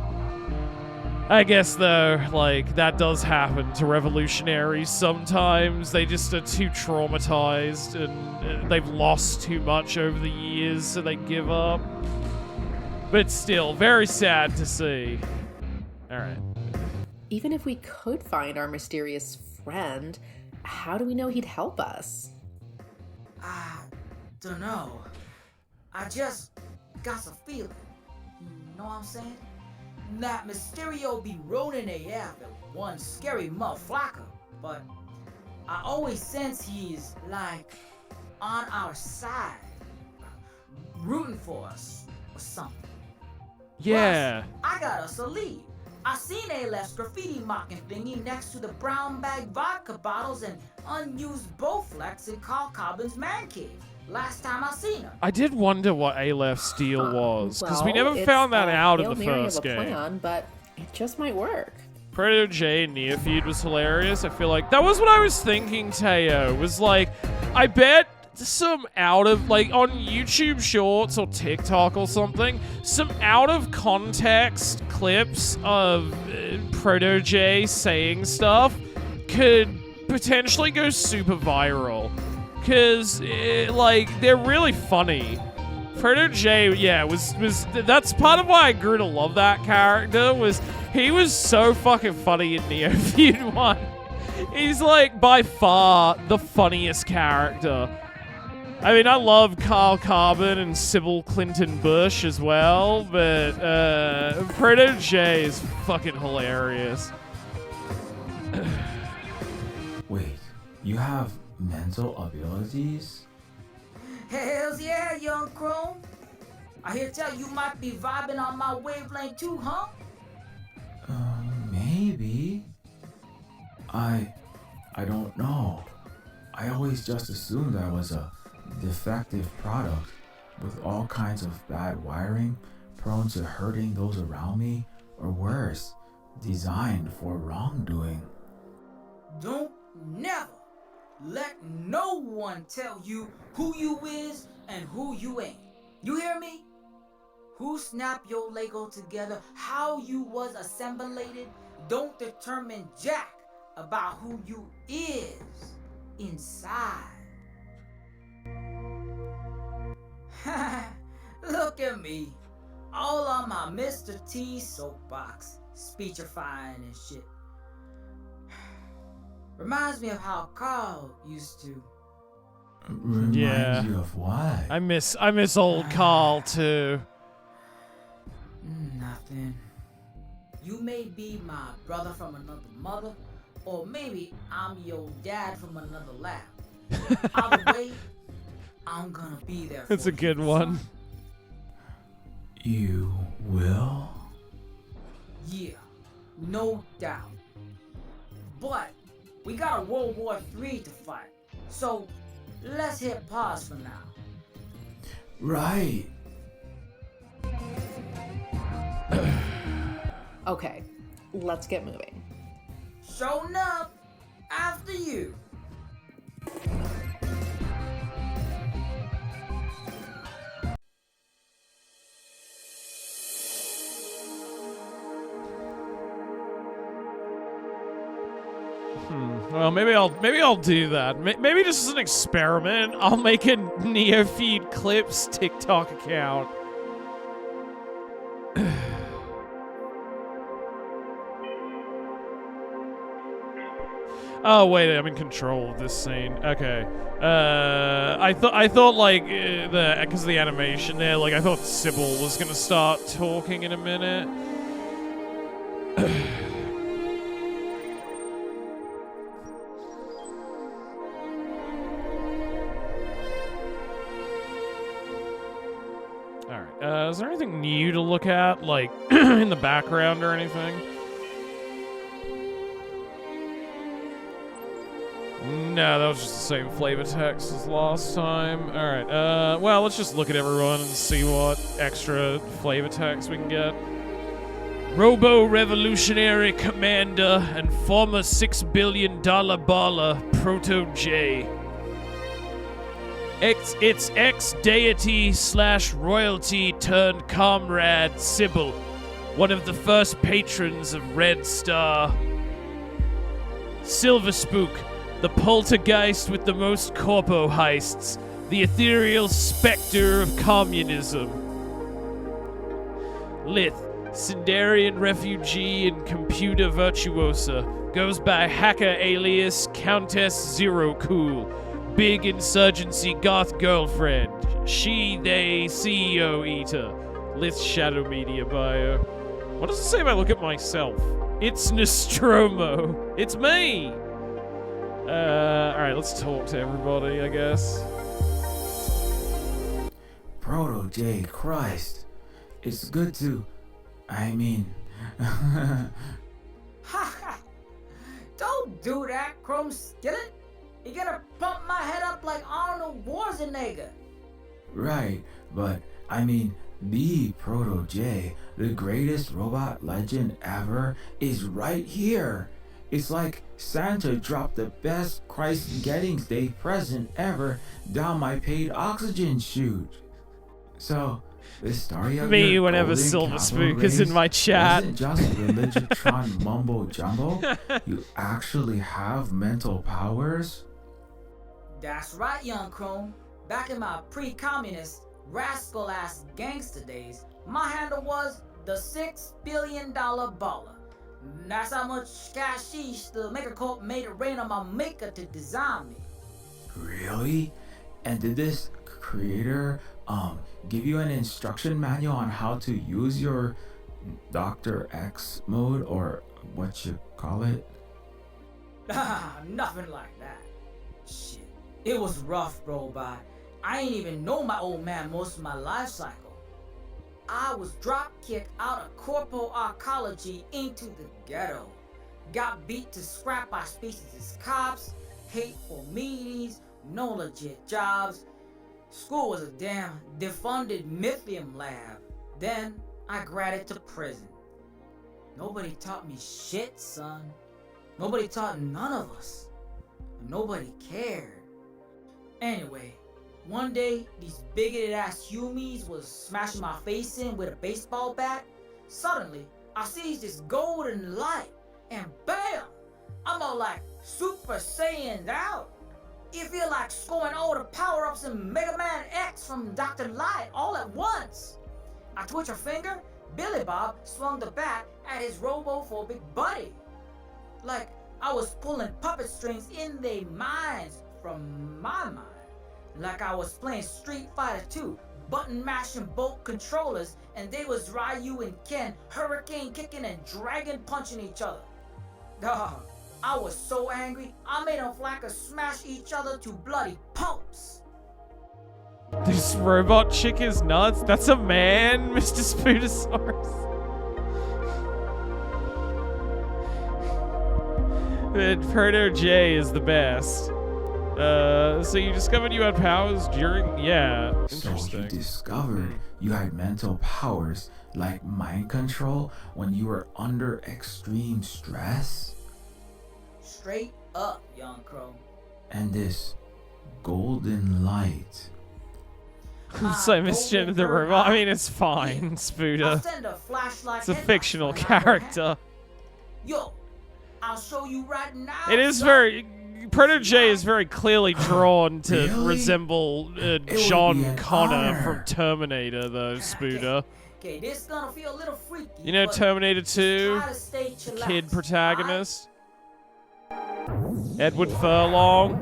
I guess, though, like, that does happen to revolutionaries sometimes. They just are too traumatized and they've lost too much over the years, so they give up. But still, very sad to see. Alright. Even if we could find our mysterious friend, how do we know he'd help us? I don't know. I just got a feeling. You know what I'm saying? That Mysterio be rolling AF at one scary motherfucker, but I always sense he's like on our side, rooting for us or something. Yeah. Plus, I got us a lead. I seen Aleph's graffiti mocking thingy next to the brown bag vodka bottles and unused Bowflex in Carl Carbon's man cave. Last time I seen him. I did wonder what Aleph's deal was, because we Well, never it's found that a out in Hail the Mary first of a game. plan, but it just might work. Proto-J and Neofeud was hilarious. I feel like that was what I was thinking, Teo, was like, I bet some out of, like, on YouTube Shorts or TikTok or something, some out of context clips of Proto-J saying stuff could potentially go super viral. Because, like, they're really funny. Proto-J, yeah, was that's part of why I grew to love that character, was he was so fucking funny in Neofeud 1. He's, like, by far the funniest character. I mean, I love Carl Carbon and Sybil Clinton Bush as well, but Proto-J is fucking hilarious. Wait, you have mental abilities? Hells yeah, young Chrome. I hear tell you might be vibing on my wavelength too, huh? Maybe. I don't know. I always just assumed I was a defective product with all kinds of bad wiring, prone to hurting those around me, or worse, designed for wrongdoing. Don't never let no one tell you who you is and who you ain't. You hear me? Who snap your Lego together, how you was assemblated, don't determine jack about who you is inside. Look at me, all on my Mr. T soapbox, speechifying and shit. Reminds me of how Carl used to. Reminds you of what? I miss old Carl too. Nothing. You may be my brother from another mother, or maybe I'm your dad from another lab. Either way, I'm gonna be there for That's a good one. You will? Yeah, no doubt. But we got a World War III to fight, so let's hit pause for now. Right. Okay, let's get moving. Showing up after you. Well, maybe I'll do that. Maybe just as an experiment, I'll make a Neofeud Clips TikTok account. Oh wait, I'm in control of this scene. Okay. I thought like because of the animation there, like I thought Sybil was gonna start talking in a minute. Alright, is there anything new to look at, like, in the background or anything? No, that was just the same flavor text as last time. Alright, well, let's just look at everyone and see what extra flavor text we can get. Robo-Revolutionary Commander and former $6 billion baller, Proto-J. It's ex-deity / royalty turned comrade Sybil, one of the first patrons of Red Star. Silver Spook, the poltergeist with the most corpo heists, the ethereal specter of communism. Lith, Sindarian refugee and computer virtuosa, goes by hacker alias Countess Zero Cool. Big insurgency goth girlfriend. She, they, CEO eater. Lith shadow media bio. What does it say if I look at myself? It's Nostromo. It's me. Alright, let's talk to everybody, I guess. Proto-J, Christ. It's good to... I mean... Don't do that, Chrome Skillet. You're gonna pump my head up like Arnold Schwarzenegger. Right, but I mean, the Proto-J, the greatest robot legend ever, is right here. It's like Santa dropped the best Christ-Gettings Day present ever down my paid oxygen chute. So, the story of me your whenever golden Silver capital Spook is race in my chat. wasn't just Religitron mumbo jumbo. You actually have mental powers. That's right, young Chrome. Back in my pre-communist, rascal-ass gangster days, my handle was the $6 billion baller. That's how much cashish the maker corp made it rain on my maker to design me. Really? And did this creator give you an instruction manual on how to use your Dr. X mode, or what you call it? Nothing like that. Shit. It was rough, bro, but I ain't even know my old man most of my life cycle. I was drop kicked out of corporal arcology into the ghetto. Got beat to scrap by species as cops, hateful meetings, no legit jobs. School was a damn defunded lithium lab. Then I graduated to prison. Nobody taught me shit, son. Nobody taught none of us. Nobody cared. Anyway, one day these bigoted ass humies was smashing my face in with a baseball bat. Suddenly, I sees this golden light, and bam! I'm all like Super Saiyan out. It feel like scoring all the power-ups in Mega Man X from Dr. Light all at once. I twitch a finger, Billy Bob swung the bat at his robophobic buddy. Like I was pulling puppet strings in their minds from my mind. Like I was playing Street Fighter 2, button mashing both controllers, and they was Ryu and Ken hurricane kicking and dragon punching each other. Dog, I was so angry, I made them flacker smash each other to bloody pulps. This robot chick is nuts. That's a man, Mr. Spootosaurus. Proto-J is the best. So you discovered you had powers during... Yeah, interesting. So you discovered you had mental powers like mind control when you were under extreme stress? Straight up, young crow. And this golden light. So misgendered the robot. I mean, it's fine, Spooter. It's a fictional character. Yo, I'll show you right now. It is very... Proto-J is very clearly drawn to resemble John Connor from Terminator, though, Spooter. Okay, this gonna feel a little freaky. You know Terminator 2? The kid protagonist? Edward Furlong?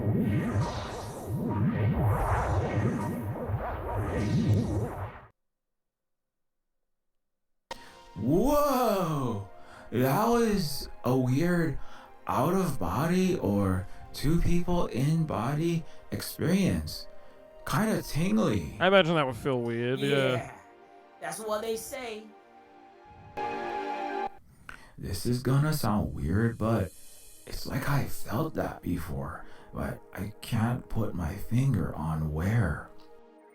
Whoa! That was a weird out-of-body or two people in body experience. Kind of tingly. I imagine that would feel weird, yeah. That's what they say. This is gonna sound weird, but it's like I felt that before, but I can't put my finger on where.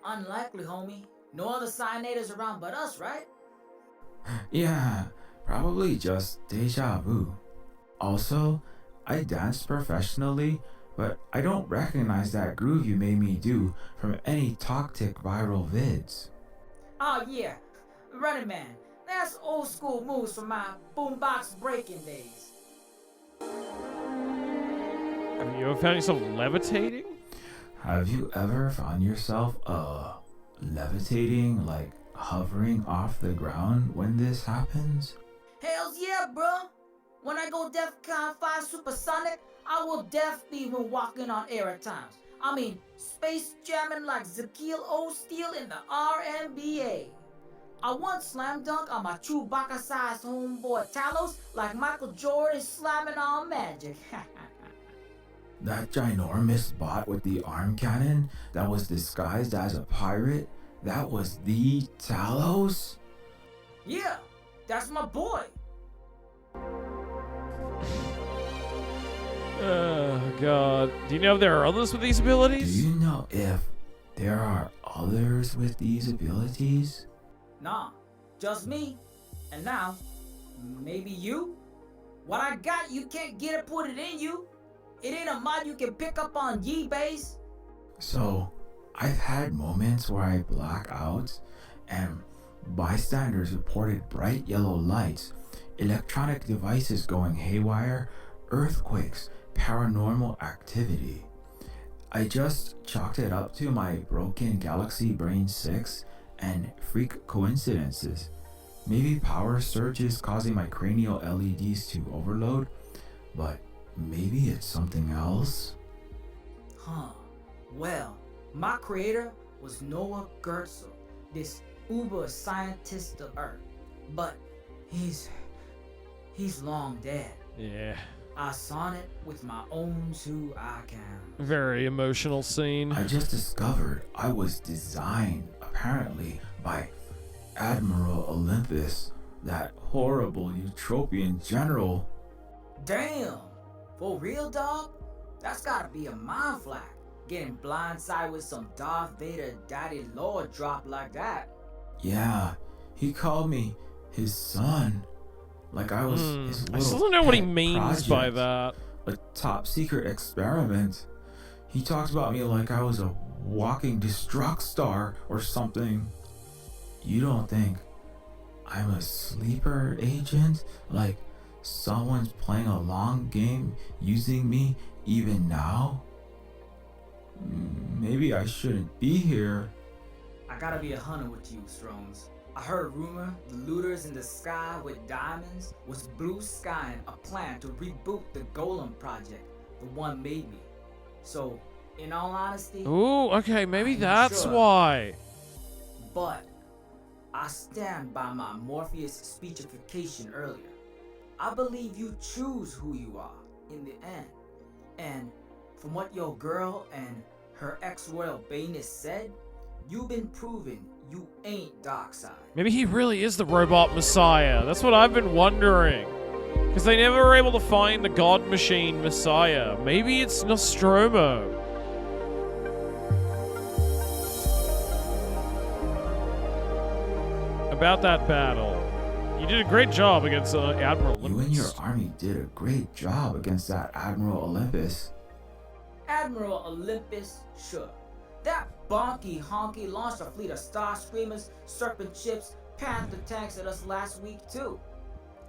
Unlikely, homie. No other cyanators around but us, right? Yeah, probably just deja vu. Also, I dance professionally, but I don't recognize that groove you made me do from any toxic viral vids. Oh yeah, Running Man. That's old school moves from my boombox breaking days. Have you ever found yourself levitating? Have you ever found yourself, levitating, like hovering off the ground when this happens? Hells yeah, bro. When I go DEFCON 5 Supersonic, I will definitely be walking on air at times. I mean, space jamming like Zakiel O'Steele in the RNBA. I once slam dunk on my Chewbacca-sized homeboy Talos like Michael Jordan slamming on Magic. That ginormous bot with the arm cannon that was disguised as a pirate, that was the Talos? Yeah, that's my boy. Oh, God. Do you know if there are others with these abilities? Do you know if there are others with these abilities? Nah, just me. And now, maybe you? What I got, you can't get it, put it in you. It ain't a mod you can pick up on Yeebase. So, I've had moments where I black out and bystanders reported bright yellow lights, electronic devices going haywire, earthquakes, paranormal activity. I just chalked it up to my broken Galaxy Brain 6 and freak coincidences. Maybe power surges causing my cranial LEDs to overload, but maybe it's something else? Huh. Well, My creator was Noah Gertzel, this uber scientist of Earth. But he's long dead. Yeah. I saw it with my own two eye cams. Very emotional scene. I just discovered I was designed, apparently, by Admiral Olympus, that horrible utopian general. Damn! For real, dog? That's gotta be a mind flack. Getting blindsided with some Darth Vader daddy lord drop like that. Yeah, he called me his son. Like I was his little I still don't know what he pet means by project, that. A top secret experiment. He talked about me like I was a walking destruct star or something. You don't think I'm a sleeper agent? Like someone's playing a long game using me even now? Maybe I shouldn't be here. I gotta be 100 with you, Stromes. I heard a rumor the looters in the sky with diamonds was blue skying a plan to reboot the Golem project, the one made me. So, in all honesty... Ooh, okay, maybe I'm that's sure. why. But, I stand by my Morpheus speechification earlier. I believe you choose who you are in the end. And from what your girl and her ex-royal Banus said, you've been proving you ain't Darkseid. Maybe he really is the robot messiah. That's what I've been wondering. Because they never were able to find the god machine messiah. Maybe it's Nostromo. About that battle. You did a great job against Admiral Olympus. You and your army did a great job against that Admiral Olympus. Admiral Olympus, sure. That bonky honky launched a fleet of Star Screamers, Serpent Ships, Panther tanks at us last week too.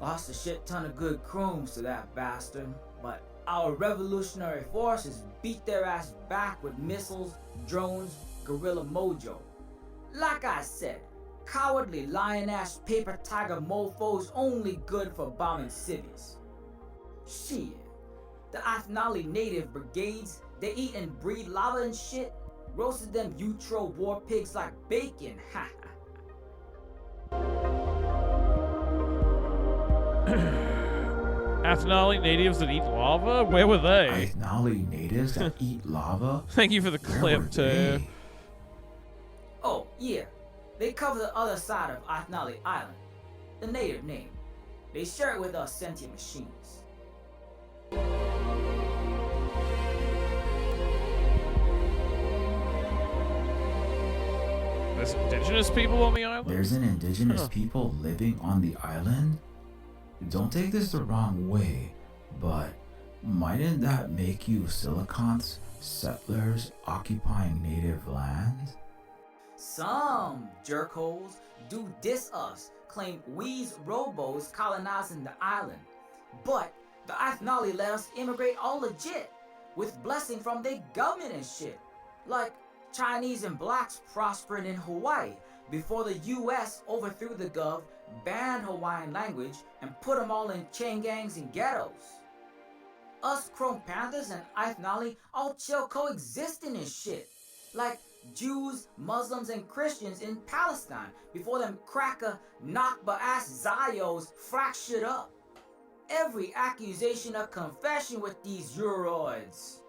Lost a shit ton of good crewms to that bastard, but our revolutionary forces beat their ass back with missiles, drones, guerrilla mojo. Like I said, cowardly lion-ass paper tiger mofos only good for bombing cities. Shit, the Athnali native brigades, they eat and breed lava and shit. Roasted them Utro war pigs like bacon, ha. Athnali natives that eat lava? Where were they? Athnali natives that eat lava? Thank you for the clip, too. They? Oh, yeah. They cover the other side of Athnali Island. The native name. They share it with us sentient machines. There's indigenous people on the island? There's an indigenous people living on the island? Don't take this the wrong way, but mightn't that make you Silicon's settlers occupying native lands? Some jerkholes do diss us, claim we's robos colonizing the island. But the Athnali let us immigrate all legit, with blessing from their government and shit. Like Chinese and blacks prospering in Hawaii before the US overthrew the gov, banned Hawaiian language, and put them all in chain gangs and ghettos. Us Chrome Panthers and Athnali all chill coexisting and shit. Like Jews, Muslims, and Christians in Palestine before them cracker Nakba ass Zios frack shit up. Every accusation of confession with these Euroids.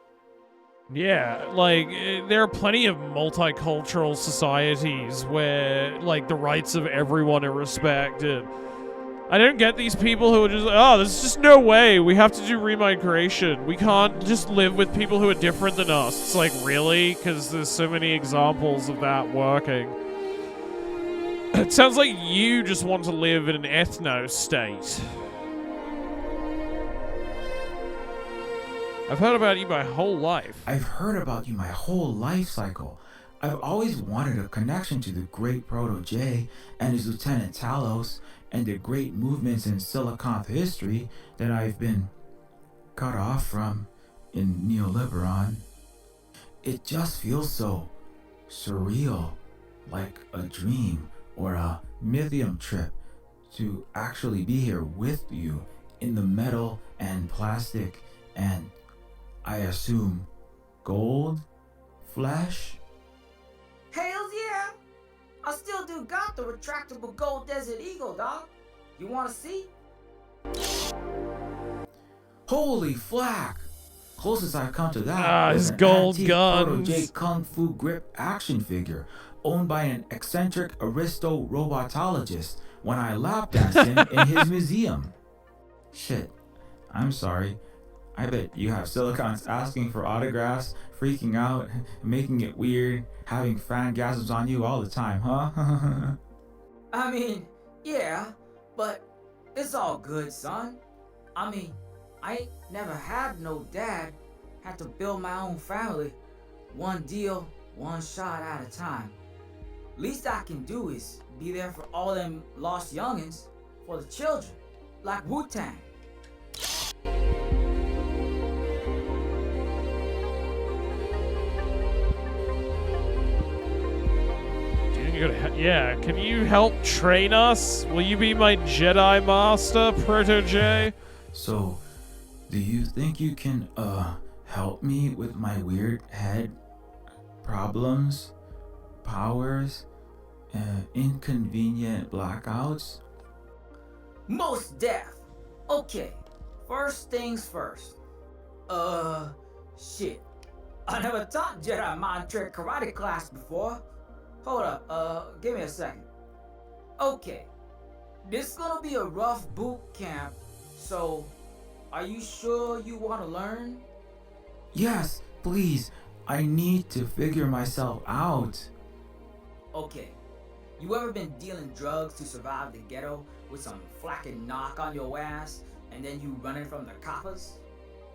Yeah, like, there are plenty of multicultural societies where, like, the rights of everyone are respected. I don't get these people who are just, oh, there's just no way. We have to do remigration. We can't just live with people who are different than us. It's like, really? Because there's so many examples of that working. It sounds like you just want to live in an ethno-state. I've heard about you my whole life. I've heard about you my whole life cycle. I've always wanted a connection to the great Proto-J and his Lieutenant Talos and the great movements in Siliconth history that I've been cut off from in Neoliberon. It just feels so surreal, like a dream or a mythium trip to actually be here with you in the metal and plastic and, I assume, gold flesh? still do got the retractable gold Desert Eagle, dog. You wanna see? Holy flack! Closest I've come to that was his an gold antique guns. Proto-J Kung Fu Grip action figure owned by an eccentric aristo-robotologist when I lap danced him in his museum. Shit, I'm sorry. I bet you have silicons asking for autographs, freaking out, making it weird, having fangasms on you all the time, huh? I mean, yeah, but it's all good, son. I mean, I ain't never had no dad. Had to build my own family. One deal, one shot at a time. Least I can do is be there for all them lost youngins, for the children, like Wu-Tang. Yeah, can you help train us? Will you be my Jedi Master, Proto-J? So, do you think you can, help me with my weird head problems, powers, inconvenient blackouts? Most deaf. Okay, first things first. Shit. I never taught Jedi mind trick karate class before. Hold up, give me a second. Okay, this gonna be a rough boot camp, so are you sure you wanna learn? Yes, please. I need to figure myself out. Okay, you ever been dealing drugs to survive the ghetto with some flacking knock on your ass and then you running from the coppers?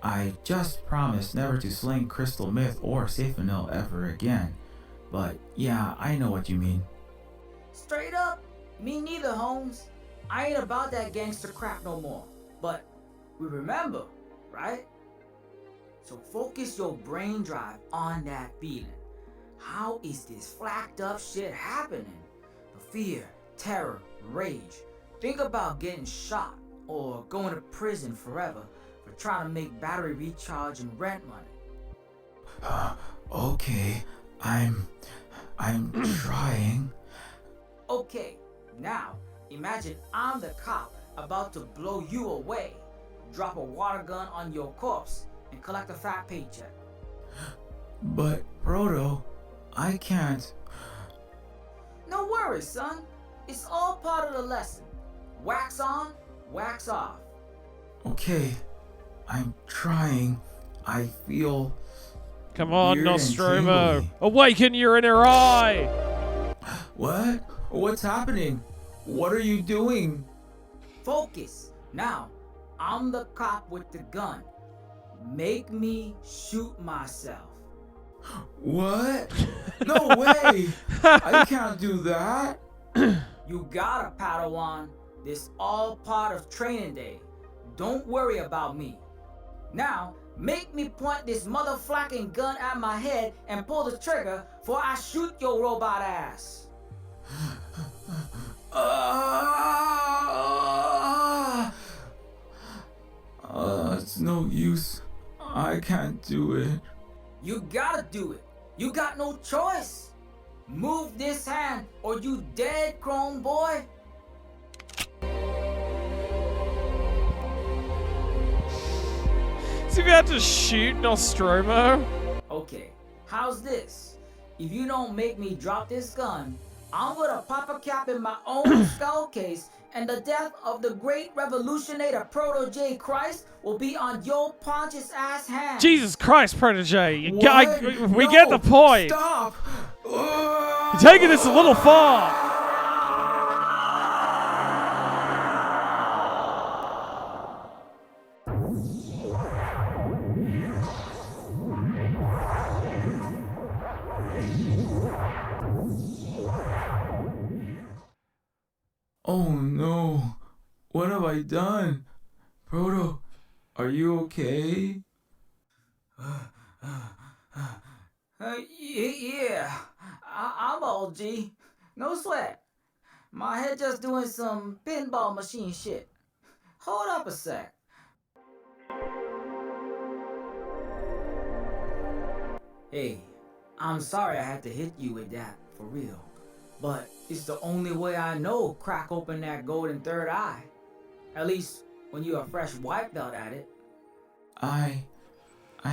I just promised never to sling crystal meth or Safanil ever again. But yeah, I know what you mean. Straight up, me neither, Holmes. I ain't about that gangster crap no more. But we remember, right? So focus your brain drive on that feeling. How is this flacked up shit happening? The fear, terror, rage. Think about getting shot or going to prison forever for trying to make battery recharge and rent money. Okay, I'm trying. Okay, now imagine I'm the cop about to blow you away, drop a water gun on your corpse, and collect a fat paycheck. But Proto, I can't. No worries, son. It's all part of the lesson. Wax on, wax off. Okay, I'm trying. I feel. Come on, weird and Nostromo. tingly. Awaken your inner eye. What? What's happening? What are you doing? Focus. Now, I'm the cop with the gun. Make me shoot myself. What? No way! I can't do that. You got it, Padawan. This all part of training day. Don't worry about me. Now, make me point this motherfucking gun at my head and pull the trigger before I shoot your robot ass. It's no use. I can't do it. You gotta do it. You got no choice. Move this hand or you dead, Chrome boy. So you had to shoot Nostromo? Okay, how's this? If you don't make me drop this gun, I'm gonna pop a cap in my own skull case, and the death of the great revolutionator Proto-J Christ will be on your Pontius ass hand. Jesus Christ, Proto-J. We No, get the point. Stop! You're taking this a little far. Oh no. What have I done? Proto, are you okay? Yeah, I'm all G. No sweat. My head just doing some pinball machine shit. Hold up a sec. Hey, I'm sorry I had to hit you with that, for real. but it's the only way I know crack open that golden third eye. At least when you're a fresh white belt at it. I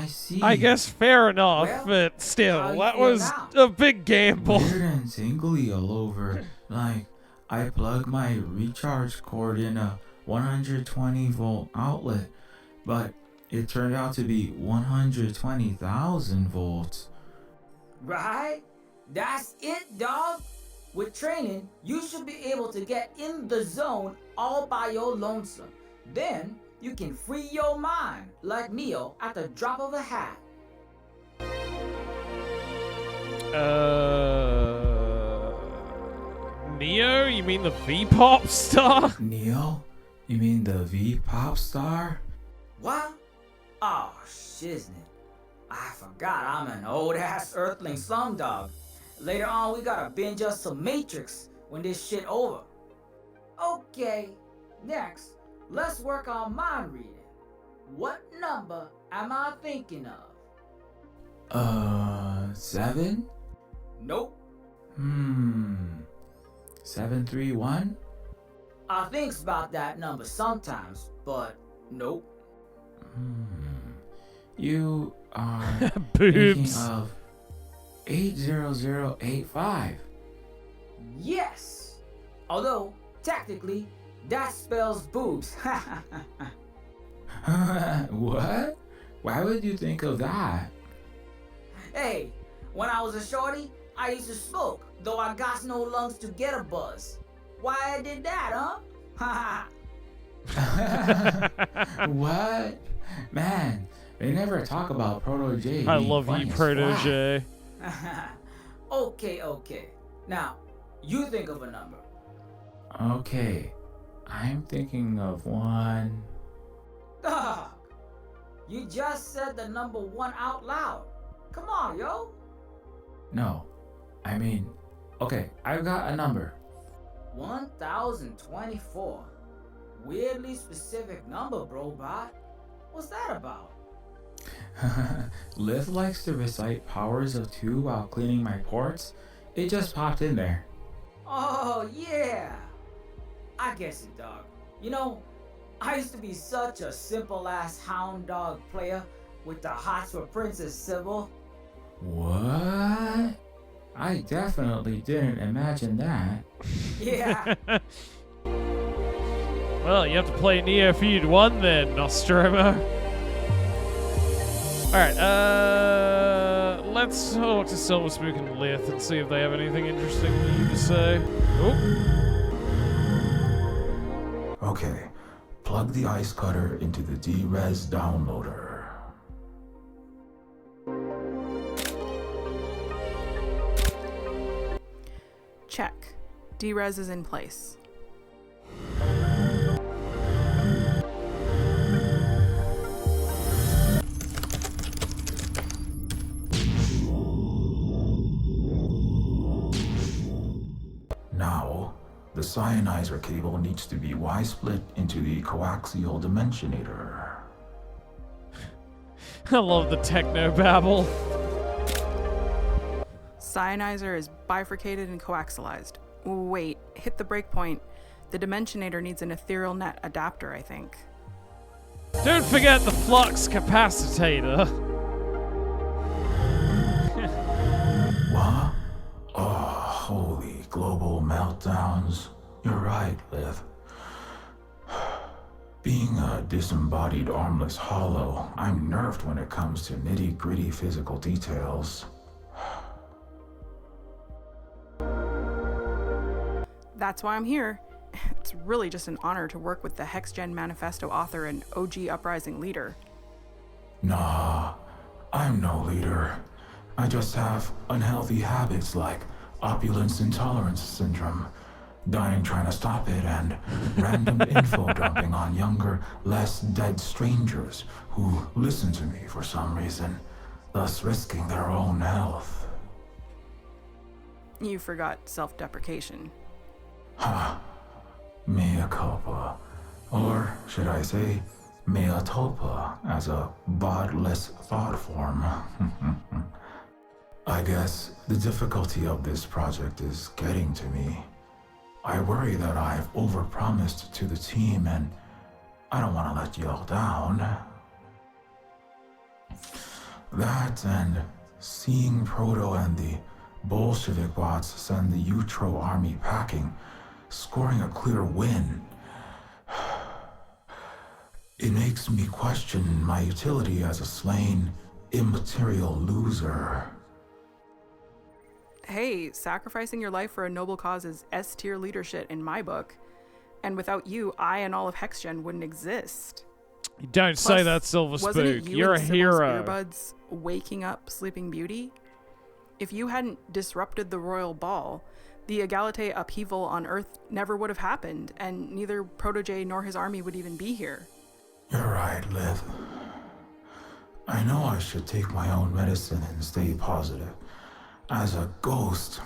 see. I guess fair enough, Well, but how still, you that feel was now? a big gamble. Weird and tingly all over. Like, I plugged my recharge cord in a 120 volt outlet, but it turned out to be 120,000 volts. Right? That's it, dog. With training, you should be able to get in the zone all by your lonesome. Then you can free your mind like Neo at the drop of a hat. Neo? You mean the V-pop star? Neo? You mean the V-pop star? What? Oh, shiznit. I forgot I'm an old-ass earthling slumdog. Later on, we gotta binge us some Matrix when this shit over. Okay, next, let's work on mind reading. What number am I thinking of? 7? Nope. 731? I thinks about that number sometimes, but nope. You are Boobs. thinking of 80085. Yes! Although, technically, that spells boobs. What? Why would you think of that? Hey, when I was a shorty, I used to smoke, though I got no lungs to get a buzz. Why I did that, huh? What? Man, they never talk about Proto-J. I being love funny you, as Proto-J. Okay. Now, you think of a number. fuck. Okay, I'm thinking of one. Dog, you just said the number 1 out loud. Come on, yo. No, I mean, okay, I've got a number. 1024. Weirdly specific number, bro bot. What's that about? Liv likes to recite powers of 2 while cleaning my ports. It just popped in there. Oh, yeah. I guess it, dog. You know, I used to be such a simple-ass hound dog player with the hots for Princess Sybil. What? I definitely didn't imagine that. Yeah. Well, you have to play Neofeud 1 then, Nostromo. Alright, let's talk to Silver Spook and Lith and see if they have anything interesting to say. Oh. Okay, plug the ice cutter into the D-Res downloader. Check. D-Res is in place. Now, the cyanizer cable needs to be Y-split into the coaxial dimensionator. I love the techno babble. Cyanizer is bifurcated and coaxialized. Wait, hit the breakpoint. The Dimensionator needs an ethereal net adapter, I think. Don't forget the flux capacitor. What? Oh, holy global meltdowns. You're right, Liv. Being a disembodied armless hollow, I'm nerfed when it comes to nitty-gritty physical details. That's why I'm here. It's really just an honor to work with the HexGen Manifesto author and OG Uprising leader. Nah, I'm no leader. I just have unhealthy habits like opulence intolerance syndrome, dying trying to stop it, and random info dumping on younger, less dead strangers who listen to me for some reason, thus risking their own health. You forgot self-deprecation. Ha. Mea culpa. Or should I say, mea tulpa as a bodiless thought form. I guess the difficulty of this project is getting to me. I worry that I've overpromised to the team and I don't want to let you all down. That and seeing Proto and the Bolshevik bots send the Utro army packing, scoring a clear win. It makes me question my utility as a slain, immaterial loser. Hey, sacrificing your life for a noble cause is S-tier leadership in my book. And without you, I and all of HexGen wouldn't exist. You don't say that, Silver Wasn't Spook. it you You're a and Sybil's hero. earbuds waking up Sleeping Beauty? If you hadn't disrupted the royal ball, the Egalite upheaval on Earth never would have happened, and neither Proto-J nor his army would even be here. You're right, Liv. I know I should take my own medicine and stay positive. As a ghost,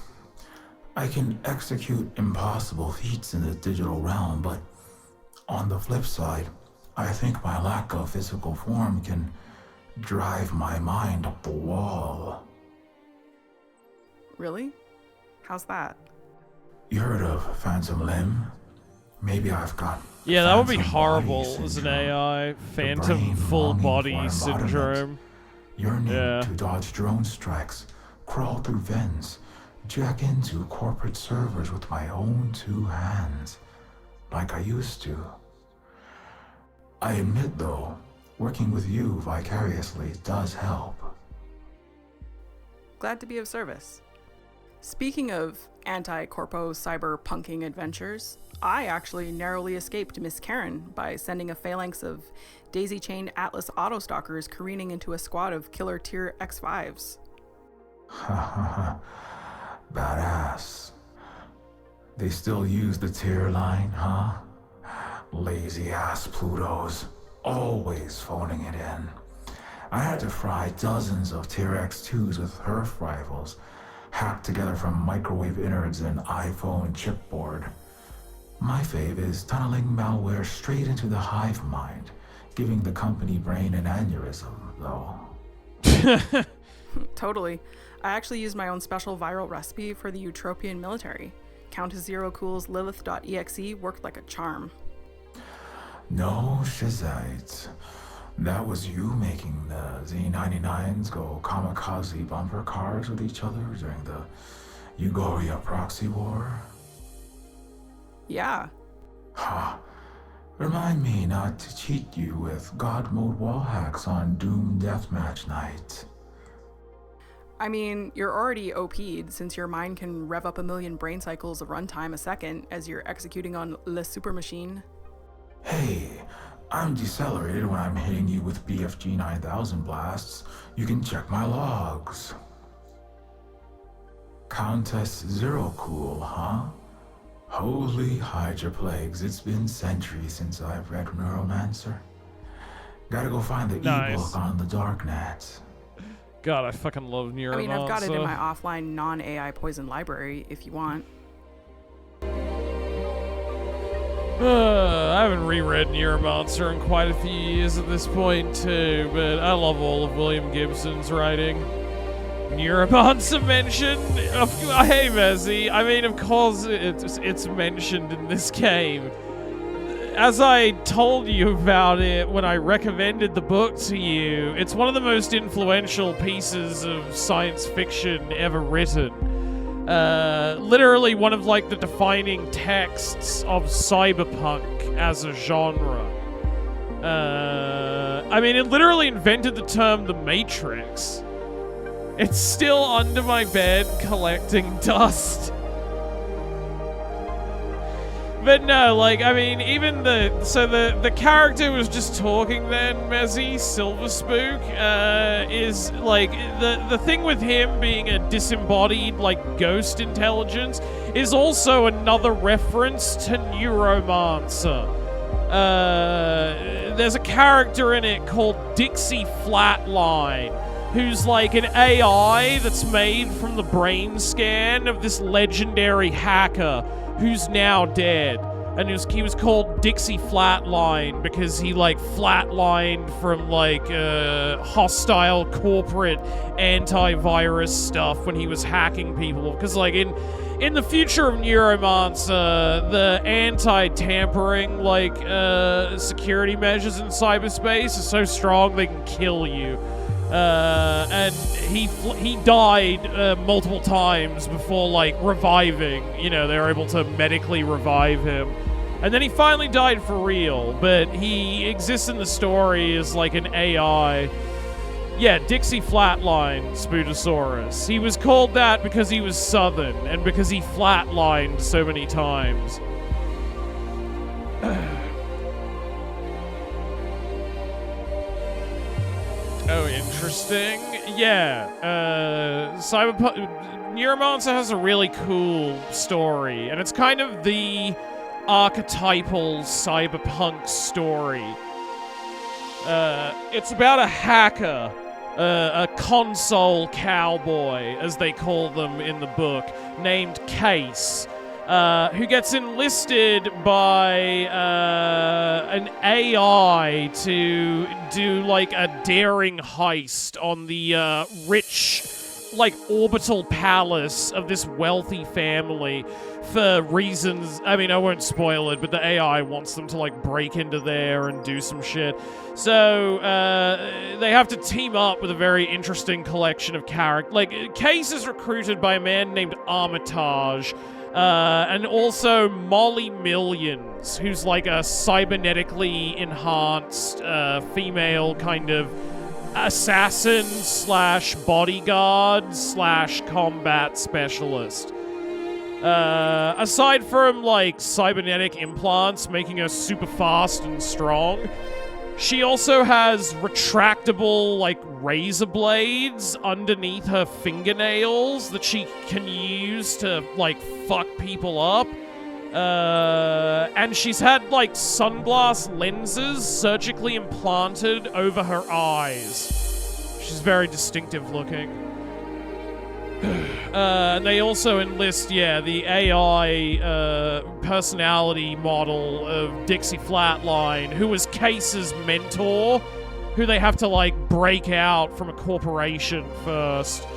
I can execute impossible feats in the digital realm, but on the flip side, I think my lack of physical form can drive my mind up the wall. Really? How's that? You heard of Phantom Limb? Maybe I've got... Yeah, that would be phantom horrible body as an syndrome. AI. The Phantom brain full longing body for embodiment, syndrome. Yearning Yeah. to dodge drone strikes, crawl through vents, jack into corporate servers with my own two hands, like I used to. I admit, though, working with you vicariously does help. Glad to be of service. Speaking of anti-corpo cyber-punking adventures, I actually narrowly escaped Miss Karen by sending a phalanx of daisy-chained Atlas autostalkers careening into a squad of killer tier X5s. Ha badass. They still use the tier line, huh? Lazy ass Plutos, always phoning it in. I had to fry dozens of tier X2s with HERF rifles, hacked together from microwave innards and iPhone chipboard. My fave is tunneling malware straight into the hive mind, giving the company brain an aneurysm, though. Totally. I actually used my own special viral recipe for the Utropian military. Countess Zero Cool's Lilith.exe worked like a charm. No shizite. That was you making the Z99s go kamikaze bumper cars with each other during the Ugoria proxy war? Yeah. Ha. Remind me not to cheat you with God mode wall hacks on Doom Deathmatch night. I mean, you're already OP'd since your mind can rev up 1 million brain cycles of runtime a second as you're executing on Le Super Machine. Hey, I'm decelerated when I'm hitting you with BFG 9000 blasts. You can check my logs. Countess Zero Cool, huh? Holy Hydra Plagues, it's been centuries since I've read Neuromancer. Gotta go find the ebook on the darknet. God, I fucking love Neuromancer. I mean, I've got it in my offline non-AI poison library if you want. I haven't reread Neuromancer in quite a few years at this point too, but I love all of William Gibson's writing. Neuromancer mention? Hey, Messi. I mean, of course it's mentioned in this game. As I told you about it when I recommended the book to you, it's one of the most influential pieces of science fiction ever written. Literally one of like the defining texts of cyberpunk as a genre. I mean, it literally invented the term the Matrix. It's still under my bed collecting dust. But no, like, I mean, even the character was just talking then, Mezzy, Silver Spook, is, like, the thing with him being a disembodied, like, ghost intelligence is also another reference to Neuromancer. There's a character in it called Dixie Flatline, who's like an AI that's made from the brain scan of this legendary hacker who's now dead. and he was called Dixie Flatline because he like flatlined from like hostile corporate antivirus stuff when he was hacking people. Because like in the future of Neuromancer, the anti-tampering like security measures in cyberspace are so strong they can kill you. And he died multiple times before like reviving. You know, they were able to medically revive him. And then he finally died for real, but he exists in the story as like an AI. Yeah, Dixie Flatline Spootosaurus. He was called that because he was southern and because he flatlined so many times. Oh, interesting. Yeah, Neuromancer has a really cool story, and it's kind of the archetypal cyberpunk story. It's about a hacker, a console cowboy, as they call them in the book, named Case, who gets enlisted by an AI to do like a daring heist on the rich, like orbital palace of this wealthy family for reasons. I mean, I won't spoil it, but the AI wants them to like break into there and do some shit. So they have to team up with a very interesting collection of characters. Like, Case is recruited by a man named Armitage, and also Molly Millions, who's like a cybernetically enhanced female kind of assassin slash bodyguard slash combat specialist. Aside from like cybernetic implants making her super fast and strong, she also has retractable like razor blades underneath her fingernails that she can use to like fuck people up. And she's had like sunglass lenses surgically implanted over her eyes. She's very distinctive looking. And they also enlist, the AI personality model of Dixie Flatline, who was Case's mentor, who they have to like break out from a corporation first.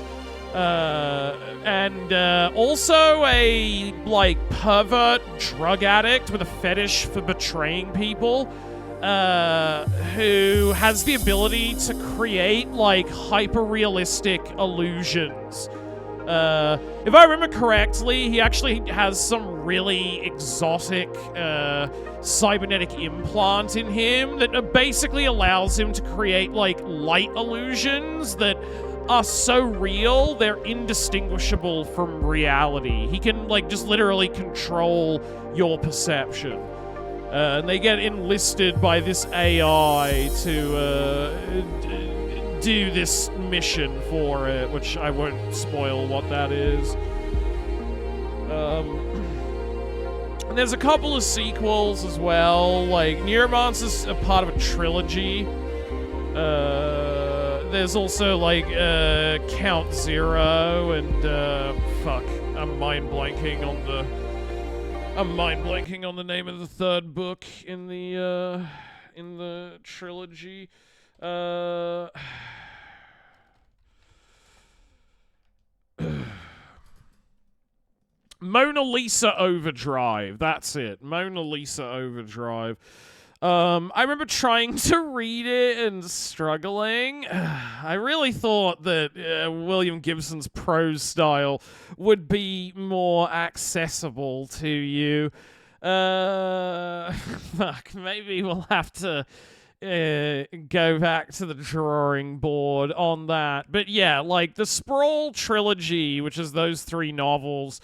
And also a like pervert drug addict with a fetish for betraying people, who has the ability to create like hyper-realistic illusions. If I remember correctly, he actually has some really exotic cybernetic implant in him that basically allows him to create like light illusions that are so real they're indistinguishable from reality. He can like just literally control your perception. And they get enlisted by this AI to do this mission for it, which I won't spoil what that is. And there's a couple of sequels as well. Like, Neuromancer's a part of a trilogy. There's also like Count Zero and fuck, I'm mind blanking on the name of the third book in the trilogy. Mona Lisa Overdrive. That's it. Mona Lisa Overdrive. I remember trying to read it and struggling. I really thought that William Gibson's prose style would be more accessible to you. Fuck, maybe we'll have to go back to the drawing board on that. But yeah, like the Sprawl trilogy, which is those 3 novels,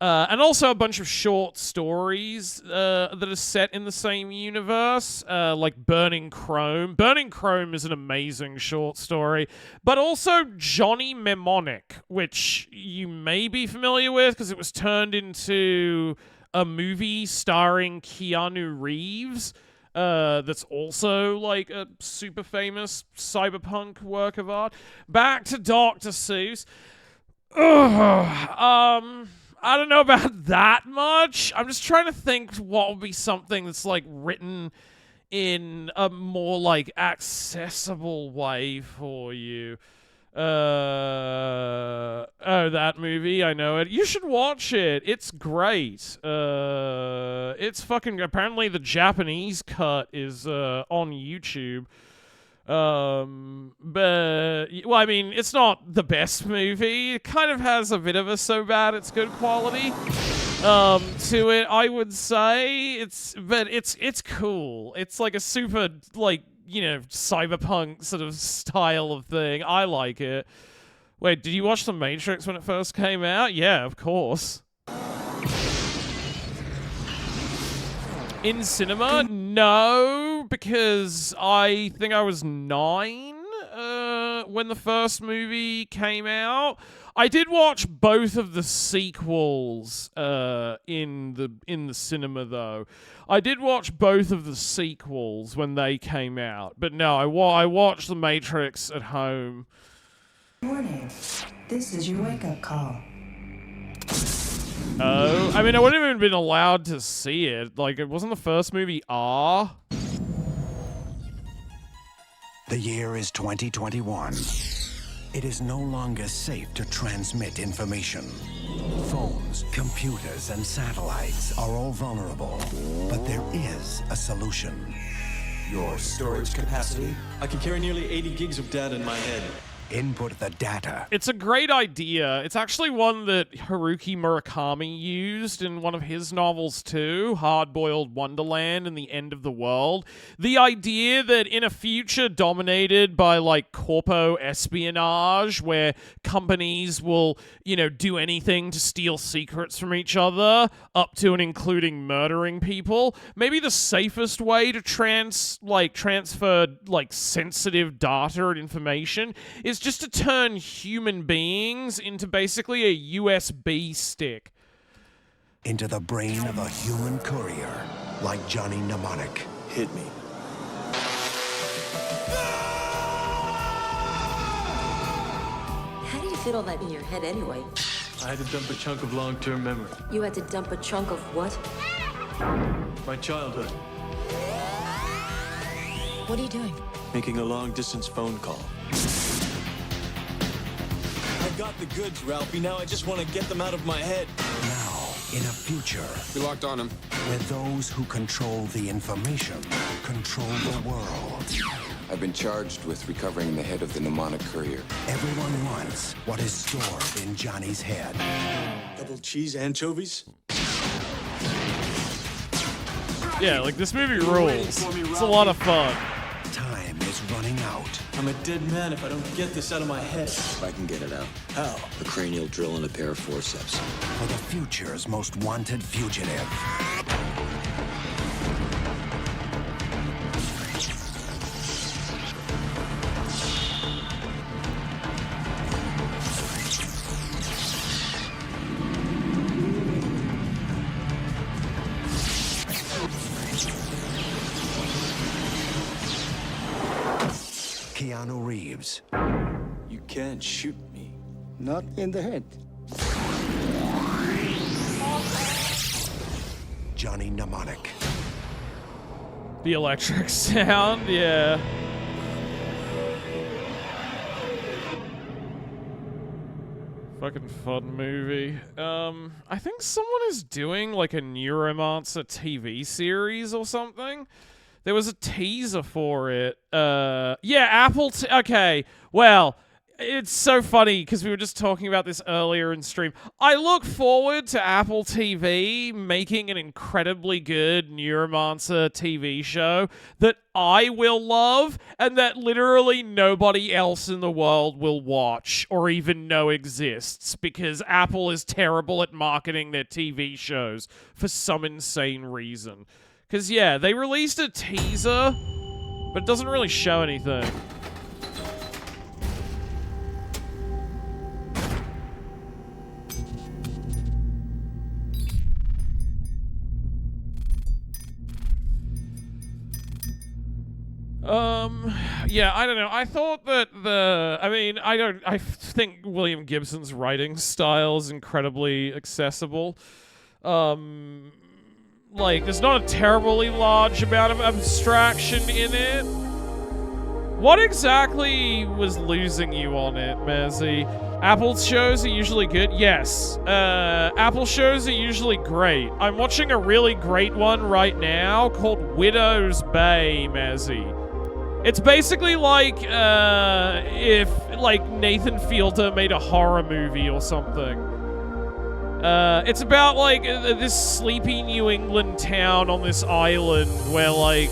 and also a bunch of short stories that are set in the same universe, like Burning Chrome. Burning Chrome is an amazing short story, but also Johnny Mnemonic, which you may be familiar with because it was turned into a movie starring Keanu Reeves. That's also like a super famous cyberpunk work of art. Back to Dr. Seuss. I don't know about that much. I'm just trying to think what would be something that's like written in a more like accessible way for you. That movie, I know it. You should watch it. It's great. It's fucking, apparently the Japanese cut is on YouTube. But, well, I mean, it's not the best movie. It kind of has a bit of a so bad it's good quality to it, I would say. But it's cool. It's like a super, like, you know, cyberpunk sort of style of thing. I like it. Wait, did you watch The Matrix when it first came out? Yeah, of course. In cinema? No, because I think I was 9 when the first movie came out. I did watch both of the sequels in the cinema, though. I did watch both of the sequels when they came out, but no, I watched The Matrix at home. Morning. This is your wake-up call. Oh, I mean, I wouldn't have even been allowed to see it. Like, it wasn't the first movie R. The year is 2021. It is no longer safe to transmit information. Phones, computers, and satellites are all vulnerable, but there is a solution. Your storage capacity? I can carry nearly 80 gigs of data in my head. Input the data. It's a great idea. It's actually one that Haruki Murakami used in one of his novels too, Hard-Boiled Wonderland and the End of the World. The idea that in a future dominated by like corpo espionage, where companies will, you know, do anything to steal secrets from each other, up to and including murdering people, maybe the safest way to transfer like sensitive data and information is just to turn human beings into basically a USB stick. Into the brain of a human courier, like Johnny Mnemonic. Hit me. How do you fit all that in your head anyway? I had to dump a chunk of long-term memory. You had to dump a chunk of what? My childhood. What are you doing? Making a long-distance phone call. I got the goods, Ralphie. Now I just want to get them out of my head. Now, in a future... We locked on him. Where those who control the information control the world. I've been charged with recovering the head of the mnemonic courier. Everyone wants what is stored in Johnny's head. Double cheese anchovies? Yeah, like, this movie rules. It's a lot of fun. Time is running out. I'm a dead man if I don't get this out of my head. I can get it out. How? A cranial drill and a pair of forceps. For the future's most wanted fugitive. Keanu Reeves. You can't shoot me. Not in the head. Johnny Mnemonic. The electric sound, yeah. Fucking fun movie. I think someone is doing like a Neuromancer TV series or something. There was a teaser for it. Yeah, Apple... okay, well, it's so funny because we were just talking about this earlier in stream. I look forward to Apple TV making an incredibly good Neuromancer TV show that I will love and that literally nobody else in the world will watch or even know exists because Apple is terrible at marketing their TV shows for some insane reason. Because, yeah, they released a teaser, but it doesn't really show anything. Yeah, I don't know. I thought that I think William Gibson's writing style is incredibly accessible. Like, there's not a terribly large amount of abstraction in it. What exactly was losing you on it, Mazzy? Apple shows are usually good? Yes. Apple shows are usually great. I'm watching a really great one right now called Widow's Bay, Mazzy. It's basically like, if, like, Nathan Fielder made a horror movie or something. It's about, like, this sleepy New England town on this island where, like,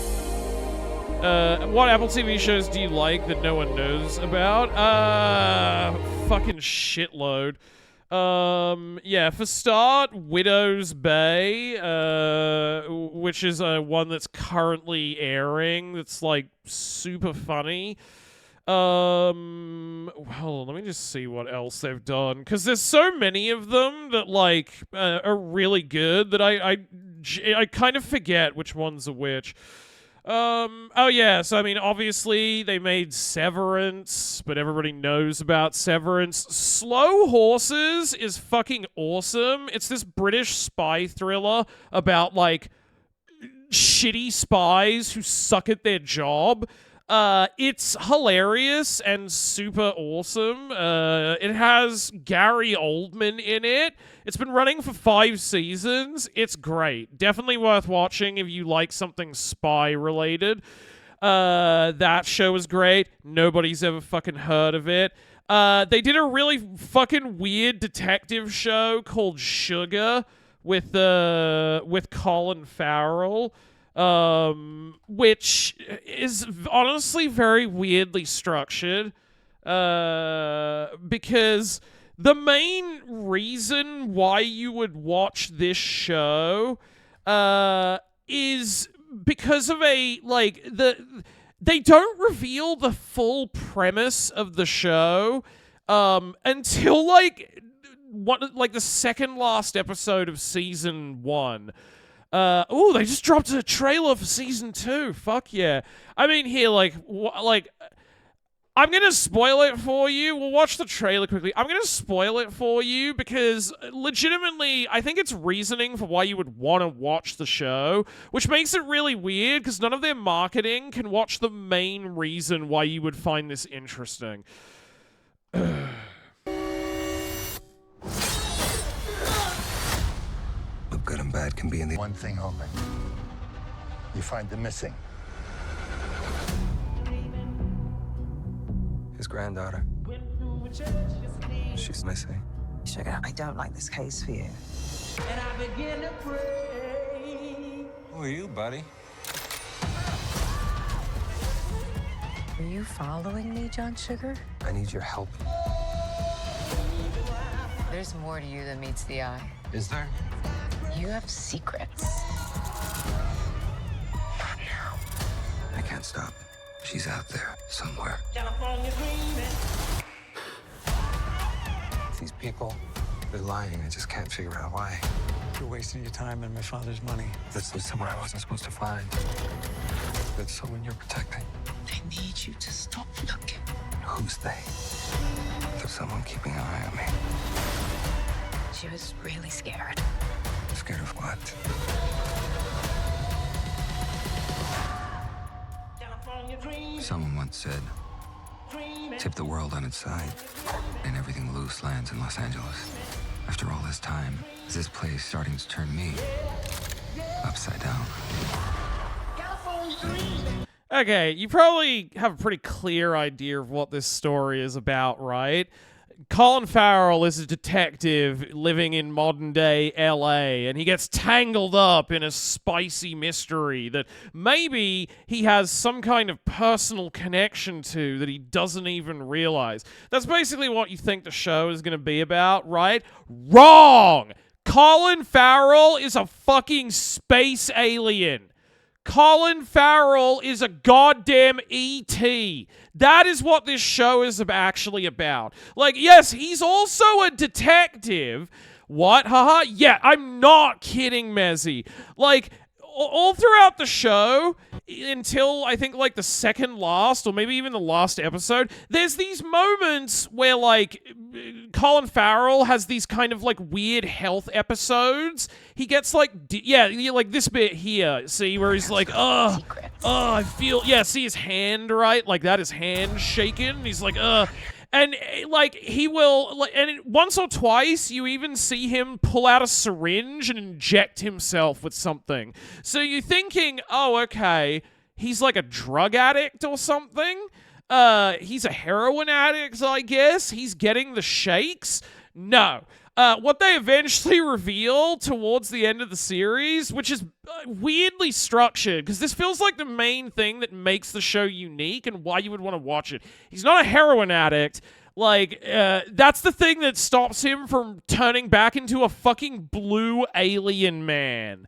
what Apple TV shows do you like that no one knows about? Fucking shitload. Yeah, for start, Widow's Bay, which is one that's currently airing. That's, like, super funny. Hold on, let me just see what else they've done, because there's so many of them that, like, are really good that I kind of forget which ones are which. Oh yeah, so I mean, obviously they made Severance, but everybody knows about Severance. Slow Horses is fucking awesome. It's this British spy thriller about, like, shitty spies who suck at their job. It's hilarious and super awesome. It has Gary Oldman in it. It's been running for 5 seasons. It's great. Definitely worth watching if you like something spy related. That show is great. Nobody's ever fucking heard of it. They did a really fucking weird detective show called Sugar with Colin Farrell. Which is honestly very weirdly structured, because the main reason why you would watch this show, is because of they don't reveal the full premise of the show, until the second last episode of season 1. Oh, they just dropped a trailer for season 2. Fuck yeah. I mean, here, I'm gonna spoil it for you. We'll watch the trailer quickly. I'm gonna spoil it for you because, legitimately, I think it's reasoning for why you would want to watch the show, which makes it really weird because none of their marketing can watch the main reason why you would find this interesting. Good and bad can be in the one thing only. You find the missing. His granddaughter. She's missing. Sugar, I don't like this case for you. And I begin to pray. Who are you, buddy? Are you following me, John Sugar? I need your help. There's more to you than meets the eye. Is there? You have secrets. Not now. I can't stop. She's out there somewhere. These people, they're lying. I just can't figure out why. You're wasting your time and my father's money. That's someone I wasn't supposed to find. That's someone you're protecting. I need you to stop looking. Who's they? There's someone keeping an eye on me. She was really scared. Scared of what? Someone once said, tip the world on its side, and everything loose lands in Los Angeles. After all this time, is this place starting to turn me upside down? Okay, you probably have a pretty clear idea of what this story is about, right? Colin Farrell is a detective living in modern-day LA, and he gets tangled up in a spicy mystery that maybe he has some kind of personal connection to that he doesn't even realize. That's basically what you think the show is going to be about, right? Wrong! Colin Farrell is a fucking space alien. Colin Farrell is a goddamn E.T. That is what this show is actually about. Like, yes, he's also a detective. What? Haha. Yeah, I'm not kidding, Mezzy. Like, all throughout the show, until I think like the second last or maybe even the last episode, there's these moments where like Colin Farrell has these kind of like weird health episodes. He gets like like this bit here, see, where he's like, I feel, see his hand, right? Like that, his hand shaking. He's like, and like he will, and once or twice you even see him pull out a syringe and inject himself with something. So you're thinking, oh, okay, he's like a drug addict or something. He's a heroin addict, I guess. He's getting the shakes. No. What they eventually reveal towards the end of the series, which is weirdly structured, because this feels like the main thing that makes the show unique and why you would want to watch it. He's not a heroin addict. Like, that's the thing that stops him from turning back into a fucking blue alien man.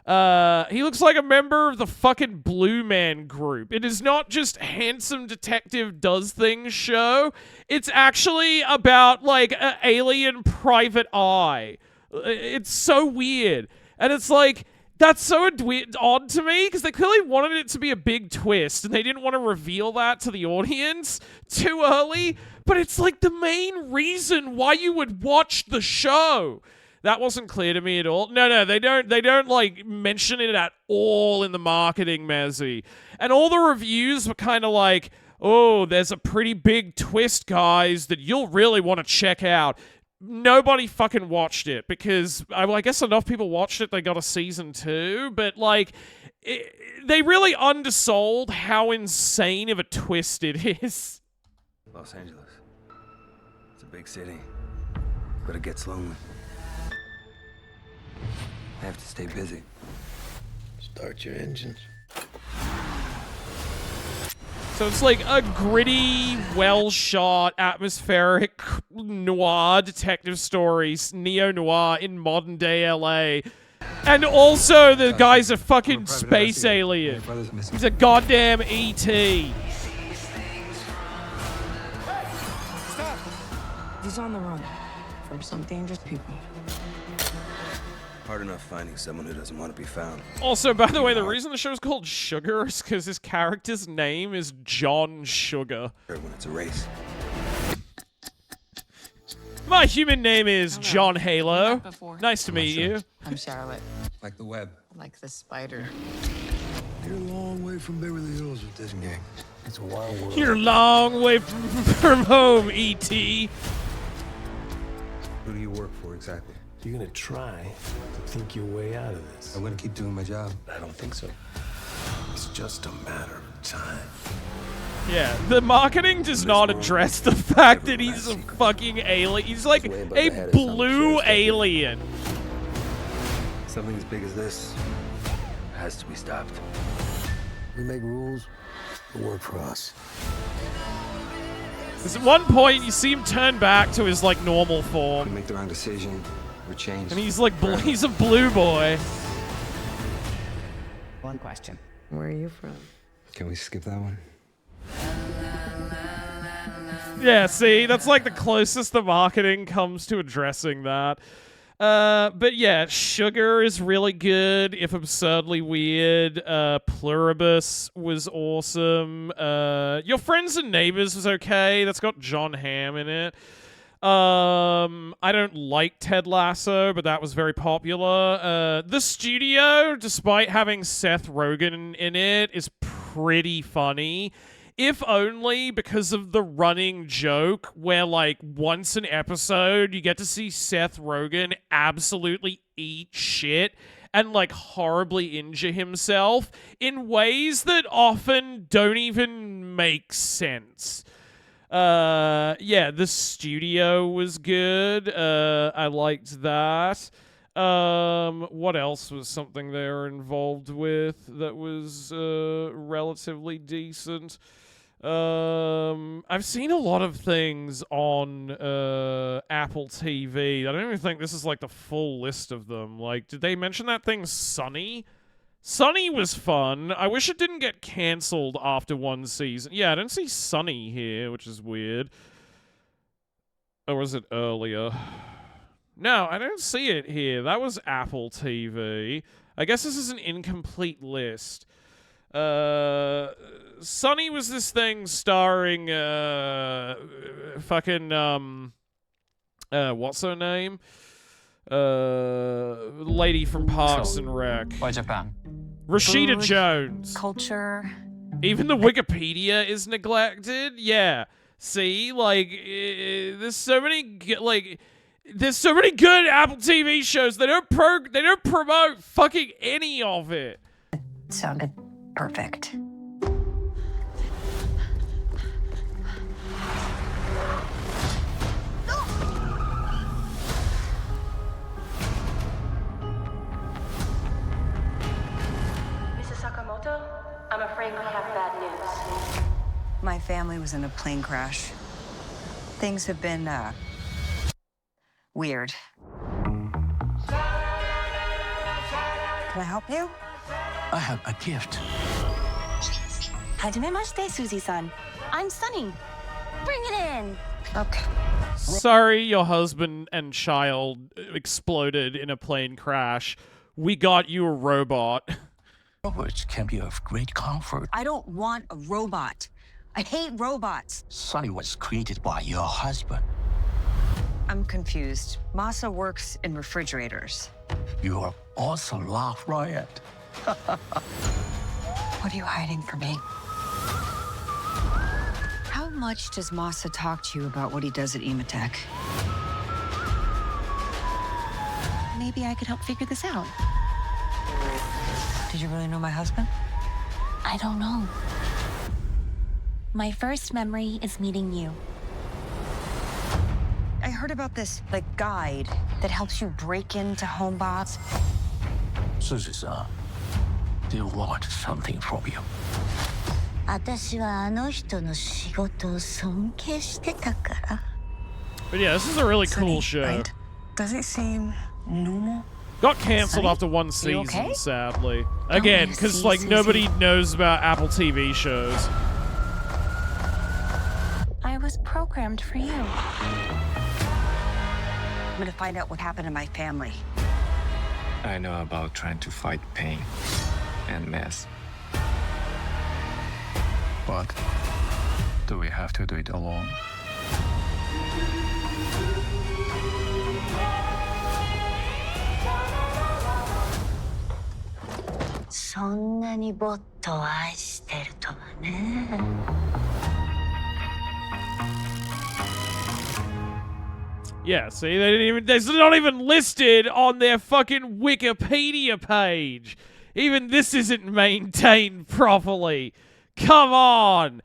He looks like a member of the fucking Blue Man group. It is not just handsome detective does things show. It's actually about, like, an alien private eye. It's so weird. And it's like, that's so odd to me, because they clearly wanted it to be a big twist, and they didn't want to reveal that to the audience too early. But it's, like, the main reason why you would watch the show. That wasn't clear to me at all. No, they don't like mention it at all in the marketing, Mazzy. And all the reviews were kind of like, oh, there's a pretty big twist, guys, that you'll really want to check out. Nobody fucking watched it because I guess enough people watched it, they got a season 2, but like, they really undersold how insane of a twist it is. Los Angeles. It's a big city, but it gets lonely. I have to stay busy. Start your engines. So it's like a gritty, well-shot, atmospheric noir detective stories, neo-noir in modern-day LA. And also the guy's a fucking space alien. He's a goddamn E.T. Stop! He's on the run from some dangerous people. Hard enough finding someone who doesn't want to be found. Also, by the way, the reason the show's called Sugar is because his character's name is John Sugar. When it's a race. My human name is John Halo. Nice to meet you. I'm Charlotte. Like the web. Like the spider. You're a long way from Beverly Hills with this gang. It's a wild world. You're a long way from home, E.T. Who do you work for exactly? You're gonna try to think your way out of this. I'm gonna keep doing my job. I don't think so. It's just a matter of time. Yeah, the marketing does not address the fact that he's a fucking alien. He's like a blue alien. Something as big as this has to be stopped. We make rules that work for us. Because at one point you see him turn back to his like normal form. We make the wrong decision, we're changed. And he's like, he's a blue boy. One question. Where are you from? Can we skip that one? Yeah, see, that's like the closest the marketing comes to addressing that. But yeah, Sugar is really good, if absurdly weird. Pluribus was awesome. Your Friends and Neighbors was okay. That's got John Hamm in it. I don't like Ted Lasso, but that was very popular. The Studio, despite having Seth Rogen in it, is pretty funny. If only because of the running joke where, like, once an episode, you get to see Seth Rogen absolutely eat shit and, like, horribly injure himself in ways that often don't even make sense. Yeah, The Studio was good. I liked that. What else was something they were involved with that was, relatively decent? I've seen a lot of things on, Apple TV. I don't even think this is, like, the full list of them. Like, did they mention that thing Sunny? Sunny was fun. I wish it didn't get cancelled after one season. Yeah, I don't see Sunny here, which is weird. Or was it earlier? No, I don't see it here. That was Apple TV. I guess this is an incomplete list. Sunny was this thing starring what's her name? Lady from Parks and Rec. Why Japan? Rashida Food, Jones. Culture. Even the Wikipedia is neglected. Yeah. See, like, there's so many there's so many good Apple TV shows. They don't promote fucking any of it. Sounded perfect. Mrs. Sakamoto, I'm afraid I have bad news. My family was in a plane crash. Things have been, weird. Can I help you? I have a gift. Hajimemashite, Suzy-san. I'm Sunny. Bring it in. Okay. Sorry your husband and child exploded in a plane crash. We got you a robot. Robots can be of great comfort. I don't want a robot. I hate robots. Sunny was created by your husband. I'm confused. Masa works in refrigerators. You are also Laugh Riot. What are you hiding from me? How much does Masa talk to you about what he does at Ematech? Maybe I could help figure this out. Did you really know my husband? I don't know. My first memory is meeting you. I heard about this, guide that helps you break into home bots. Suzy-san, do you want something from you? 私はあの人の仕事を尊敬してたから。 But yeah, this is a really cool show. Right? Does it seem normal? Got cancelled Sunny? after one You season, okay? sadly. Again, because see, Suzy. nobody knows about Apple TV shows. I was programmed for you. I'm gonna find out what happened to my family. I know about trying to fight pain and mess. But do we have to do it alone? Yeah, see, they're not even listed on their fucking Wikipedia page. Even this isn't maintained properly. Come on!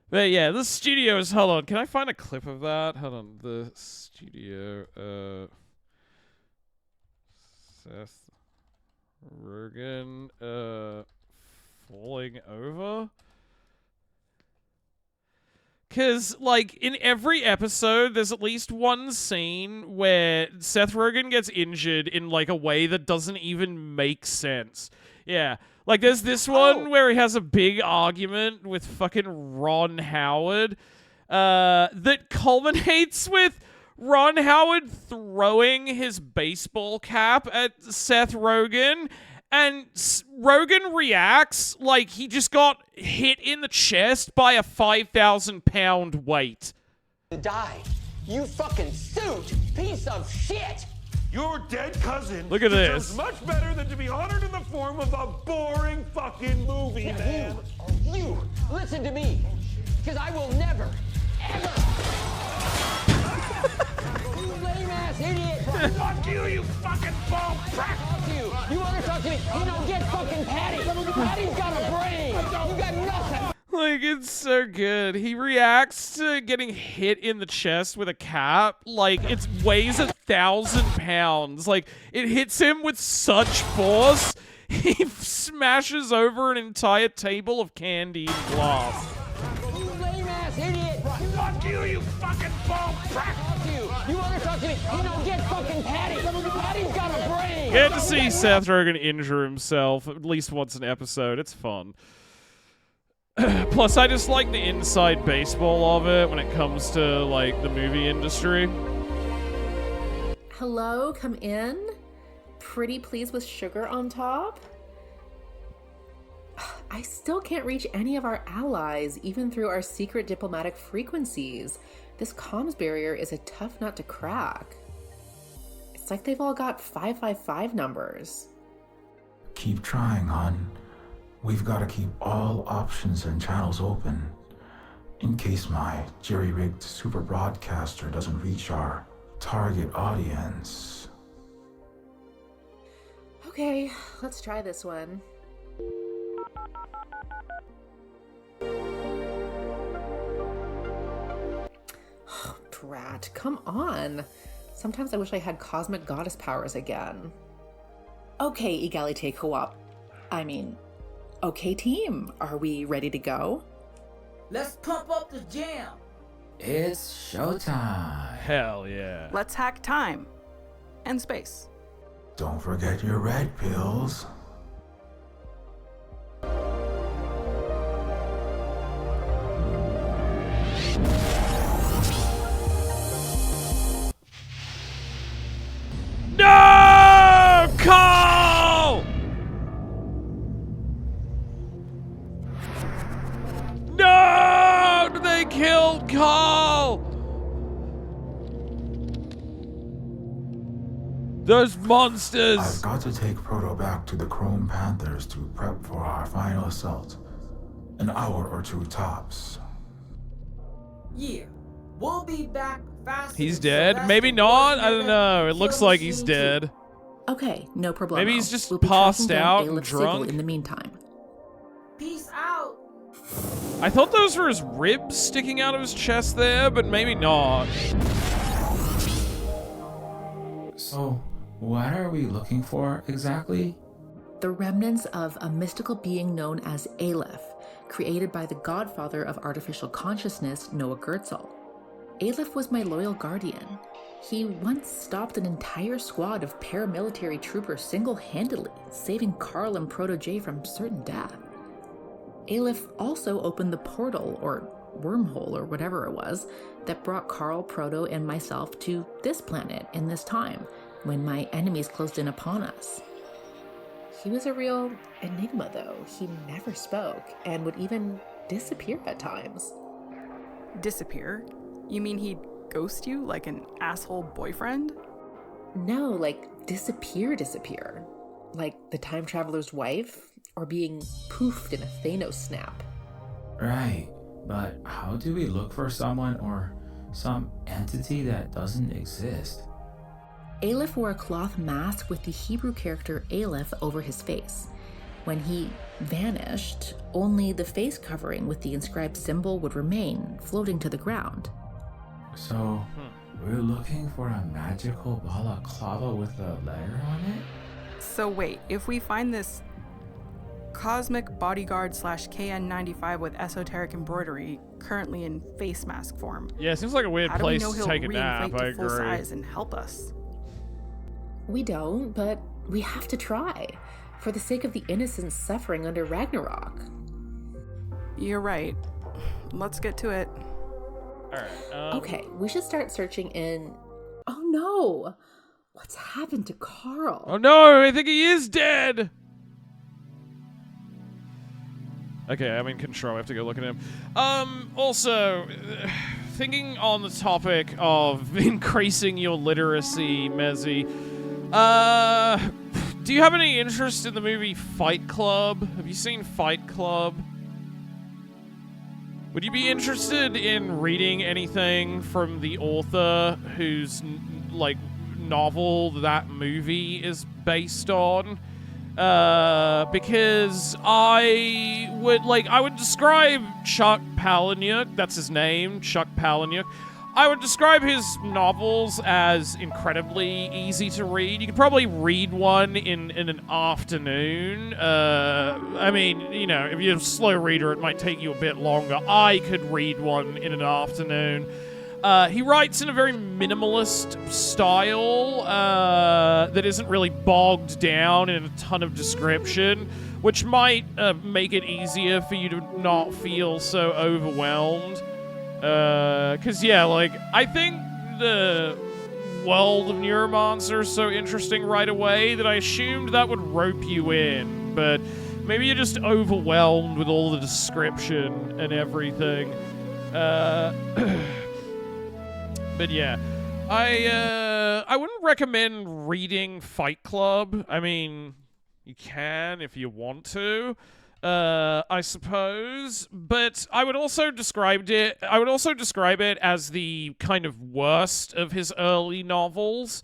But yeah, the studio is, hold on, can I find a clip of that? Hold on, the studio, Seth Rogen, falling over? Because, in every episode, there's at least one scene where Seth Rogen gets injured in, a way that doesn't even make sense. Yeah. There's this one where he has a big argument with fucking Ron Howard, that culminates with Ron Howard throwing his baseball cap at Seth Rogen, and Rogen reacts like he just got hit in the chest by a 5,000-pound weight. Die. You fucking suit, piece of shit! Your dead cousin Look at deserves this. much better than to be honored in the form of a boring fucking movie, man. You, listen to me, because I will never, ever. You lame-ass idiot! Fuck you, you fucking ball crack! Fuck you! You want to talk to me? You don't get fucking Patty! Patty's got a brain! You got nothing! It's so good. He reacts to getting hit in the chest with a cap it weighs 1,000 pounds. It hits him with such force, he smashes over an entire table of candy and glass. You lame-ass idiot! Fuck you, you fucking ball crack! Fuck you! You want to talk to me? You don't get fucking Patty! Patty's got a brain! Get to see Seth Rogen injure himself at least once an episode. It's fun. Plus, I just like the inside baseball of it when it comes to, the movie industry. Hello, come in. Pretty please with sugar on top. I still can't reach any of our allies, even through our secret diplomatic frequencies. This comms barrier is a tough nut to crack. It's like they've all got 555 numbers. Keep trying, hon. We've got to keep all options and channels open, in case my jerry-rigged super broadcaster doesn't reach our target audience. Okay, let's try this one. Drat, come on. Sometimes I wish I had cosmic goddess powers again. Okay, Egalite Co-op. Okay, team. Are we ready to go? Let's pump up the jam. It's showtime. Hell yeah. Let's hack time and space. Don't forget your red pills. No! Call! No! They killed Carl! Those monsters! I've got to take Proto back to the Chrome Panthers to prep for our final assault. An hour or two tops. Yeah, we'll be back fast. He's dead? Maybe not? I don't know. It looks like he's dead. Okay, no problem. Maybe he's just we'll be passed tracking down out and Aleph Sigil drunk. in the meantime. Peace out. I thought those were his ribs sticking out of his chest there, but maybe not. So, what are we looking for exactly? The remnants of a mystical being known as Aleph, created by the godfather of artificial consciousness, Noah Goertzel. Aleph was my loyal guardian. He once stopped an entire squad of paramilitary troopers single-handedly, saving Carl and Proto-J from certain death. Aleph also opened the portal, or wormhole, or whatever it was, that brought Carl, Proto, and myself to this planet in this time, when my enemies closed in upon us. He was a real enigma, though. He never spoke, and would even disappear at times. Disappear? You mean he'd ghost you like an asshole boyfriend? No, like disappear. Like the time traveler's wife, or being poofed in a Thanos snap. Right, but how do we look for someone or some entity that doesn't exist? Aleph wore a cloth mask with the Hebrew character Aleph over his face. When he vanished, only the face covering with the inscribed symbol would remain, floating to the ground. So, we're looking for a magical balaclava with a letter on it? So wait, if we find this cosmic bodyguard / KN95 with esoteric embroidery, currently in face mask form. Yeah, it seems like a weird place to take a nap, I to full agree. size and help us. We don't, but we have to try, for the sake of the innocents suffering under Ragnarok. You're right. Let's get to it. Alright, Okay, we should start searching in... Oh no! What's happened to Carl? Oh no, I think he is dead! Okay, I'm in control. I have to go look at him. Also, thinking on the topic of increasing your literacy, Mezzy, do you have any interest in the movie Fight Club? Have you seen Fight Club? Would you be interested in reading anything from the author whose, novel that movie is based on? Because I would describe Chuck Palahniuk, that's his name, Chuck Palahniuk. I would describe his novels as incredibly easy to read. You could probably read one in an afternoon. If you're a slow reader, it might take you a bit longer. I could read one in an afternoon. He writes in a very minimalist style that isn't really bogged down in a ton of description, which might make it easier for you to not feel so overwhelmed. I think the world of Neuromancer is so interesting right away that I assumed that would rope you in, but Maybe you're just overwhelmed with all the description and everything. But yeah, I wouldn't recommend reading Fight Club. I mean, you can if you want to, I suppose. But I would also describe it as the kind of worst of his early novels.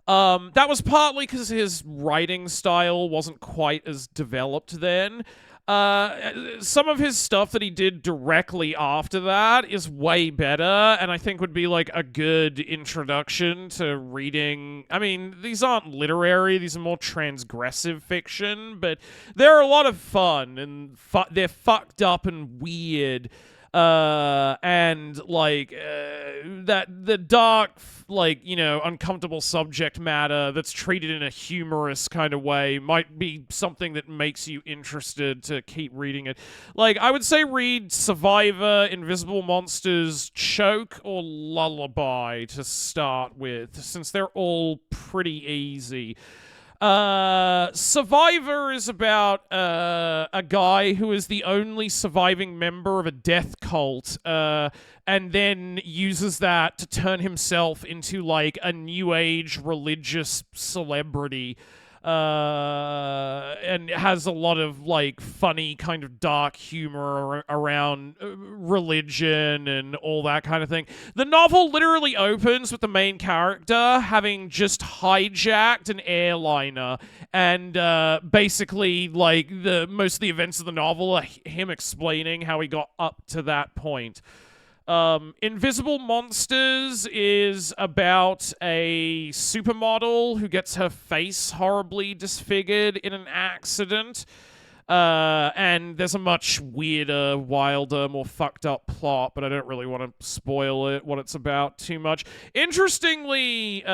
That was partly because his writing style wasn't quite as developed then. Some of his stuff that he did directly after that is way better, and I think would be like a good introduction to reading. I mean, these aren't literary, these are more transgressive fiction, but they're a lot of fun, and they're fucked up and weird. And like that the dark, like, you know, uncomfortable subject matter that's treated in a humorous kind of way might be something that makes you interested to keep reading it. Like, I would say read Survivor, Invisible Monsters, Choke, or Lullaby to start with, since they're all pretty easy. Survivor is about a guy who is the only surviving member of a death cult, and then uses that to turn himself into like a new age religious celebrity. And has a lot of like funny kind of dark humor around religion and all that kind of thing. The novel literally opens with the main character having just hijacked an airliner, and basically like most of the events of the novel are him explaining how he got up to that point. Invisible Monsters is about a supermodel who gets her face horribly disfigured in an accident. And there's a much weirder, wilder, more fucked up plot, but I don't really want to spoil what it's about too much. Interestingly,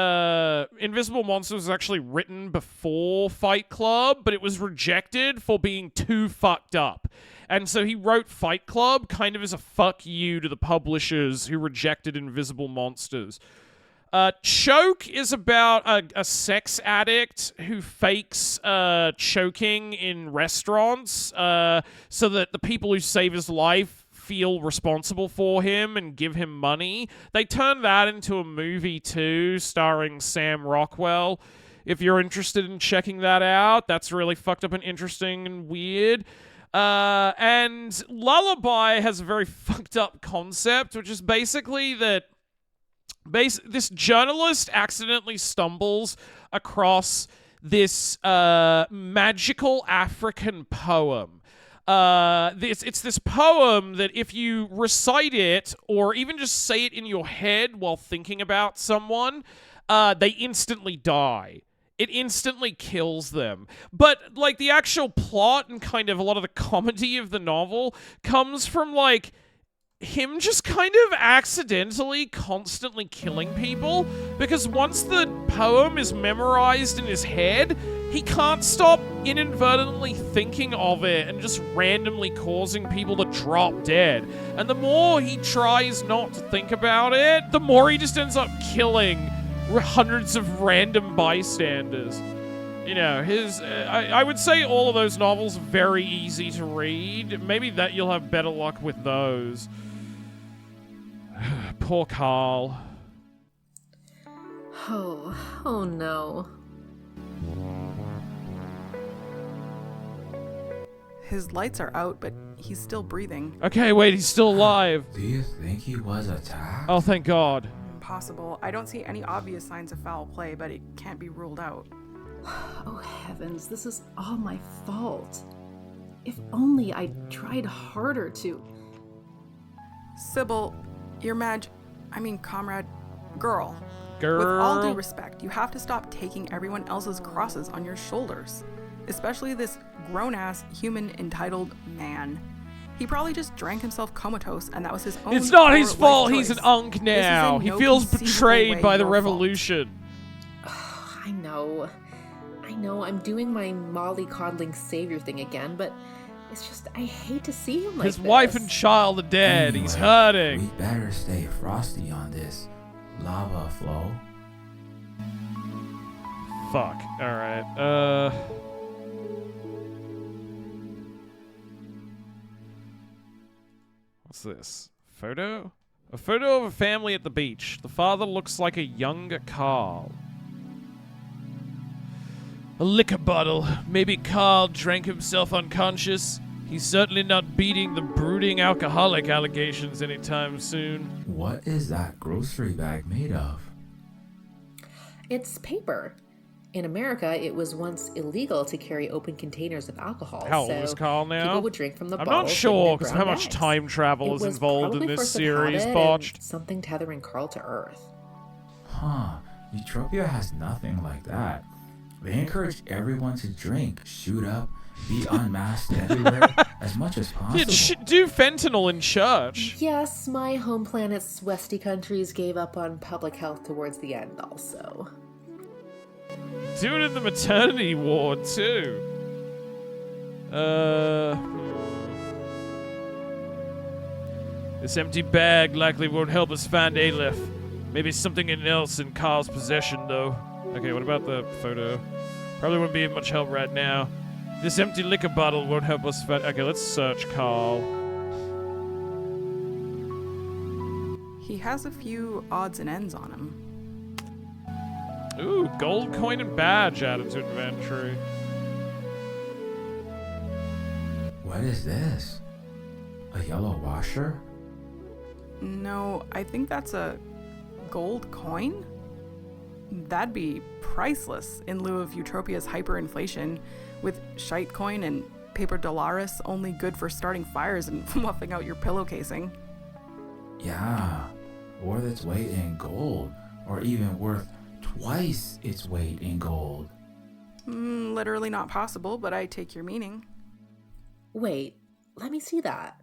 Invisible Monsters was actually written before Fight Club, but it was rejected for being too fucked up. And so he wrote Fight Club kind of as a fuck you to the publishers who rejected Invisible Monsters. Choke is about a sex addict who fakes choking in restaurants so that the people who save his life feel responsible for him and give him money. They turned that into a movie too, starring Sam Rockwell. If you're interested in checking that out, that's really fucked up and interesting and weird. And Lullaby has a very fucked up concept, which is basically that this journalist accidentally stumbles across this magical African poem. It's this poem that if you recite it or even just say it in your head while thinking about someone, they instantly die. It instantly kills them. But, like, the actual plot and kind of a lot of the comedy of the novel comes from, like, him just kind of accidentally constantly killing people, because once the poem is memorized in his head, he can't stop inadvertently thinking of it and just randomly causing people to drop dead. And the more he tries not to think about it, the more he just ends up killing hundreds of random bystanders. You know, I would say all of those novels are very easy to read. Maybe that you'll have better luck with those. Poor Carl. Oh no. His lights are out, but he's still breathing. Okay, wait, he's still alive. Do you think he was attacked? Oh, thank God. Impossible. I don't see any obvious signs of foul play, but it can't be ruled out. Oh heavens, this is all my fault. If only I tried harder to... Sybil, your comrade, girl. With all due respect, you have to stop taking everyone else's crosses on your shoulders. Especially this grown-ass, human, entitled man. He probably just drank himself comatose, and that was his own... It's not his fault, he's an unk now. He feels betrayed by the revolution. I know, I'm doing my molly-coddling savior thing again, but it's just, I hate to see him like his this. wife and child are dead, Anyway, he's hurting. We better stay frosty on this lava flow. Fuck, alright, this? Photo? A photo of a family at the beach. The father looks like a younger Carl. A liquor bottle. Maybe Carl drank himself unconscious. He's certainly not beating the brooding alcoholic allegations anytime soon. What is that grocery bag made of? It's paper. In America, it was once illegal to carry open containers of alcohol. How old is Carl now? People would drink from the I'm bottles. not sure because how much time travel is involved in this series, botched. Something tethering Carl to Earth. Huh. Utopia has nothing like that. They encourage everyone to drink, shoot up, be unmasked everywhere as much as possible. Do fentanyl in church. Yes, my home planet's Westy countries gave up on public health towards the end also. Do it in the maternity ward, too. This empty bag likely won't help us find Aleph. Maybe something else in Carl's possession, though. Okay, what about the photo? Probably wouldn't be much help right now. This empty liquor bottle won't help us find... Okay, let's search Carl. He has a few odds and ends on him. Ooh, gold coin and badge added to inventory. What is this? A yellow washer? No, I think that's a gold coin? That'd be priceless in lieu of Utopia's hyperinflation, with shite coin and paper dollaris only good for starting fires and muffing out your pillow casing. Yeah, worth its weight in gold, or even worth twice its weight in gold. Literally not possible, but I take your meaning. Wait, let me see that.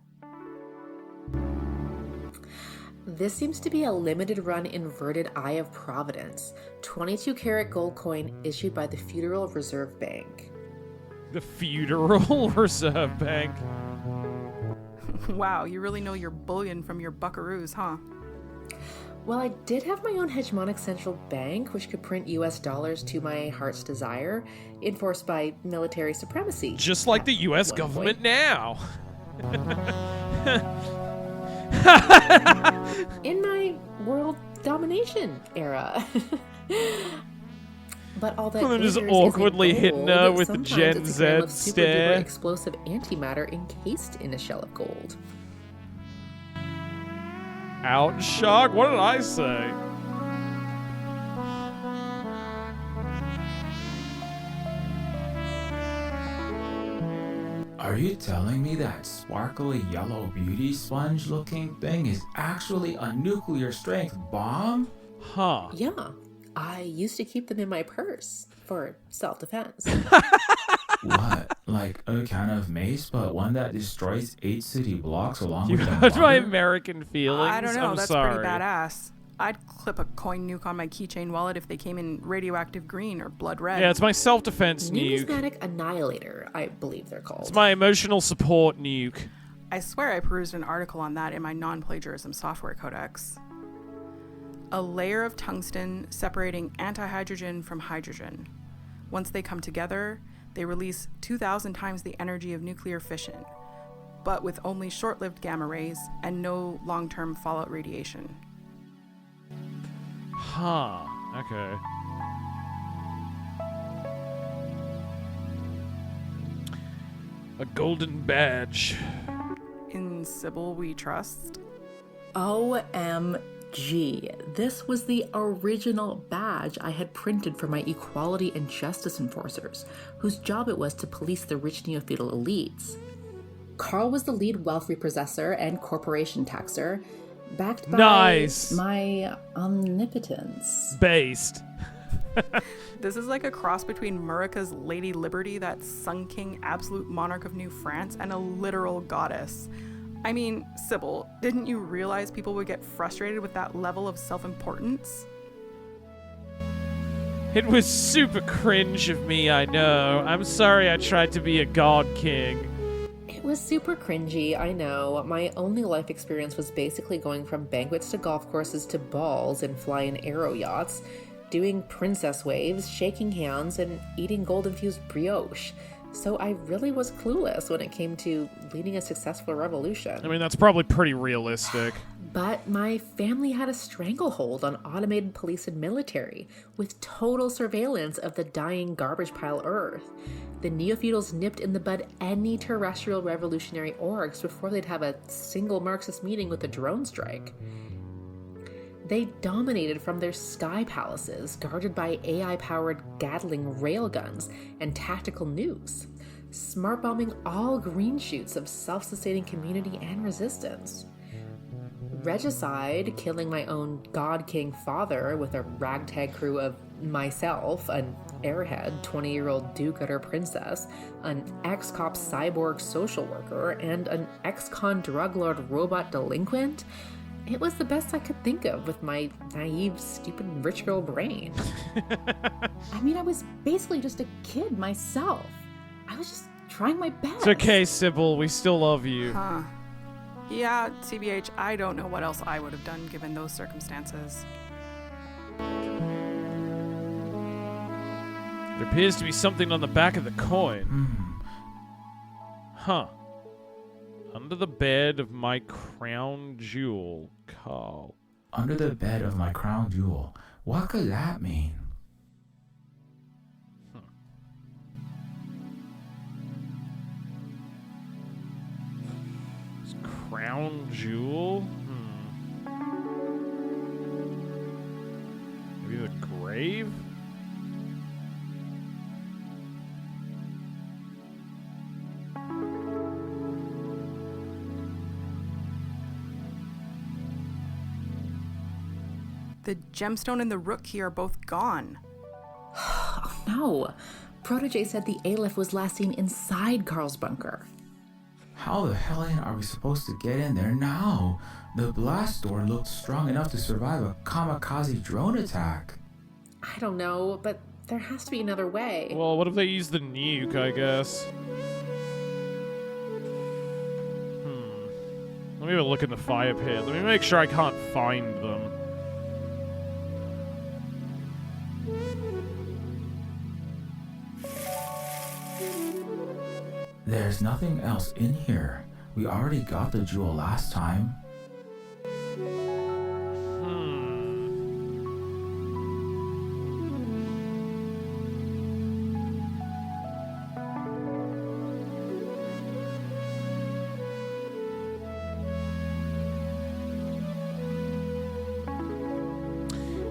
This seems to be a limited run inverted Eye of Providence, 22 karat gold coin issued by the Federal Reserve Bank. The Federal Reserve Bank. Wow, you really know your bullion from your buckaroos, huh? Well, I did have my own hegemonic central bank, which could print US dollars to my heart's desire, enforced by military supremacy. Just like the US government now. In my world domination era. But all that just glitters awkwardly isn't hitting gold. her with the Sometimes Gen it's a gram of Z super duper stare. explosive antimatter encased in a shell of gold. Ouch, Shark, what did I say? Are you telling me that sparkly yellow beauty sponge looking thing is actually a nuclear strength bomb? Huh. Yeah, I used to keep them in my purse for self-defense. What? Like a kind of mace, but one that destroys 8 city blocks along You with the hurt my mother? American feelings? I don't know, I'm that's sorry. pretty badass. I'd clip a coin nuke on my keychain wallet if they came in radioactive green or blood red. Yeah, it's my self-defense nuke. Numismatic Annihilator, I believe they're called. It's my emotional support nuke. I swear I perused an article on that in my non-plagiarism software codex. A layer of tungsten separating antihydrogen from hydrogen. Once they come together, they release 2,000 times the energy of nuclear fission, but with only short-lived gamma rays and no long-term fallout radiation. Huh. Okay. A golden badge. In Sybil we trust. OMG. This was the original badge I had printed for my equality and justice enforcers, whose job it was to police the rich Neofeudal elites. Carl was the lead wealth repossessor and corporation taxer, backed by my omnipotence. Based. This is like a cross between Murica's Lady Liberty, that sun-king absolute monarch of New France, and a literal goddess. I mean, Sybil, didn't you realize people would get frustrated with that level of self-importance? It was super cringe of me, I know. I'm sorry I tried to be a god king. It was super cringy, I know. My only life experience was basically going from banquets to golf courses to balls and flying aero yachts, doing princess waves, shaking hands, and eating gold-infused brioche. So I really was clueless when it came to leading a successful revolution. I mean, that's probably pretty realistic. But my family had a stranglehold on automated police and military, with total surveillance of the dying garbage pile Earth. The Neofeudals nipped in the bud any terrestrial revolutionary orgs before they'd have a single Marxist meeting with a drone strike. They dominated from their sky palaces, guarded by AI-powered Gatling railguns and tactical nukes, smart bombing all green shoots of self-sustaining community and resistance. Regicide, killing my own God King father with a ragtag crew of myself, an airhead 20-year-old do-gooder princess, an ex-cop cyborg social worker, and an ex-con drug lord robot delinquent. It was the best I could think of with my naive, stupid rich girl brain. I mean, I was basically just a kid myself. I was just trying my best. It's okay, Sybil. We still love you. Huh. Yeah, CBH, I don't know what else I would have done given those circumstances. There appears to be something on the back of the coin. Huh. Under the bed of my crown jewel, Carl. Under the bed of my crown jewel. What could that mean? Crown jewel? Maybe the grave? The gemstone and the rook key are both gone. Oh no. Proto-J said the Aleph was last seen inside Carl's bunker. How the hell are we supposed to get in there now? The blast door looked strong enough to survive a kamikaze drone attack. I don't know, but there has to be another way. Well, what if they use the nuke, I guess? Let me have a look in the fire pit. Let me make sure I can't find them. There's nothing else in here. We already got the jewel last time.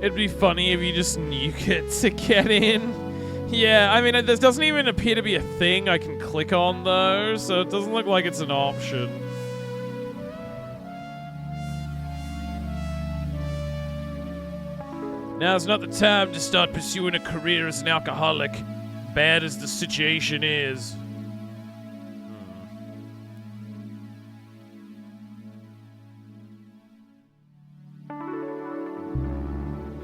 It'd be funny if you just nuke it to get in. Yeah, I mean, there doesn't even appear to be a thing I can click on, though, so it doesn't look like it's an option. Now's not the time to start pursuing a career as an alcoholic, bad as the situation is.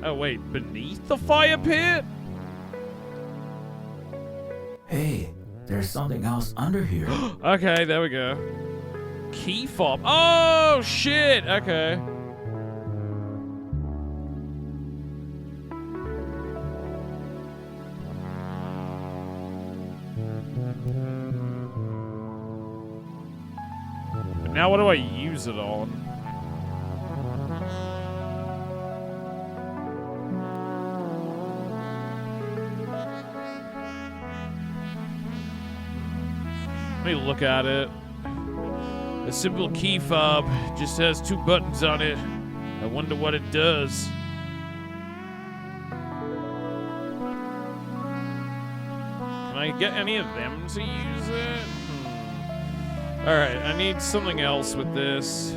Oh, wait, beneath the fire pit? Hey, there's something else under here. Okay, there we go. Key fob. Oh, shit! Okay. But now what do I use it on? Let me look at it. A simple key fob just has 2 buttons on it. I wonder what it does. Can I get any of them to use it? Alright, I need something else with this.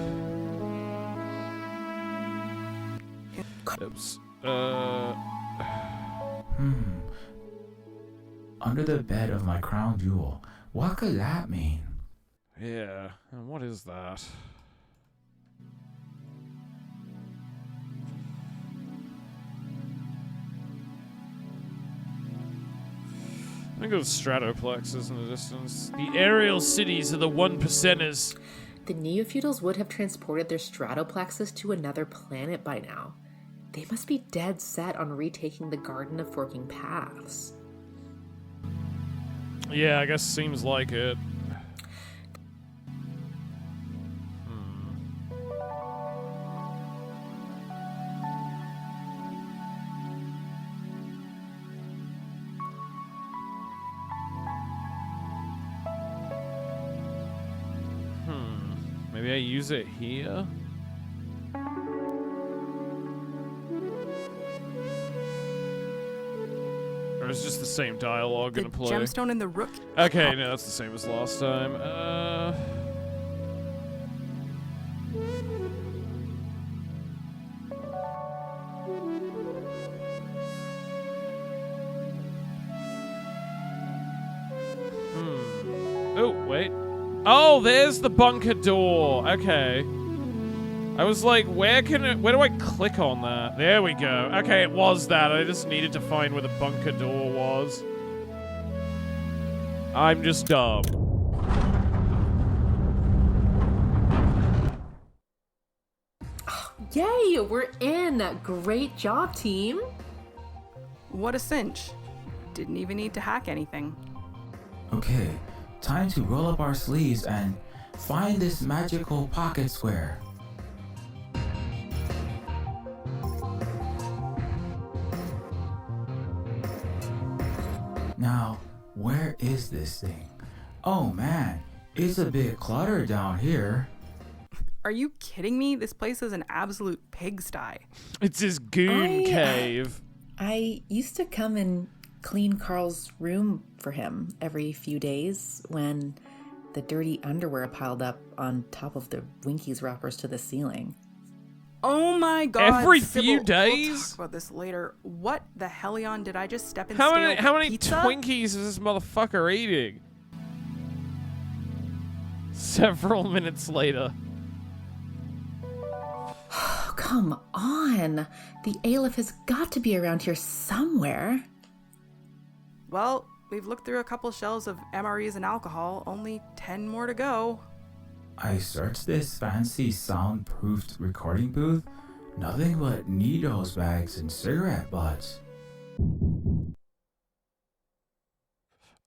Oops. Under the bed of my crown jewel. What could that mean? Yeah, and what is that? I think it was stratoplexes in the distance. The aerial cities are the 1%ers. The Neofeudals would have transported their stratoplexes to another planet by now. They must be dead set on retaking the Garden of Forking Paths. Yeah, I guess seems like it. Maybe I use it here? Or is just the same dialogue gonna play? Gemstone in the rook. Okay, no, that's the same as last time. Oh, wait. Oh, there's the bunker door. Okay. I was like, where do I click on that? There we go. Okay, it was that. I just needed to find where the bunker door was. I'm just dumb. Yay, we're in. Great job, team. What a cinch. Didn't even need to hack anything. Okay, time to roll up our sleeves and find this magical pocket square. Now, where is this thing? Oh man, it's a bit cluttered down here. Are you kidding me? This place is an absolute pigsty. It's his goon cave. I used to come and clean Carl's room for him every few days when the dirty underwear piled up on top of the Winkies wrappers to the ceiling. Oh my god. Every Sybil, few days? We'll talk about this later. What the hellion did I just step in? How many pizza? Twinkies is this motherfucker eating? Several minutes later. Oh, come on. The Aleph has got to be around here somewhere. Well, we've looked through a couple shelves of MREs and alcohol. Only 10 more to go. I searched this fancy soundproofed recording booth. Nothing but needles bags and cigarette butts.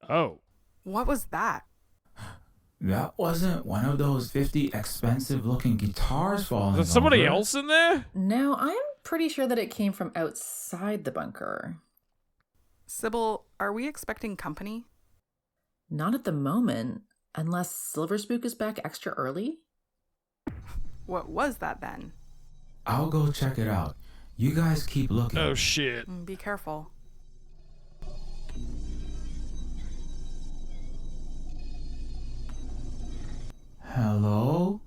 Oh. What was that? That wasn't one of those 50 expensive looking guitars falling Is there somebody over. else in there? No, I'm pretty sure that it came from outside the bunker. Sybil, are we expecting company? Not at the moment, unless Silver Spook is back extra early. What was that then? I'll go check it out. You guys keep looking. Oh shit. Be careful. Hello?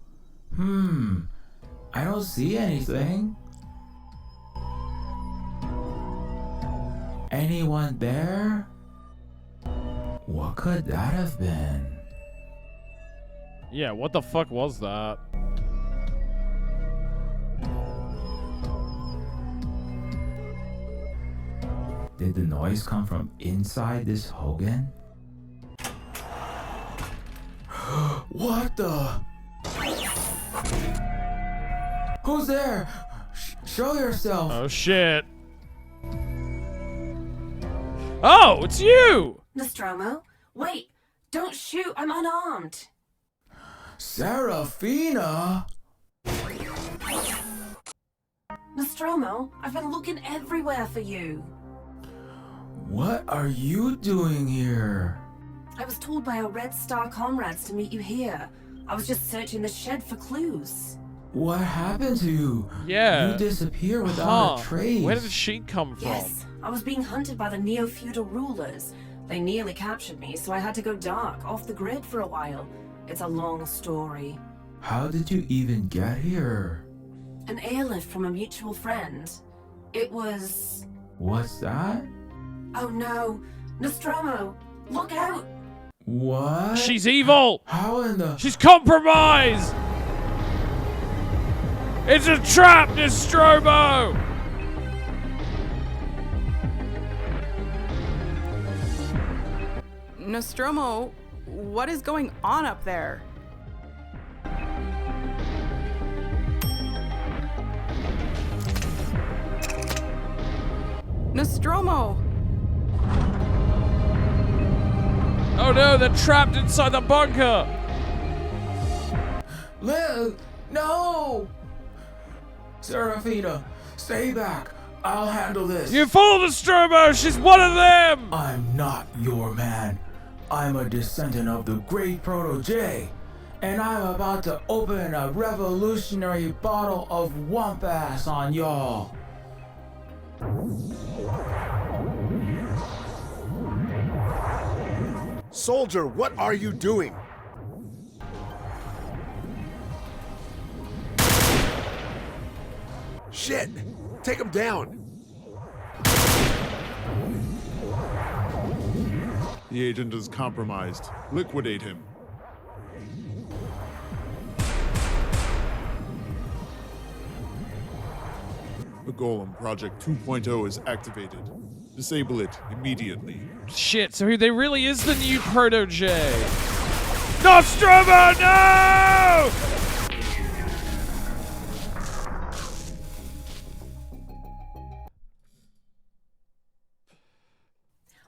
I don't see anything. Anyone there? What could that have been? Yeah, what the fuck was that? Did the noise come from inside this Hogan? What the? Who's there? Show yourself. Oh shit. Oh, it's you! Nostromo? Wait! Don't shoot! I'm unarmed! Serafina? Nostromo, I've been looking everywhere for you. What are you doing here? I was told by our Red Star comrades to meet you here. I was just searching the shed for clues. What happened to you? Yeah. You disappear without a trace. Where did she come from? Yes, I was being hunted by the Neofeudal rulers. They nearly captured me, so I had to go dark, off the grid for a while. It's a long story. How did you even get here? An airlift from a mutual friend. It was... What's that? Oh no! Nostromo! Look out! What? She's evil! How in the... She's compromised! It's a trap, Nostromo! Nostromo, what is going on up there? Nostromo! Oh no, they're trapped inside the bunker! Liz, no! Serafina, stay back. I'll handle this. You fool, Nostromo! She's one of them! I'm not your man. I'm a descendant of the great Proto-J, and I'm about to open a revolutionary bottle of wump ass on y'all. Soldier, what are you doing? Shit! Take him down! The agent is compromised. Liquidate him. The Golem Project 2.0 is activated. Disable it immediately. Shit, so there really is the new Proto-J. Nostromo, no!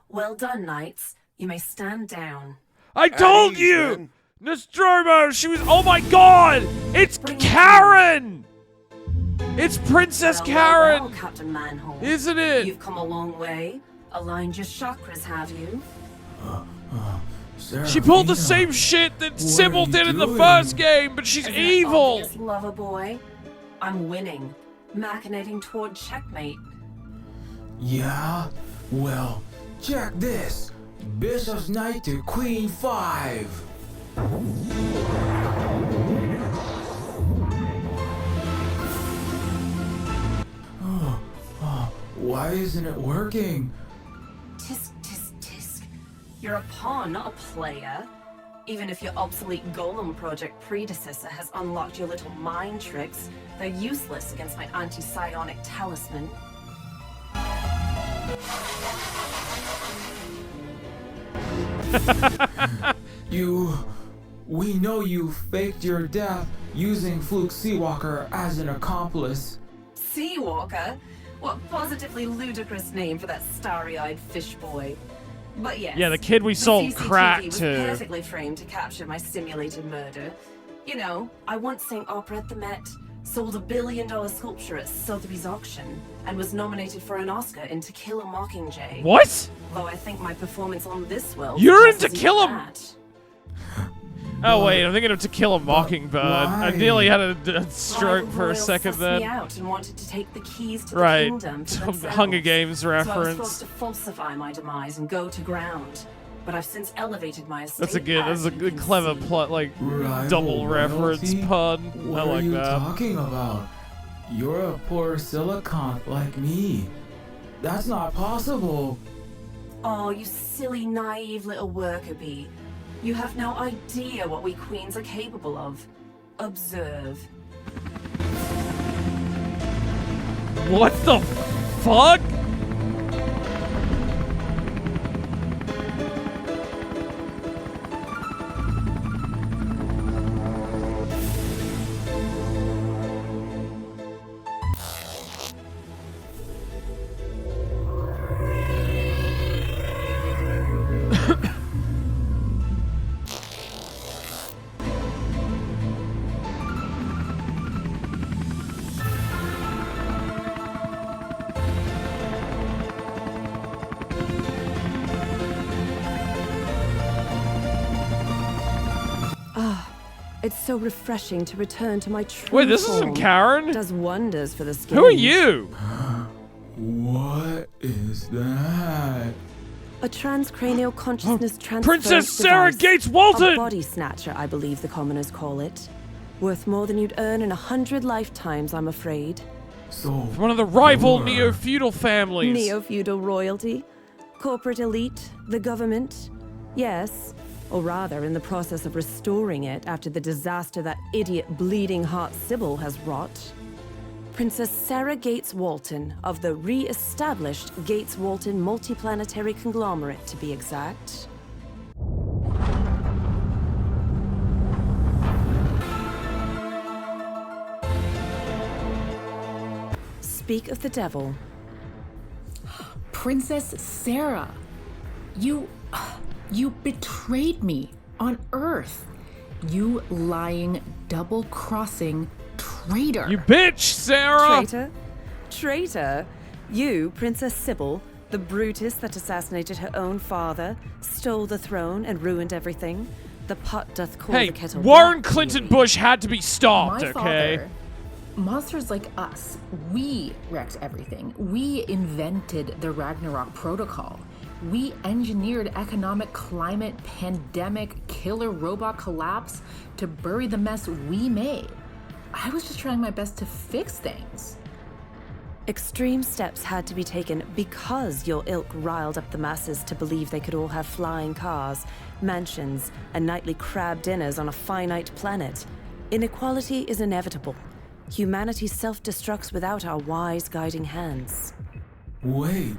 Well done, knights. You may stand down. I told you! Nostromo, she was— oh my god! It's Karen! It's Princess Karen! Well, Captain Manhole. Isn't it? You've come a long way. Aligned your chakras, have you? She pulled the same shit that Sybil did in the first game, but she's evil! Obvious lover boy. I'm winning. Machinating toward checkmate. Yeah? Well, check this. Bishop's knight to queen 5. Why isn't it working? Tisk, tisk, tisk. You're a pawn, not a player. Even if your obsolete Golem Project predecessor has unlocked your little mind tricks, they're useless against my anti-psionic talisman. We know you faked your death using Fluke Seawalker as an accomplice. Seawalker? What positively ludicrous name for that starry-eyed fish boy. But yes. Yeah, the kid we sold crack was to. perfectly framed to capture my simulated murder. You know, I once sang opera at the Met, sold $1 billion sculpture at Sotheby's auction, and was nominated for an Oscar in To Kill a Mockingjay. What? Though I think my performance on this world— you're in To Kill a— that. oh wait, I'm thinking of To Kill a Mockingbird. I nearly had a stroke for a second sussed then. Me out and wanted to take the keys to Right. the kingdom for themselves. Hunger Games So I was reference. forced to falsify my demise and go to ground. But I've since elevated my estate. That's a good clever plot, like double reference pun. What I like are you that. talking about? You're a poor silicon like me. That's not possible. Oh, you silly, naive little worker bee. You have no idea what we queens are capable of. Observe. What the fuck? It's so refreshing to return to my true Wait, this form. isn't Karen? Does wonders for the skin. Who are you? What is that? A transcranial consciousness transfer Princess Sarah device. Gates Walton! A body snatcher, I believe the commoners call it. Worth more than you'd earn in 100 lifetimes, I'm afraid. So one of the rival neo-feudal families. Neo-feudal royalty, corporate elite, the government. Yes, or rather in the process of restoring it after the disaster that idiot bleeding heart Sybil has wrought. Princess Sarah Gates Walton of the re-established Gates Walton multiplanetary conglomerate, to be exact. Speak of the devil. Princess Sarah, you You betrayed me on Earth. You lying, double-crossing traitor. You bitch, Sarah! Traitor? Traitor? You, Princess Sybil, the Brutus that assassinated her own father, stole the throne and ruined everything? The pot doth call the kettle Warren black, Clinton dearie. Bush had to be stopped, My okay? father, monsters like us, we wrecked everything. We invented the Ragnarok Protocol. We engineered economic, climate, pandemic, killer robot collapse to bury the mess we made. I was just trying my best to fix things. Extreme steps had to be taken because your ilk riled up the masses to believe they could all have flying cars, mansions, and nightly crab dinners on a finite planet. Inequality is inevitable. Humanity self-destructs without our wise guiding hands. Wait,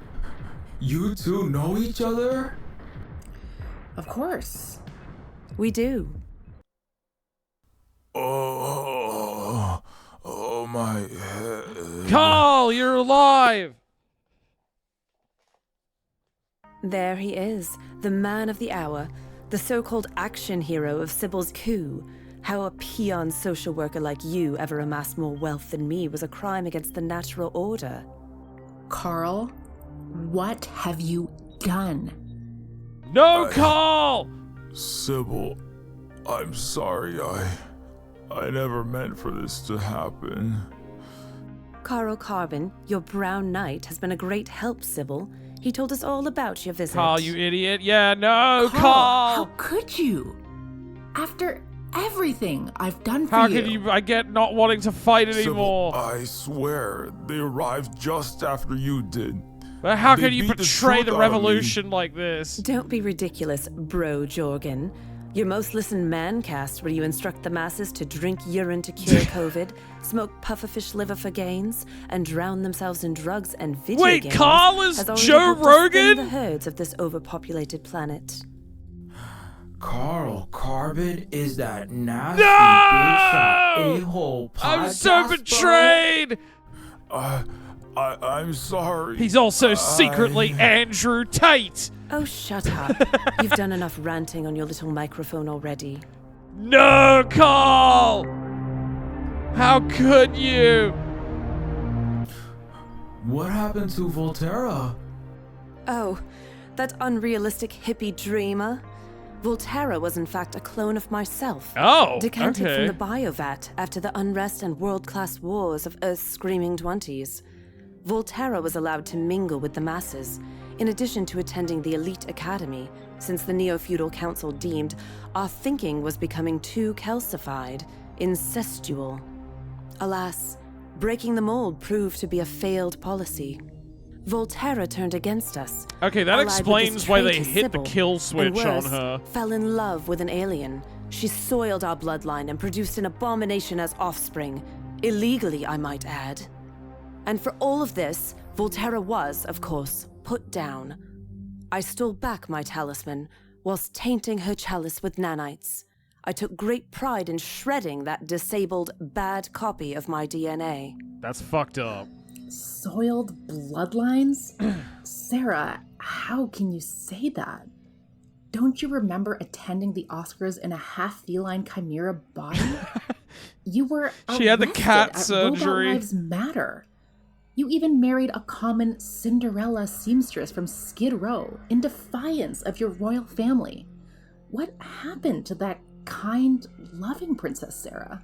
you two know each other? Of course. We do. Oh my head. Carl, you're alive! There he is, the man of the hour, the so-called action hero of Sybil's coup. How a peon social worker like you ever amassed more wealth than me was a crime against the natural order. Carl, what have you done? No, Carl! Sybil, I'm sorry. I never meant for this to happen. Carl Carbon, your brown knight, has been a great help, Sybil. He told us all about your visit. Carl, you idiot. Yeah, no, Carl! How could you? After everything I've done for How you. could you, I get not wanting to fight anymore? Sybil, I swear, they arrived just after you did. But how They could you beat the betray truth the out of revolution like this? Don't be ridiculous, bro Jorgen. Your most listened mancast where you instruct the masses to drink urine to cure COVID, smoke pufferfish liver for gains, and drown themselves in drugs and video Wait, games Carl is has already Joe helped us thin Rogan? the herds of this overpopulated planet. Carl Carbon is that nasty bitch a-hole podcast, I'm so betrayed! I'm sorry. He's also secretly Andrew Tate! Oh, shut up. You've done enough ranting on your little microphone already. No, Carl! How could you? What happened to Volterra? Oh, that unrealistic hippie dreamer? Volterra was in fact a clone of myself. Oh, decanted okay. from the biovat after the unrest and world-class wars of Earth's screaming 20s. Volterra was allowed to mingle with the masses, in addition to attending the elite academy, since the Neofeudal Council deemed our thinking was becoming too calcified, incestual. Alas, breaking the mold proved to be a failed policy. Volterra turned against us. Okay, that allied with explains this why they traitor hit the Sybil, kill and switch worse, on her. Fell in love with an alien. She soiled our bloodline and produced an abomination as offspring. Illegally, I might add. And for all of this, Volterra was, of course, put down. I stole back my talisman, whilst tainting her chalice with nanites. I took great pride in shredding that disabled, bad copy of my DNA. That's fucked up. Soiled bloodlines? Sarah, how can you say that? Don't you remember attending the Oscars in a half-feline chimera body? You were She had the arrested cat at surgery. Robot Lives Matter. You even married a common Cinderella seamstress from Skid Row in defiance of your royal family. What happened to that kind, loving Princess Sarah?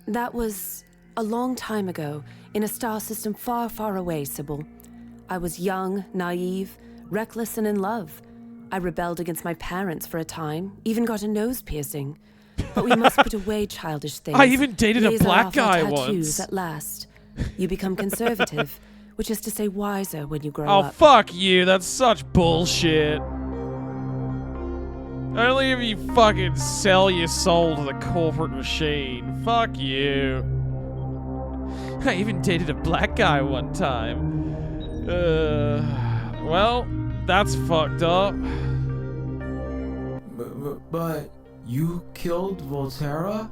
That was a long time ago, in a star system far, far away, Sybil. I was young, naive, reckless, and in love. I rebelled against my parents for a time, even got a nose piercing. But we must put away childish things. I even dated a Laser black off our guy tattoos once. At last. You become conservative, which is to say wiser when you grow Oh, up. fuck you. That's such bullshit. Only if you fucking sell your soul to the corporate machine. Fuck you. I even dated a black guy one time. Well, that's fucked up. But you killed Volterra?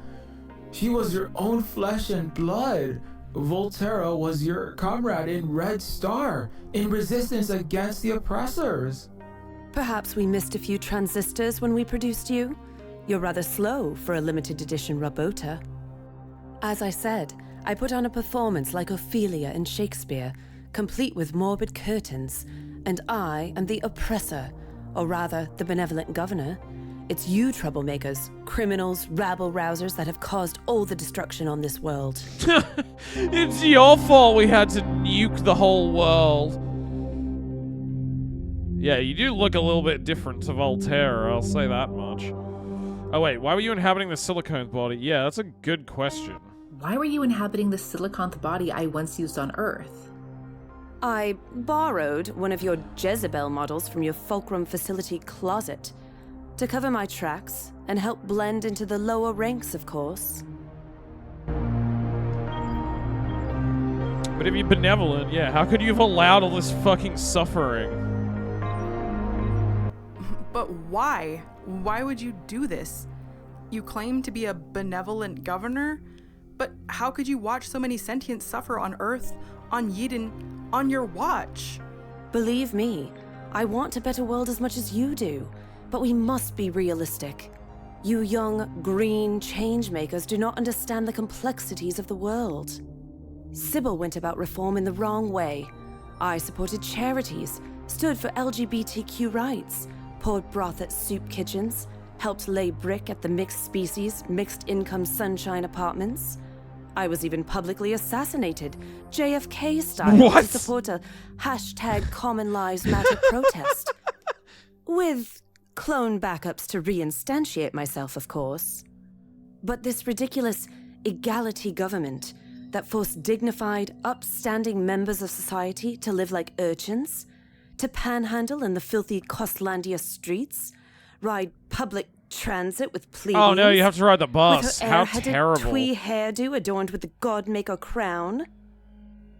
She was your own flesh and blood. Volterra was your comrade in Red Star, in resistance against the oppressors. Perhaps we missed a few transistors when we produced you? You're rather slow for a limited edition Rabota. As I said, I put on a performance like Ophelia in Shakespeare, complete with morbid curtains, and I am the oppressor, or rather, the benevolent governor. It's you troublemakers, criminals, rabble-rousers that have caused all the destruction on this world. It's your fault we had to nuke the whole world. Yeah, you do look a little bit different to Voltaire, I'll say that much. Oh wait, why were you inhabiting the silicone's body? Yeah, that's a good question. Why were you inhabiting the siliconth body I once used on Earth? I borrowed one of your Jezebel models from your Fulcrum facility closet to cover my tracks and help blend into the lower ranks, of course. But if you're benevolent, yeah, how could you have allowed all this fucking suffering? But why? Why would you do this? You claim to be a benevolent governor, but how could you watch so many sentients suffer on Earth, on Yidden, on your watch? Believe me, I want a better world as much as you do, but we must be realistic. You young, green changemakers do not understand the complexities of the world. Sybil went about reform in the wrong way. I supported charities, stood for LGBTQ rights, poured broth at soup kitchens, helped lay brick at the mixed species, mixed income sunshine apartments. I was even publicly assassinated, JFK style, to support a hashtag Common Lives Matter protest. With clone backups to reinstantiate myself, of course. But this ridiculous equality government that forced dignified, upstanding members of society to live like urchins, to panhandle in the filthy Costlandia streets, ride public transit with plebeians. Oh no, you have to ride the bus. With her How air-headed terrible. twee hairdo adorned with the Godmaker crown.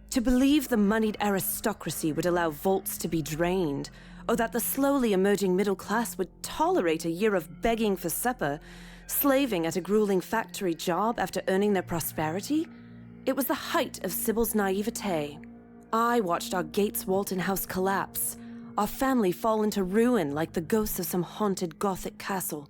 To believe the moneyed aristocracy would allow vaults to be drained, or that the slowly emerging middle class would tolerate a year of begging for supper, slaving at a grueling factory job after earning their prosperity, it was the height of Sybil's naivete. I watched our Gates Walton house collapse, our family fall into ruin like the ghosts of some haunted Gothic castle,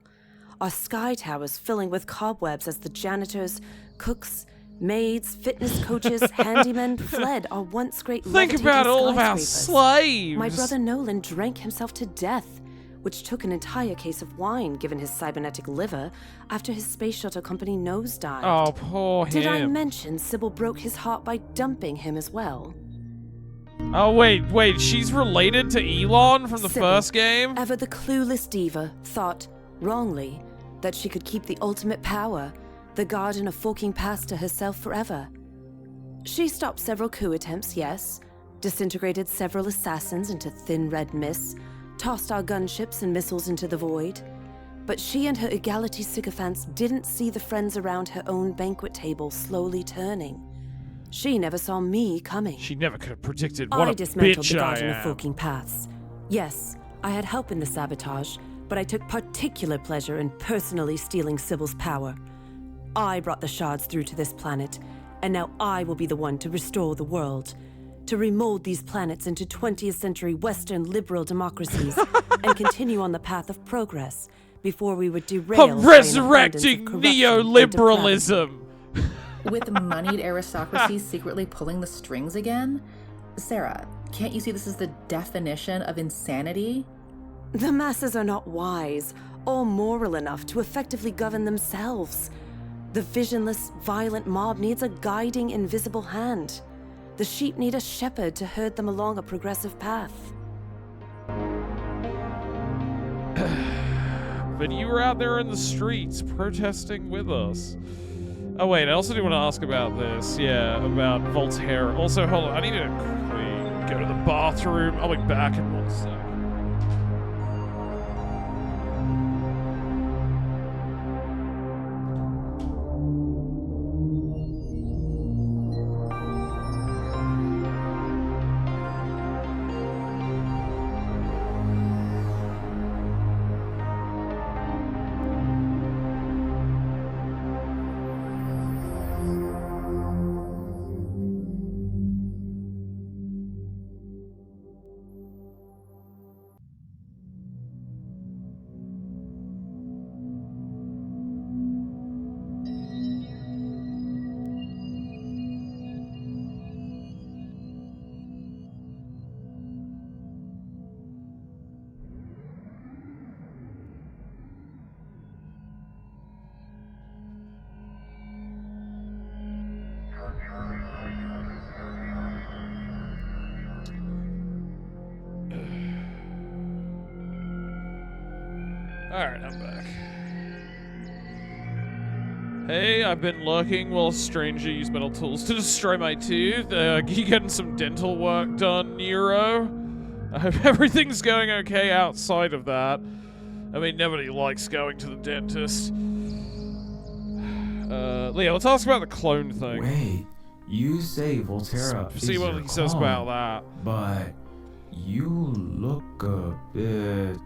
our sky towers filling with cobwebs as the janitors, cooks, maids, fitness coaches, handymen fled our once great Think about all of our skyscrapers. slaves. My brother Nolan drank himself to death, which took an entire case of wine given his cybernetic liver after his space shuttle company nosedived. Oh, poor him. Did I mention Sybil broke his heart by dumping him as well? Oh, wait, she's related to Elon from the Sybil, first game? Ever the clueless diva, thought, wrongly, that she could keep the ultimate power, the garden of forking paths to herself forever. She stopped several coup attempts, yes, disintegrated several assassins into thin red mists, tossed our gunships and missiles into the void. But she and her equality sycophants didn't see the friends around her own banquet table slowly turning. She never saw me coming. She never could have predicted what I a dismantled bitch the I garden of am. forking paths. Yes, I had help in the sabotage, but I took particular pleasure in personally stealing Sybil's power. I brought the shards through to this planet, and now I will be the one to restore the world, to remold these planets into 20th century Western liberal democracies and continue on the path of progress before we would derail. Resurrecting neoliberalism. With moneyed aristocracy secretly pulling the strings again? Sarah, can't you see this is the definition of insanity? The masses are not wise or moral enough to effectively govern themselves. The visionless, violent mob needs a guiding, invisible hand. The sheep need a shepherd to herd them along a progressive path. But you were out there in the streets protesting with us. Oh wait, I also do want to ask about this. Yeah, about Voltaire. Also, hold on, I need to quickly go to the bathroom. I'll be back in 1 sec. Alright, I'm back. Hey, I've been lurking while a stranger used metal tools to destroy my tooth. You getting some dental work done, Nero? I hope everything's going okay outside of that. I mean, nobody likes going to the dentist. Leo, let's ask about the clone thing. Wait, you say Volterra See is what your he says clone, about that. But you look a bit...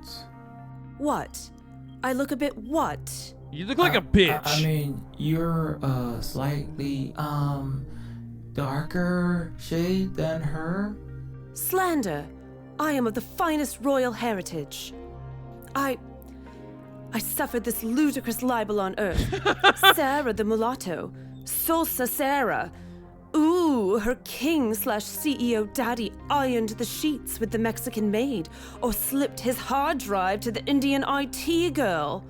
What? I look a bit what? You look like a bitch. I mean, you're slightly, darker shade than her? Slander. I am of the finest royal heritage. I suffered this ludicrous libel on Earth. Sarah the mulatto. Salsa Sarah. Ooh, her king/CEO daddy ironed the sheets with the Mexican maid, or slipped his hard drive to the Indian IT girl.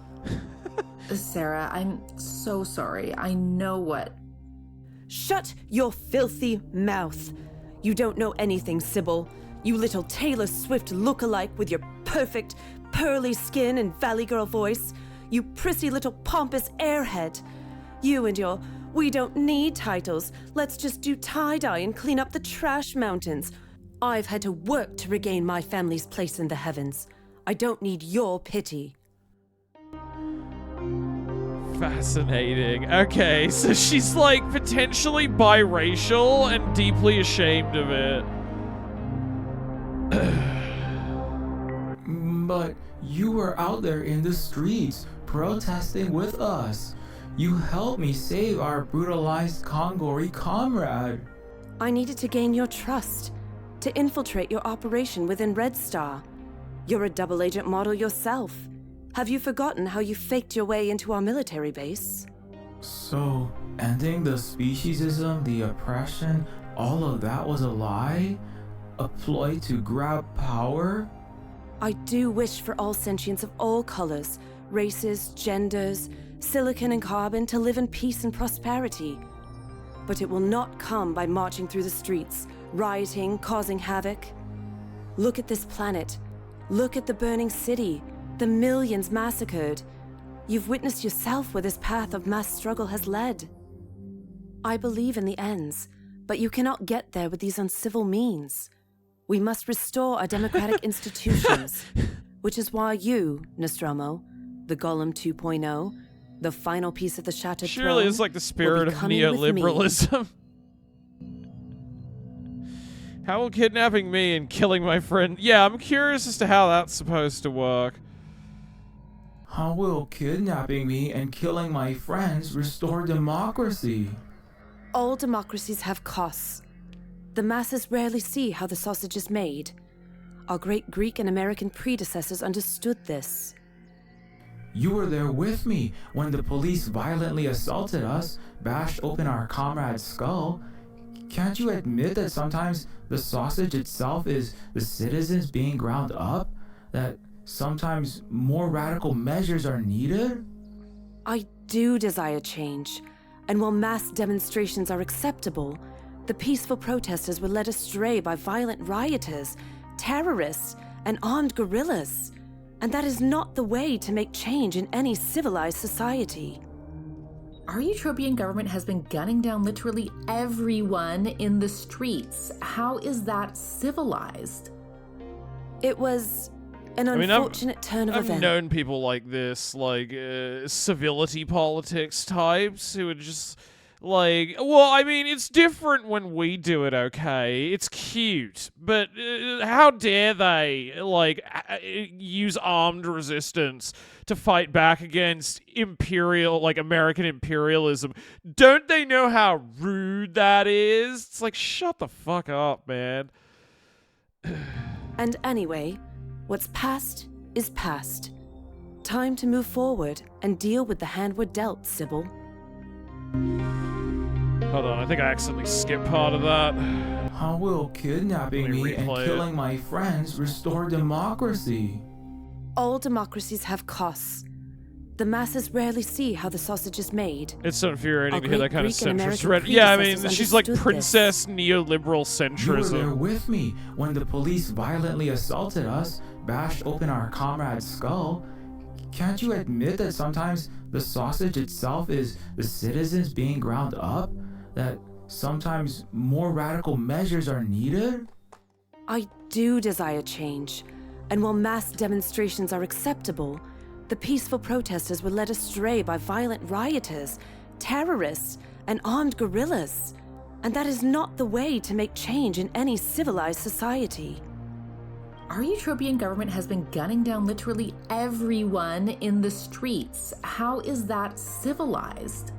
Sarah, I'm so sorry. I know what... Shut your filthy mouth. You don't know anything, Sybil. You little Taylor Swift look-alike with your perfect, pearly skin and Valley Girl voice. You prissy little pompous airhead. You and your, we don't need titles. Let's just do tie-dye and clean up the trash mountains. I've had to work to regain my family's place in the heavens. I don't need your pity. Fascinating. Okay, so she's like potentially biracial and deeply ashamed of it. But you were out there in the streets protesting with us. You helped me save our brutalized Kongori comrade. I needed to gain your trust, to infiltrate your operation within Red Star. You're a double agent model yourself. Have you forgotten how you faked your way into our military base? So, ending the speciesism, the oppression, all of that was a lie? A ploy to grab power? I do wish for all sentients of all colors, races, genders, silicon and carbon to live in peace and prosperity. But it will not come by marching through the streets, rioting, causing havoc. Look at this planet. Look at the burning city. The millions massacred. You've witnessed yourself where this path of mass struggle has led. I believe in the ends, but you cannot get there with these uncivil means. We must restore our democratic institutions, which is why you, Nostromo, the Golem 2.0, the final piece of the shattered throne, Surely it's like the spirit of neoliberalism. How will kidnapping me and killing my friend... Yeah, I'm curious as to how that's supposed to work. How will kidnapping me and killing my friends restore democracy? All democracies have costs. The masses rarely see how the sausage is made. Our great Greek and American predecessors understood this. You were there with me when the police violently assaulted us, bashed open our comrade's skull. Can't you admit that sometimes the sausage itself is the citizens being ground up? That sometimes more radical measures are needed? I do desire change, and while mass demonstrations are acceptable, the peaceful protesters were led astray by violent rioters, terrorists, and armed guerrillas. And that is not the way to make change in any civilized society. Our utopian government has been gunning down literally everyone in the streets. How is that civilized? It was an unfortunate turn of events. I've known people like this, like civility politics types who would just like, well, I mean, it's different when we do it, okay? It's cute, but how dare they, like, use armed resistance to fight back against American imperialism? Don't they know how rude that is? It's like, shut the fuck up, man. And anyway, what's past is past. Time to move forward and deal with the hand we're dealt, Sybil. Hold on, I think I accidentally skipped part of that. How will kidnapping me and killing my friends restore democracy? All democracies have costs. The masses rarely see how the sausage is made. It's so infuriating to hear that kind of centrist rhetoric. Yeah, I mean, she's like princess neoliberal centrism. You were there with me when the police violently assaulted us, bashed open our comrade's skull. Can't you admit that sometimes the sausage itself is the citizens being ground up? That sometimes more radical measures are needed? I do desire change, and while mass demonstrations are acceptable, the peaceful protesters were led astray by violent rioters, terrorists, and armed guerrillas. And that is not the way to make change in any civilized society. Our Eutropian government has been gunning down literally everyone in the streets. How is that civilized?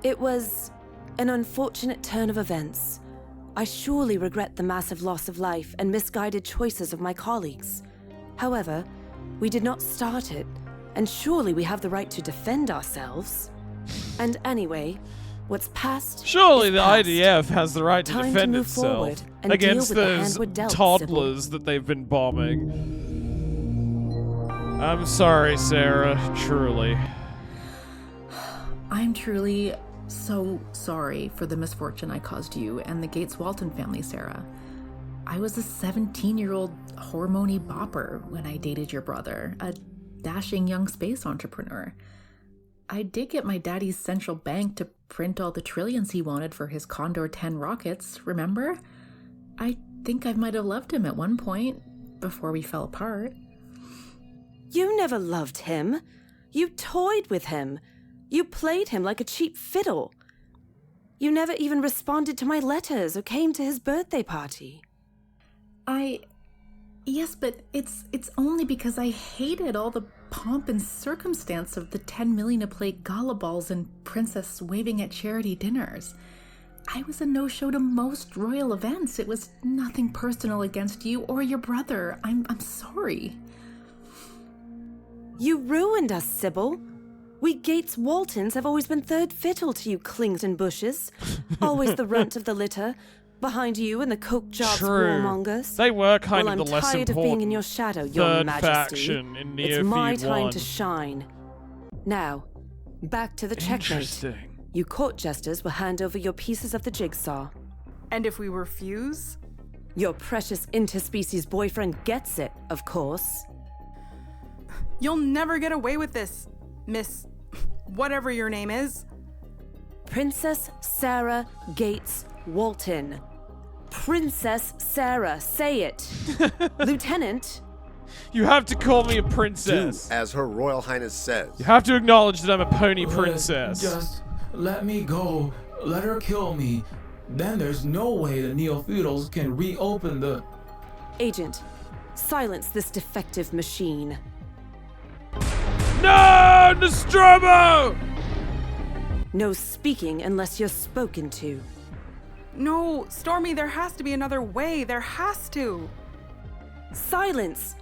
It was an unfortunate turn of events. I surely regret the massive loss of life and misguided choices of my colleagues. However, we did not start it, and surely we have the right to defend ourselves. And anyway, what's past Surely is the past. IDF has the right to Time defend move itself forward and against deal with the those hand we're dealt, toddlers that they've been bombing. I'm sorry, Sarah, truly. I'm truly so sorry for the misfortune I caused you and the Gates Walton family, Sarah. I was a 17-year-old hormone-y bopper when I dated your brother, a dashing young space entrepreneur. I did get my daddy's central bank to print all the trillions he wanted for his Condor 10 rockets, remember? I think I might have loved him at one point, before we fell apart. You never loved him. You toyed with him. You played him like a cheap fiddle. You never even responded to my letters or came to his birthday party. Yes, but it's only because I hated all the pomp and circumstance of the 10 million a plate gala balls and princess waving at charity dinners. I was a no-show to most royal events. It was nothing personal against you or your brother. I'm sorry. You ruined us, Sybil. We Gates Waltons have always been third fiddle to you Clington bushes. Always the runt of the litter, behind you and the coke jobs warmongers. They were kind well, of the less I'm tired important of being in your shadow, your third majesty. faction in Neofeud It's my time 1. to shine. Now, back to the checkmate. Interesting. You court jesters will hand over your pieces of the jigsaw. And if we refuse? Your precious interspecies boyfriend gets it, of course. You'll never get away with this, Miss... whatever your name is. Princess Sarah Gates Walton. Princess Sarah, say it. Lieutenant. You have to call me a princess. Do as Her Royal Highness says. You have to acknowledge that I'm a pony princess. Just let me go. Let her kill me. Then there's no way the Neofeudals can reopen the... Agent, silence this defective machine. No, Nostromo! No speaking unless you're spoken to. No, Stormy, there has to be another way. There has to. Silence!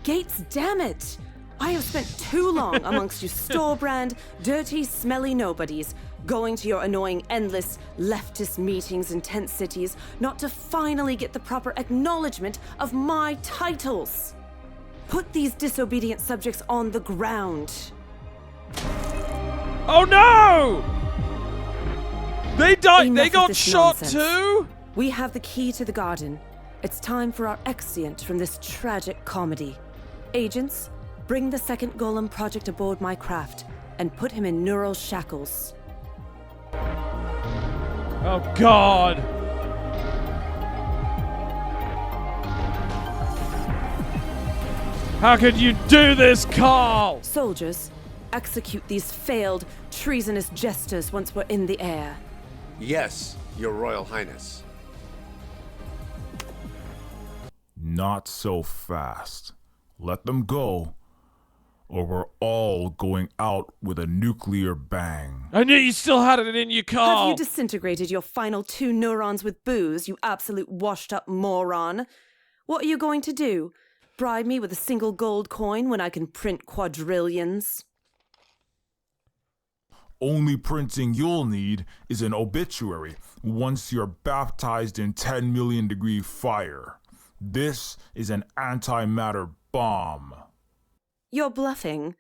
Gates, damn it! I have spent too long amongst you store-brand, dirty, smelly nobodies, going to your annoying, endless, leftist meetings in tent cities, not to finally get the proper acknowledgement of my titles. Put these disobedient subjects on the ground. Oh no! They died. Enough They of got this shot nonsense. too? We have the key to the garden. It's time for our exeunt from this tragic comedy. Agents, bring the second Golem project aboard my craft and put him in neural shackles. Oh God. How could you do this, Carl? Soldiers, execute these failed, treasonous jesters once we're in the air. Yes, Your Royal Highness. Not so fast. Let them go, or we're all going out with a nuclear bang. I knew you still had it in you, Carl. Have you disintegrated your final 2 neurons with booze, you absolute washed-up moron? What are you going to do? Bribe me with a single gold coin when I can print quadrillions? Only printing you'll need is an obituary once you're baptized in 10 million degree fire. This is an antimatter bomb. You're bluffing.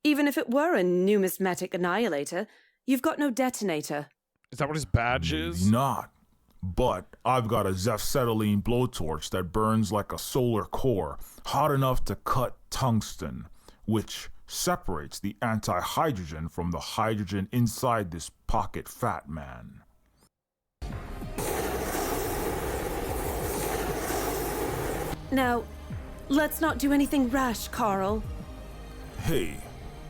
Even if it were a numismatic annihilator, you've got no detonator. Is that what his badge is? Not. But I've got a Zephyr blowtorch that burns like a solar core, hot enough to cut tungsten, which separates the anti-hydrogen from the hydrogen inside this pocket fat man. Now, let's not do anything rash, Carl. Hey,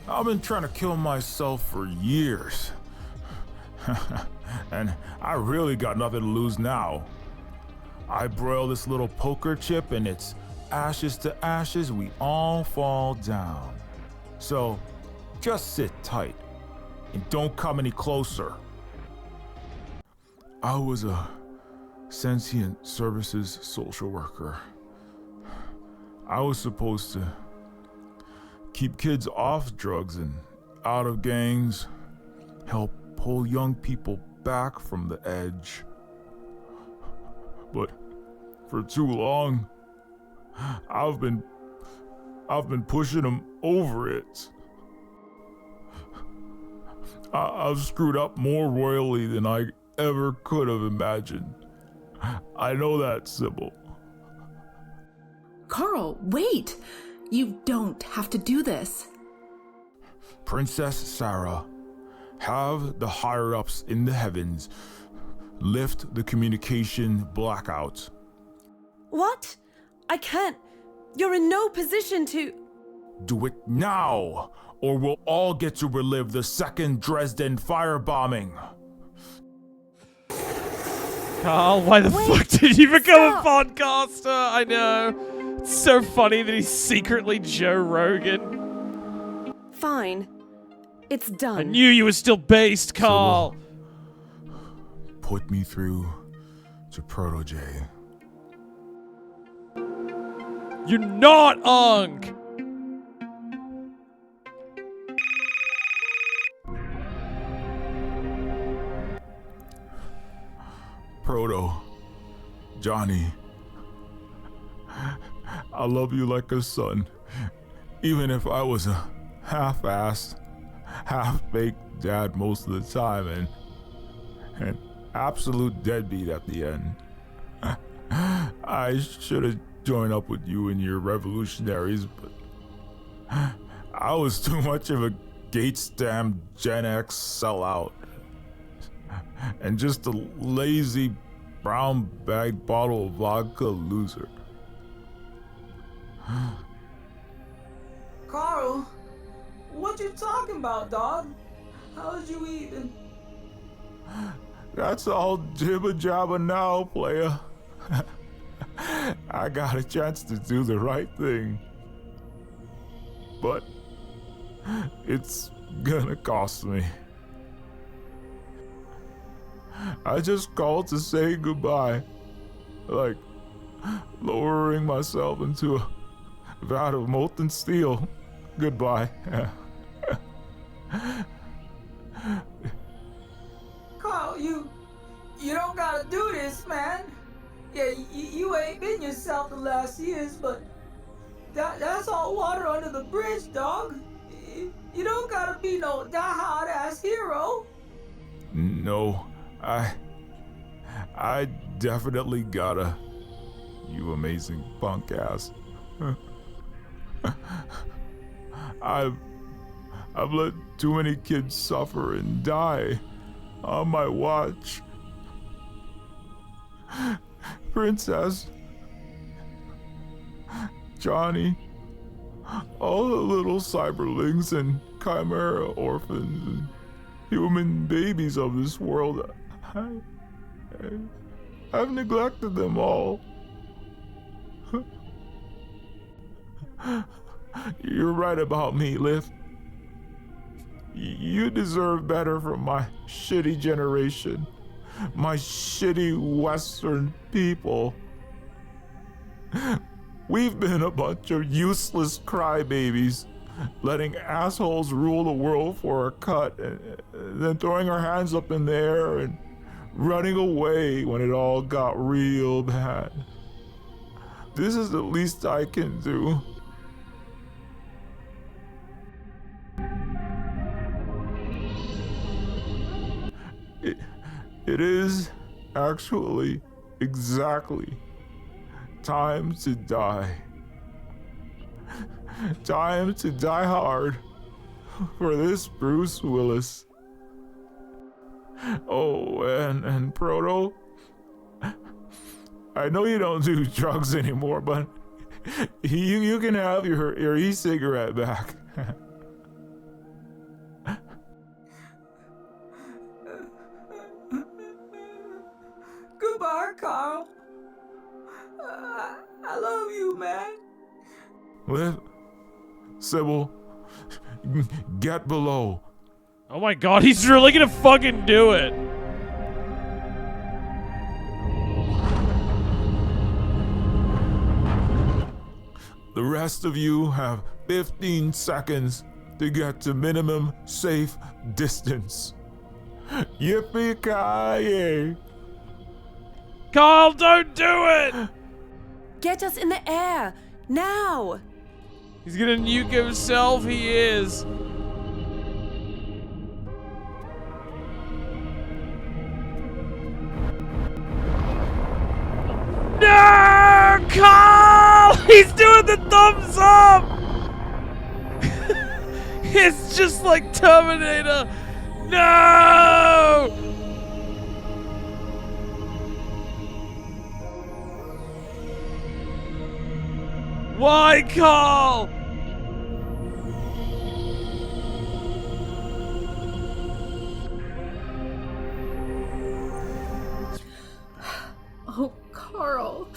I've been trying to kill myself for years. And I really got nothing to lose now. I broil this little poker chip and it's ashes to ashes, we all fall down. So, just sit tight and don't come any closer. I was a sentient services social worker. I was supposed to keep kids off drugs and out of gangs, help pull young people back from the edge. But for too long, I've been pushing them over it. I've screwed up more royally than I ever could have imagined. I know that, Sybil. Carl, wait! You don't have to do this. Princess Sarah, have the higher-ups in the heavens lift the communication blackout. What? I can't. You're in no position to... Do it now, or we'll all get to relive the second Dresden firebombing. Carl, why the fuck did you become a podcaster? I know. It's so funny that he's secretly Joe Rogan. Fine. It's done. I knew you were still based, Carl. Put me through to Proto-J. You're not Unk! Proto, Johnny, I love you like a son, even if I was a half-assed, half-baked dad most of the time and an absolute deadbeat at the end. I should have joined up with you and your revolutionaries, but I was too much of a Gates damn Gen X sellout. And just a lazy brown bag bottle of vodka loser. Carl, what you talking about, dog? How'd you even? That's all jibba jabba now, playa. I got a chance to do the right thing. But it's gonna cost me. I just called to say goodbye, like lowering myself into a vat of molten steel. Goodbye. Carl, you don't gotta do this, man. Yeah, you ain't been yourself the last years, but that's all water under the bridge, dog. You don't gotta be no die-hard ass hero. No. I definitely gotta, you amazing punk ass. I've let too many kids suffer and die on my watch. Princess, Johnny, all the little cyberlings and chimera orphans and human babies of this world, I've neglected them all. You're right about me, Liv. You deserve better from my shitty generation, my shitty Western people. We've been a bunch of useless crybabies, letting assholes rule the world for a cut, and then throwing our hands up in the air and running away when it all got real bad. This is the least I can do. It is actually exactly time to die. Time to die hard for this Bruce Willis. Oh, and Proto, I know you don't do drugs anymore, but you can have your e-cigarette back. Goodbye, Carl. I love you, man. Liv, Sybil, get below. Oh my god, he's really gonna fucking do it. The rest of you have 15 seconds to get to minimum safe distance. Yippee-ki-yay! Carl, don't do it! Get us in the air! Now! He's gonna nuke himself, he is. No! Carl! He's doing the thumbs up! It's just like Terminator. No! Why, Carl? Oh, Carl.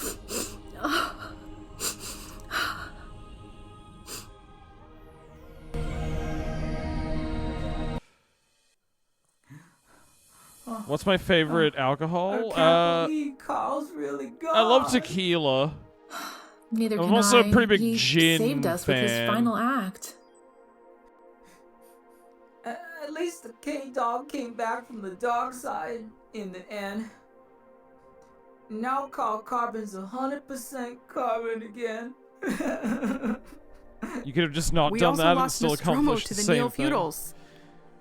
What's my favorite alcohol? I can't believe Carl's really gone. I love tequila. Neither can I'm also I. a pretty big He gin saved us fan. with his final act. At least the K-Dog came back from the dark side in the end. Now Carl Carbon's 100% Carbon again. You could have just not We done also that and lost still Nostromo accomplished to the the same thing. Neofeudals.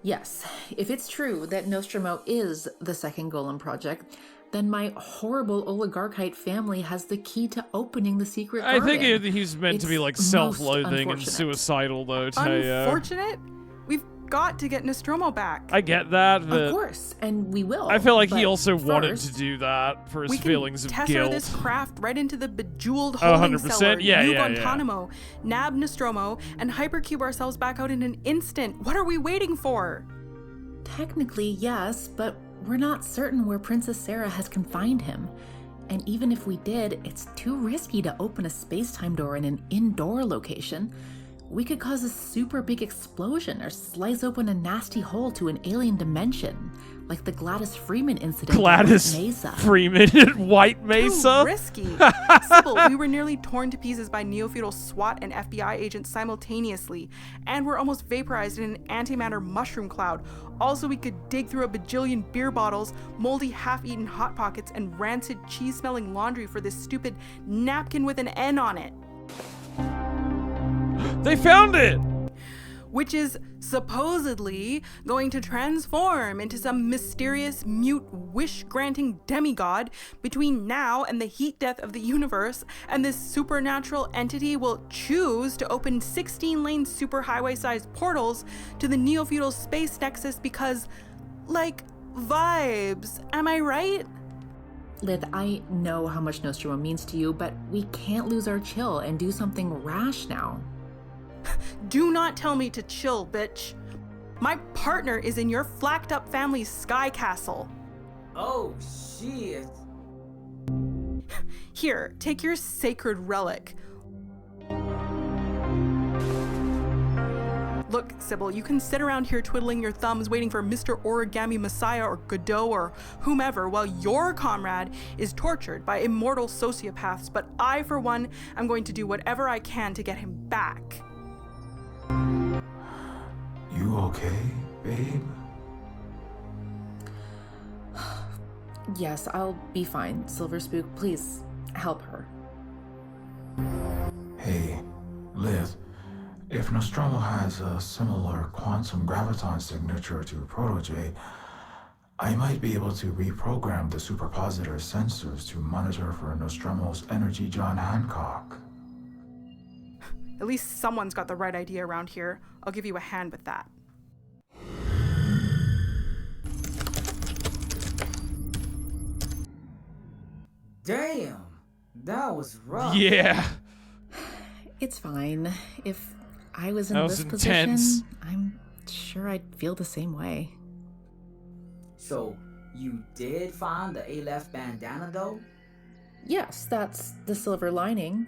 Yes, if it's true that Nostromo is the second Golem project, then my horrible oligarchite family has the key to opening the secret I garden. think he's meant to be like It's self-loathing most and unfortunate. suicidal, though, Teo. Unfortunate? We've got to get Nostromo back. I get that, but Of course, and we will. I feel like he but also wanted first- to do that for his We can feelings of Tesser guilt. this craft right into the bejeweled Oh, holding 100%? cellar, Yeah, New yeah, yeah. Guantanamo, nab Nostromo, and hypercube ourselves back out in an instant. What are we waiting for? Technically, yes, but we're not certain where Princess Sarah has confined him. And even if we did, it's too risky to open a space-time door in an indoor location. We could cause a super big explosion or slice open a nasty hole to an alien dimension, like the Gladys Freeman incident at Gladys White Mesa. Freeman at White Mesa? Too risky. Sybil, we were nearly torn to pieces by Neofeudal SWAT and FBI agents simultaneously, and we're almost vaporized in an antimatter mushroom cloud. Also, we could dig through a bajillion beer bottles, moldy half-eaten Hot Pockets, and rancid cheese-smelling laundry for this stupid napkin with an N on it. They found it! Which is supposedly going to transform into some mysterious, mute, wish-granting demigod between now and the heat death of the universe, and this supernatural entity will choose to open 16-lane superhighway-sized portals to the Neofeudal space nexus because, like, vibes. Am I right? Lith, I know how much Nostromo means to you, but we can't lose our chill and do something rash now. Do not tell me to chill, bitch. My partner is in your flacked up family's sky castle. Oh, shit. Here, take your sacred relic. Look, Sybil, you can sit around here twiddling your thumbs waiting for Mr. Origami Messiah or Godot or whomever while your comrade is tortured by immortal sociopaths, but I, for one, am going to do whatever I can to get him back. You okay, babe? Yes, I'll be fine. Silver Spook, please help her. Hey, Liv, if Nostromo has a similar quantum graviton signature to Proto-J, I might be able to reprogram the superpositor sensors to monitor for Nostromo's energy John Hancock. At least someone's got the right idea around here. I'll give you a hand with that. Damn, that was rough. Yeah. It's fine. If I was in That was this intense. position, I'm sure I'd feel the same way. So, you did find the Aleph bandana though? Yes, that's the silver lining.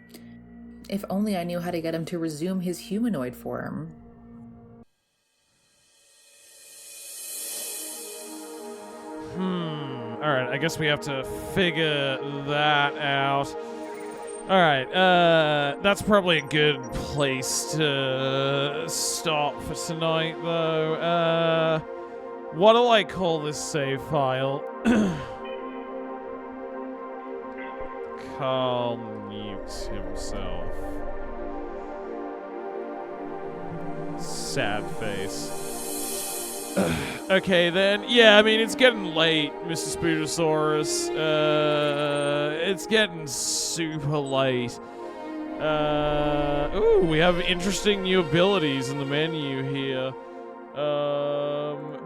If only I knew how to get him to resume his humanoid form. Alright, I guess we have to figure that out. Alright, that's probably a good place to stop for tonight, though. What do I call this save file? Carl mutes himself. Sad face. Okay, then. Yeah, I mean, it's getting late, Mr. Spootosaurus. It's getting super late. Ooh, we have interesting new abilities in the menu here.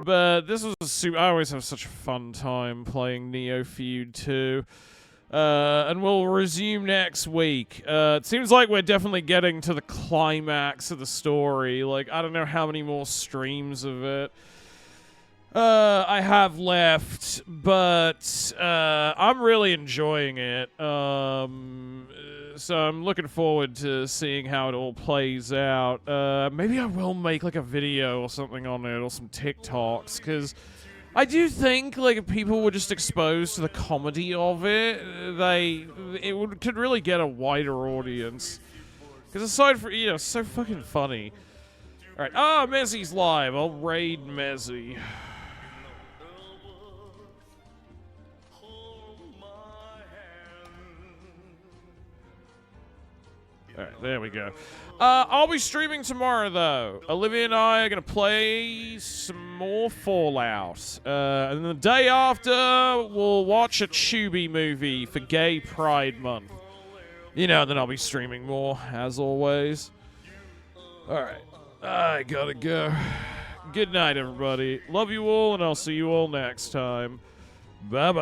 But this was I always have such a fun time playing Neofeud 2. And we'll resume next week. It seems like we're definitely getting to the climax of the story. Like, I don't know how many more streams of it I have left, but I'm really enjoying it. So I'm looking forward to seeing how it all plays out. Maybe I will make like a video or something on it, or some TikToks, because I do think, like, if people were just exposed to the comedy of it, could really get a wider audience. Because aside from, you know, so fucking funny. Alright, Mezzy's live. I'll raid Mezzy. Alright, there we go. I'll be streaming tomorrow, though. Olivia and I are going to play some more Fallout. And the day after, we'll watch a Tubi movie for Gay Pride Month. You know, then I'll be streaming more, as always. Alright, I gotta go. Good night, everybody. Love you all, and I'll see you all next time. Bye-bye.